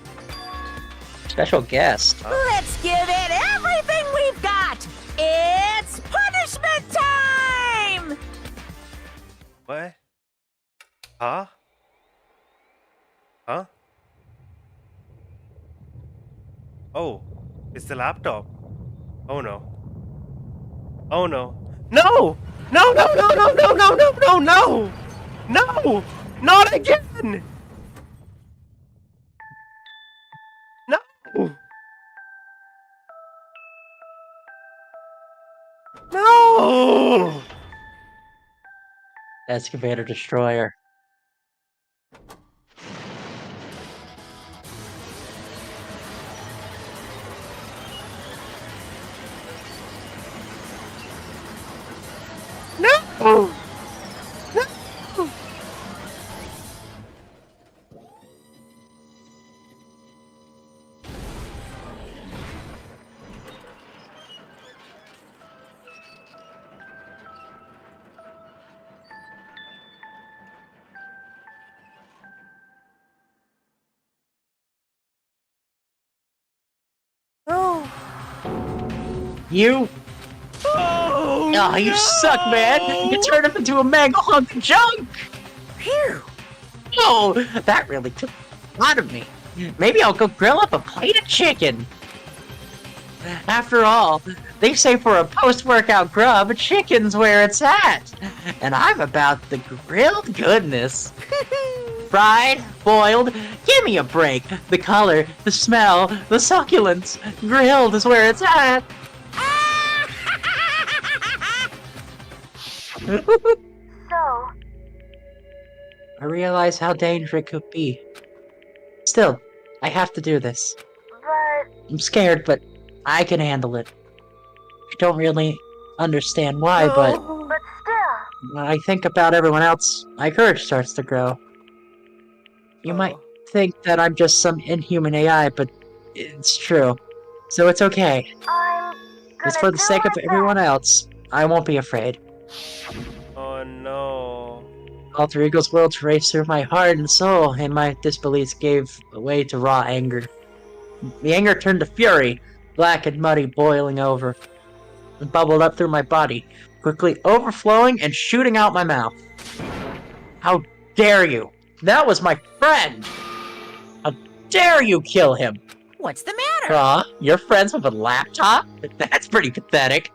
Special guest? Let's give it everything we've got. It's punishment time. What? Huh? Huh? Oh, it's the laptop. Oh no. Oh no. No! No, no, no, no, no, no, no, no, no! No! Not again! No! No! Excavator Destroyer. No! You. Oh, Oh, you suck, man! You turned him into a mango hunk of junk! Phew. Oh, that really took a lot of me. Maybe I'll go grill up a plate of chicken. After all, they say for a post-workout grub, chicken's where it's at. And I'm about the grilled goodness. Fried, boiled, give me a break. The color, the smell, the succulence. Grilled is where it's at. So, I realize how dangerous it could be. Still, I have to do this. but I'm scared, but I can handle it. I don't really understand why, but still, when I think about everyone else, my courage starts to grow. You might think that I'm just some inhuman AI, but it's true. So it's okay. I'm It's for the sake of everyone else. I won't be afraid. Oh no. Alter Ego's worlds raced through my heart and soul, and my disbelief gave way to raw anger. The anger turned to fury, black and muddy, boiling over. It bubbled up through my body, quickly overflowing and shooting out my mouth. How dare you! That was my friend! How dare you kill him! What's the matter? Aw, you're friends with a laptop? That's pretty pathetic.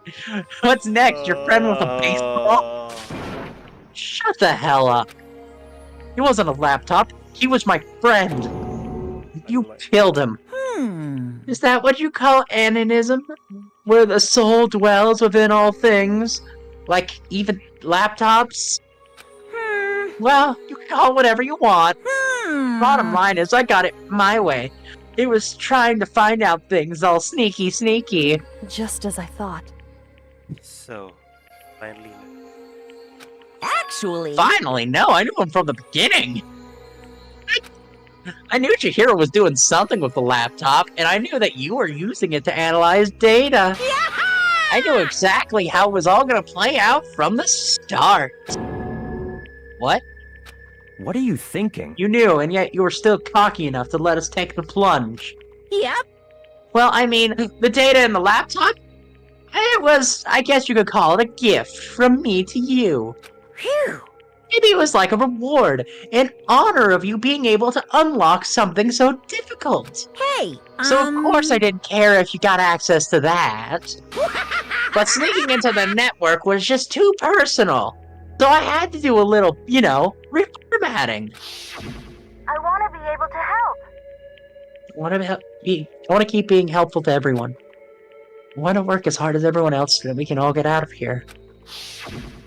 What's next? Your friend with a baseball? Shut the hell up. He wasn't a laptop. He was my friend. You killed him. Is that what you call animism? Where the soul dwells within all things? Like even laptops? Well, you can call it whatever you want. Bottom line is, I got it my way. It was trying to find out things all sneaky. Just as I thought. So, finally. Actually, Finally, no, I knew him from the beginning. I knew Chihiro was doing something with the laptop, and I knew that you were using it to analyze data. I knew exactly how it was all gonna play out from the start. What? What are you thinking? You knew, and yet you were still cocky enough to let us take the plunge. Yep. Well, I mean, the data in the laptop? It was, I guess you could call it a gift from me to you. Phew. Maybe it was like a reward, in honor of you being able to unlock something so difficult. Hey, So of course I didn't care if you got access to that. But sneaking into the network was just too personal. So I had to do a little, reformatting. I want to be able to help. I want to keep being helpful to everyone. I want to work as hard as everyone else so that we can all get out of here.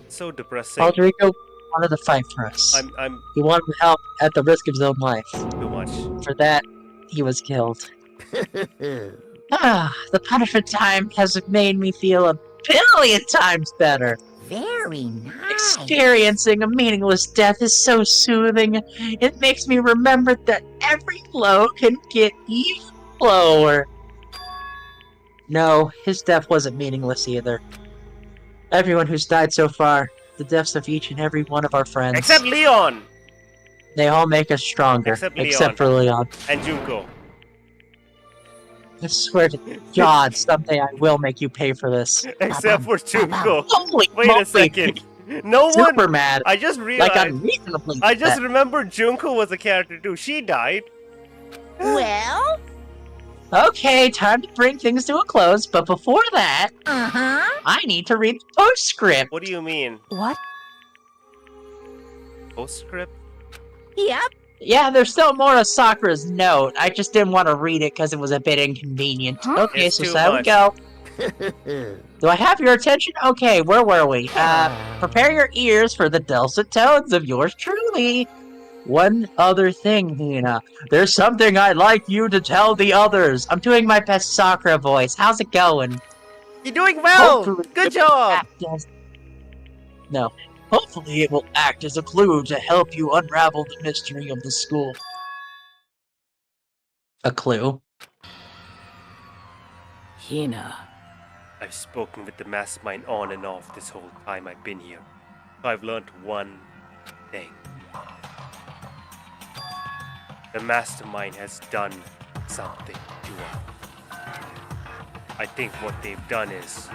So depressing. Alter Ego wanted to fight for us. He wanted to help at the risk of his own life. Too much. For that, he was killed. The punishment time has made me feel a billion times better. very nice. Experiencing a meaningless death is so soothing. It makes me remember that every blow can get even lower. No, his death wasn't meaningless either. Everyone who's died so far, the deaths of each and every one of our friends. Except Leon! They all make us stronger. Except for Leon. And Junko. I swear to God, someday I will make you pay for this. Except for Junko. Holy Wait moly. a second. No one. Super mad. I just realized. Like unreasonably I just mad. remembered Junko was a character too. She died. Well, Okay, time to bring things to a close, but before that, uh-huh. I need to read the postscript. What do you mean? What? Postscript? Yep. Yeah, there's still more of Sakura's note. I just didn't want to read it because it was a bit inconvenient. Huh? Okay, It's so too there we much. go. Do I have your attention? Okay, where were we? Prepare your ears for the dulcet tones of yours truly. One other thing, Hina. There's something I'd like you to tell the others. I'm doing my best Sakura voice. How's it going? You're doing well! Hopefully Good it job! will act as- No. Hopefully it will act as a clue to help you unravel the mystery of the school. A clue? Hina. I've spoken with the mastermind on and off this whole time I've been here. So I've learned one thing. The mastermind has done something to us. I think what they've done is...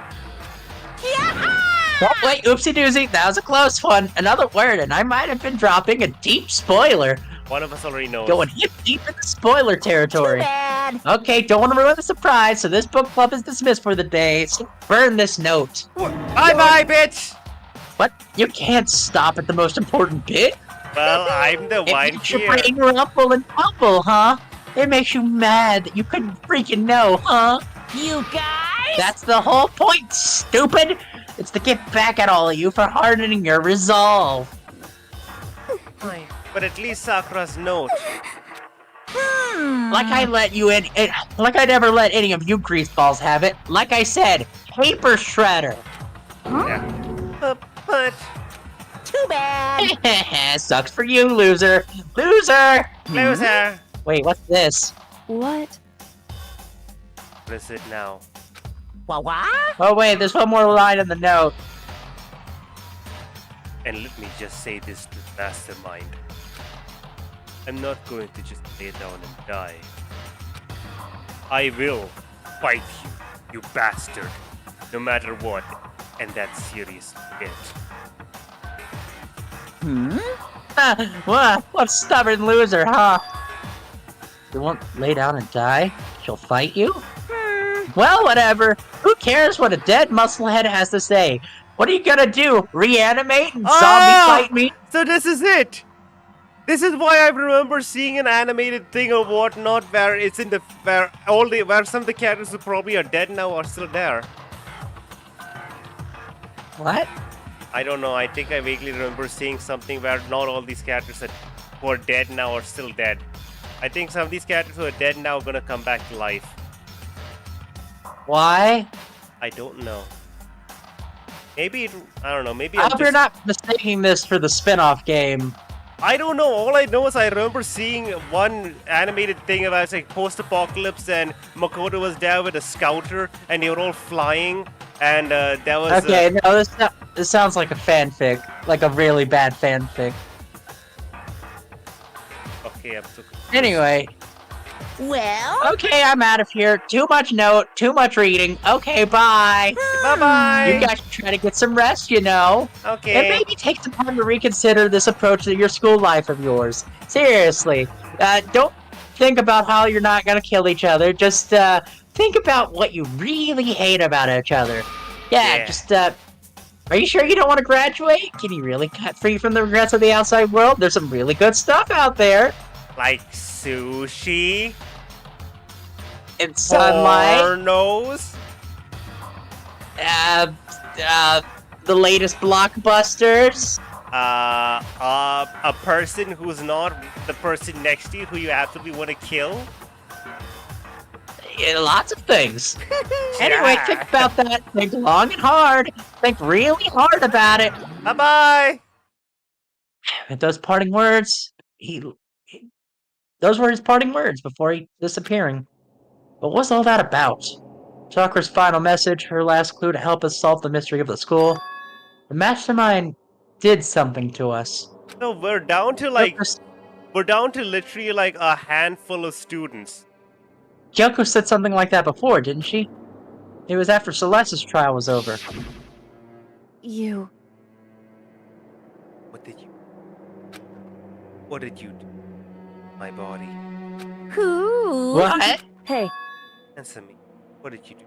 Oh, wait, oopsie doozy, that was a close one. Another word, and I might have been dropping a deep spoiler. One of us already knows. Going hip deep in the spoiler territory. Too bad. Okay, don't want to ruin the surprise, so this book club is dismissed for the day. So burn this note. Bye-bye, bitch! What? You can't stop at the most important bit? Well, I'm the It one makes your here. brain rumble and tumble, huh? It makes you mad that you couldn't freaking know, huh? You guys? That's the whole point, stupid! It's to get back at all of you for hardening your resolve. But at least Sakura's note. Like I let you in, like I never let any of you greaseballs have it. Like I said, paper shredder. Yeah. But... Too bad. Sucks for you, loser. Loser! Loser! Wait, what's this? What? What is it now? What? Oh wait, there's one more line in the note. And let me just say this to Mastermind. I'm not going to just lay down and die. I will fight you, you bastard. No matter what. And that's serious shit. What stubborn loser, huh? You won't lay down and die? She'll fight you? Well, whatever. Who cares what a dead musclehead has to say? What are you gonna do? Reanimate and zombie fight me? So this is it! This is why I remember seeing an animated thing or whatnot where it's in the where some of the characters who probably are dead now are still there. What? I don't know, I think I vaguely remember seeing something where not all these characters who are dead now are still dead. I think some of these characters who are dead now are gonna come back to life. Why? I don't know. Maybe I don't know. Maybe I I'm hope you're just, not mistaking this for the spin-off game. I don't know. All I know is I remember seeing one animated thing about like post-apocalypse, and Makoto was there with a scouter, and they were all flying, and that was. Okay, no, this sounds like a fanfic, like a really bad fanfic. Okay, I'm so confused. Anyway. Well? Okay, I'm out of here. Too much note, too much reading. Okay, bye. Bye-bye. You guys should try to get some rest, you know. Okay. And maybe take some time to reconsider this approach to your school life of yours. Seriously. Don't think about how you're not gonna kill each other. Just think about what you really hate about each other. Yeah. Just are you sure you don't want to graduate? Can you really cut free from the regrets of the outside world? There's some really good stuff out there. Like sushi. In sunlight. Pornos. The latest blockbusters. A person who's not the person next to you who you absolutely want to kill. Yeah, lots of things. Anyway, think about that. Think long and hard. Think really hard about it. Bye-bye. And those parting words, those were his parting words before he disappearing. But what's all that about? Sakura's final message, her last clue to help us solve the mystery of the school. The mastermind did something to us. No, we're down to literally like a handful of students. Kyoko said something like that before, didn't she? It was after Celeste's trial was over. You. What did you do? My body. Who? What? Hey. Answer me. What did you do?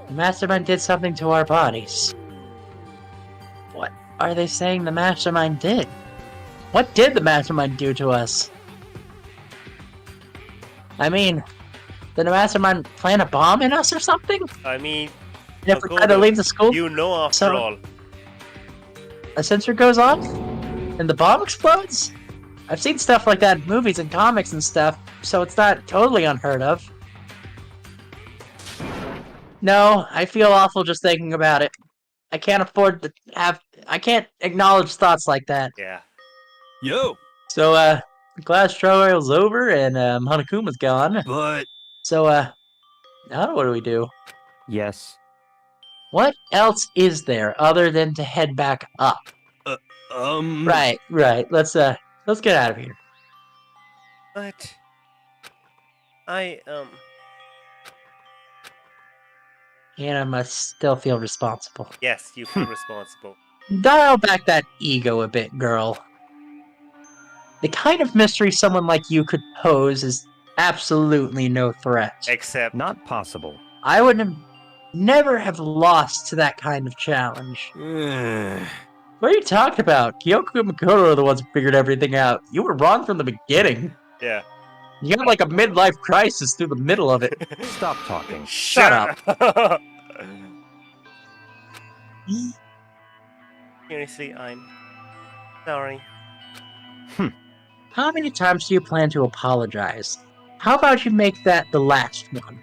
The mastermind did something to our bodies. What are they saying the mastermind did? What did the mastermind do to us? I mean, did the mastermind plant a bomb in us or something? I mean, And if we try to leave the school, you know, after all. A sensor goes off and the bomb explodes? I've seen stuff like that in movies and comics and stuff, so it's not totally unheard of. No, I feel awful just thinking about it. I can't afford to I can't acknowledge thoughts like that. Yeah. Yo! So, the class trial's over and, Hanakuma's gone. But... So, now what do we do? Yes. What else is there other than to head back up? Right. Let's get out of here. But Anna must still feel responsible. Yes, you feel responsible. Dial back that ego a bit, girl. The kind of mystery someone like you could pose is absolutely no threat. Except. Not possible. I would have never have lost to that kind of challenge. What are you talking about? Kyoko and Makoto are the ones who figured everything out. You were wrong from the beginning. Yeah. You had like a midlife crisis through the middle of it. Stop talking. Shut up. Seriously, I'm sorry. How many times do you plan to apologize? How about you make that the last one?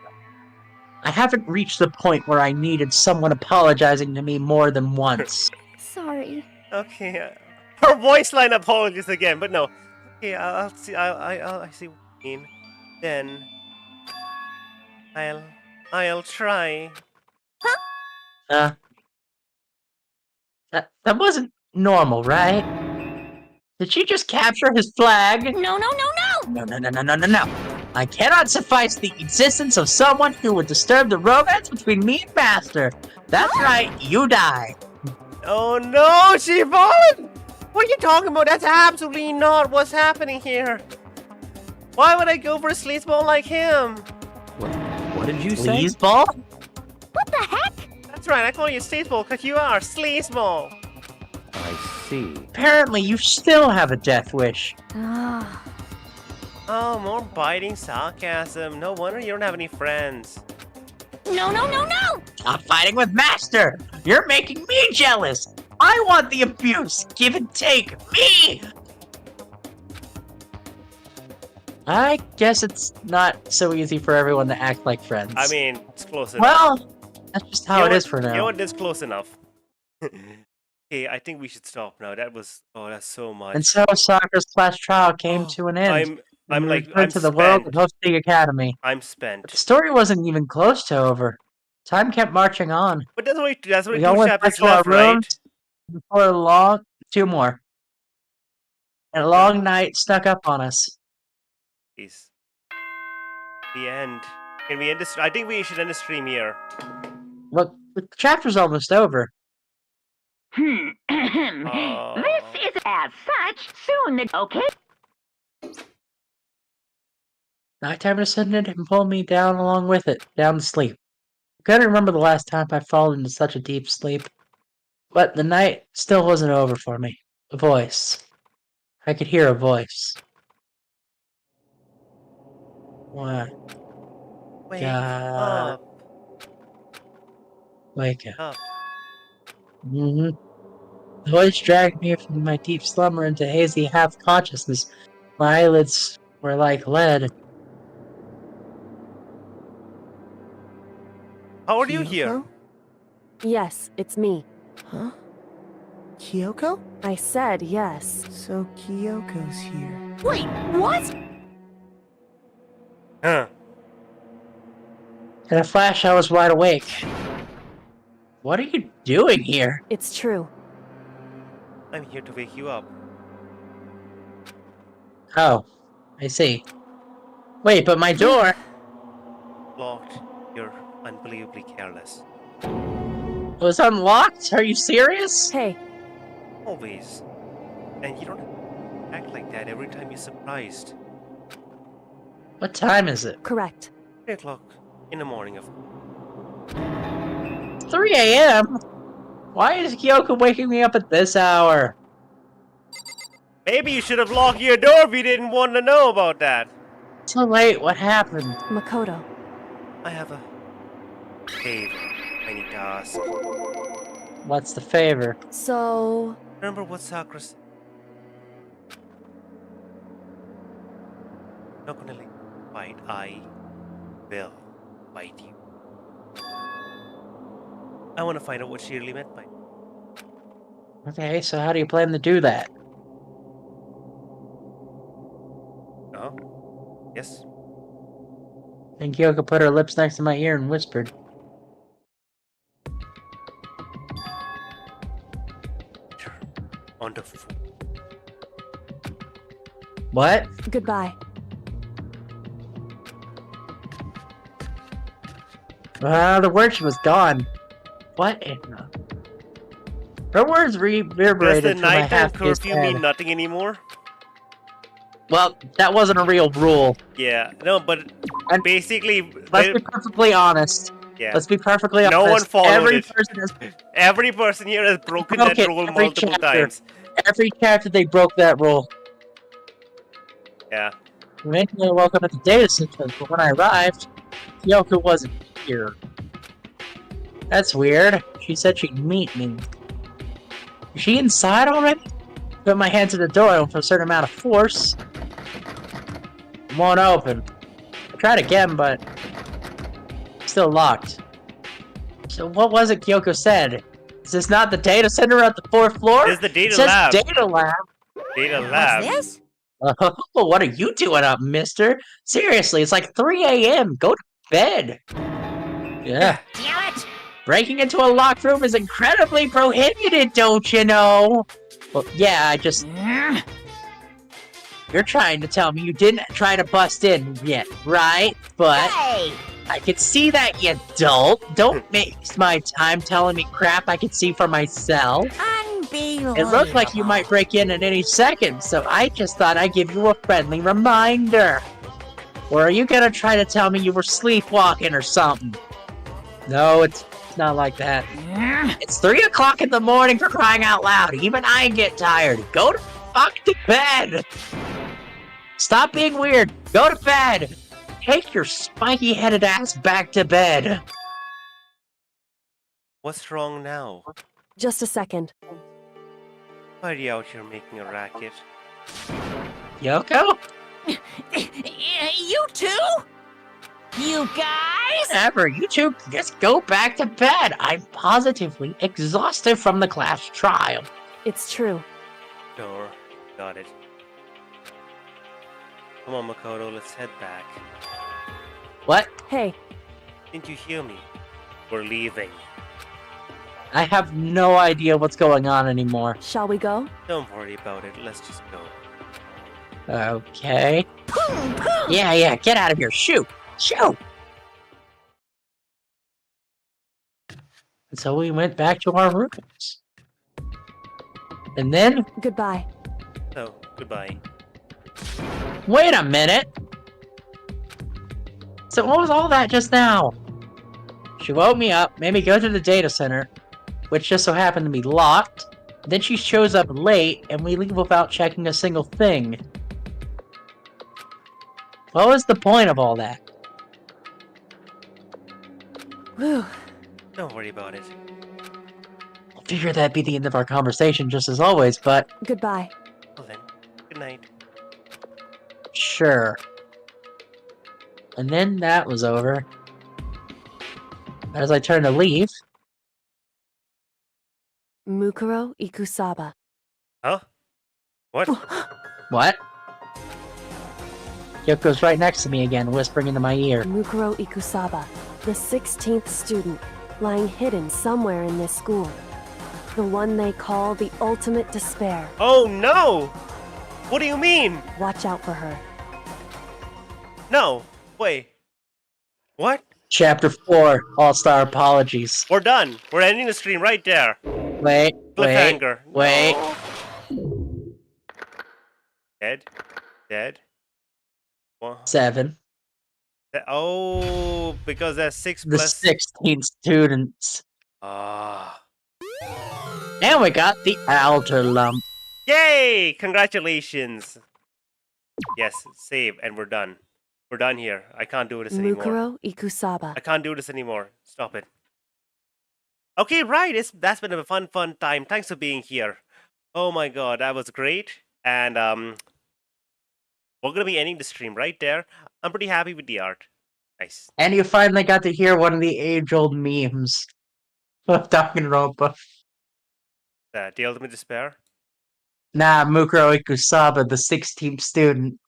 I haven't reached the point where I needed someone apologizing to me more than once. Sorry. Okay. Her voice line apologies again, but no. Okay, I'll see. I see what you mean. Then I'll try. That wasn't normal, right? Did she just capture his flag? No. No. I cannot suffice the existence of someone who would disturb the romance between me and Master. That's right, you die. Oh no, she fallen! What are you talking about? That's absolutely not what's happening here. Why would I go for a sleazeball like him? What did you say? Sleazeball? What the heck? That's right, I call you sleazeball because you are sleazeball. I see. Apparently, you still have a death wish. Ah, Oh, more biting sarcasm. No wonder you don't have any friends. No. Stop fighting with Master! You're making me jealous! I want the abuse! Give and take! Me! I guess it's not so easy for everyone to act like friends. I mean, it's close enough. well, that's just how it is for now. You know what? It's close enough. Okay, I think we should stop now. That's so much. And so Sakura's class trial came to an end. I'm We like, returned I'm to the world of spent. Hosting Academy. I'm But the spent. story wasn't even close to over. Time kept marching on. But that's only We two all went back chapters to our left, right? rooms before a long... 2 more. And a long night snuck up on us. Please. The end. Can we end this? I think we should end the stream here. Look, the chapter's almost over. This is as such soon. Okay. Nighttime descended and pulled me down along with it, down to sleep. I couldn't remember the last time I'd fallen into such a deep sleep. But the night still wasn't over for me. A voice. I could hear a voice. What? Wake God. up. Wake up. Up. The voice dragged me from my deep slumber into hazy half-consciousness. My eyelids were like lead. How are you here? yes, it's me. Huh? Kyoko? I said yes. So Kyoko's here. Wait, what? Huh. In a flash, I was wide awake. What are you doing here? It's true. I'm here to wake you up. Oh, I see. Wait, but my door... Locked. You're unbelievably careless. was unlocked? Are you serious? Hey, Always. And you don't act like that every time you're surprised. What time is it? correct. 3 o'clock in the morning of 3 a.m.? Why is Kyoko waking me up at this hour? Maybe you should have locked your door if you didn't want to know about that. So late, what happened? Makoto. I have a favor I need to ask. What's the favor? So, Remember what Sakura said? Not gonna let you fight. I will fight you. I want to find out what she really meant by it. Okay, so how do you plan to do that? Oh? Yes? And Kyoko put her lips next to my ear and whispered. On the foot. What? goodbye. The word she was gone. What in the... Her words Does the reverberated through my nighttime half-faced curfew head. mean nothing anymore? Well, that wasn't a real rule. Yeah, no, but And basically, let's be perfectly honest. yeah. Let's be perfectly honest. No one followed every it. Person has Every person here has broken that broken rule every multiple chapter. times. Every chapter they broke that rule. Yeah. Eventually I woke up at the data center, but when I arrived, Kyoko wasn't here. That's weird. She said she'd meet me. Is she inside already? Put my hand to the door with a certain amount of force. It won't open. I tried again, but it's still locked. So what was it Kyoko said? Is this not the data center at the 4th floor? This is the data it says lab. Data lab. Data lab. What's this? What are you doing up, mister? Seriously, it's like 3 a.m. Go to bed. Yeah. Damn it! Breaking into a locked room is incredibly prohibited, don't you know? Well, yeah, You're trying to tell me you didn't try to bust in yet, right? But Hey! I can see that, you dolt. Don't waste my time telling me crap I can see for myself. Unbelievable. It looked like you might break in at any second, so I just thought I'd give you a friendly reminder. Or are you gonna try to tell me you were sleepwalking or something? No, it's not like that. It's 3 o'clock in the morning, for crying out loud. Even I get tired. Go to fuck to bed. Stop being weird. Go to bed. Take your spiky-headed ass back to bed. What's wrong now? Just a second. Why are you out here making a racket? Yoko? You too? You guys? Whatever, you two just go back to bed. I'm positively exhausted from the class trial. It's true. Sure. Got it. Come on, Makoto, let's head back. What? Hey, Didn't you hear me? We're leaving. I have no idea what's going on anymore. shall we go? Don't worry about it, let's just go. Okay. Yeah, get out of here. Shoot! Shoot! And so we went back to our rooms. And then, Goodbye. So, goodbye. wait a minute! So what was all that just now? She woke me up, made me go to the data center, which just so happened to be locked. Then she shows up late, and we leave without checking a single thing. What was the point of all that? Whew. Don't worry about it. I figured that'd be the end of our conversation just as always, but Goodbye. Well then, good night. sure. And then that was over. As I turned to leave, Mukuro Ikusaba. Huh? What? what? Yoko's right next to me again, whispering into my ear. Mukuro Ikusaba, the 16th student, lying hidden somewhere in this school. The one they call the ultimate despair. Oh no! What do you mean? Watch out for her. No. Wait. What? Chapter 4, All-Star Apologies. We're done. We're ending the stream right there. Wait. Cliffhanger. Dead. 7. Oh, because that's 6 The plus... 16 students. Ah. And we got the outer lump. Yay! Congratulations. Yes, save, and we're done. We're done here. I can't do this anymore. Mukuro Ikusaba. I can't do this anymore. Stop it. Okay, right. That's been a fun time. Thanks for being here. Oh my god, that was great. And we're gonna be ending the stream right there. I'm pretty happy with the art. Nice. And you finally got to hear one of the age-old memes of Danganronpa. The ultimate despair. Nah, Mukuro Ikusaba, the 16th student.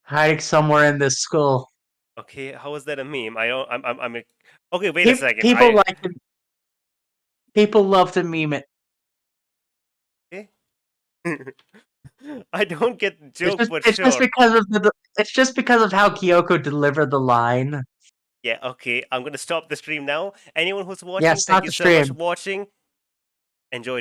Hiding somewhere in this school. Okay, how is that a meme? Okay, wait a second. People like it. People love to meme it. Okay. I don't get the joke, but It's sure. just because of it's just because of how Kyoko delivered the line. Yeah, okay. I'm gonna stop the stream now. Anyone who's watching, Yeah, thank stop you the so much for stream. watching. Enjoy.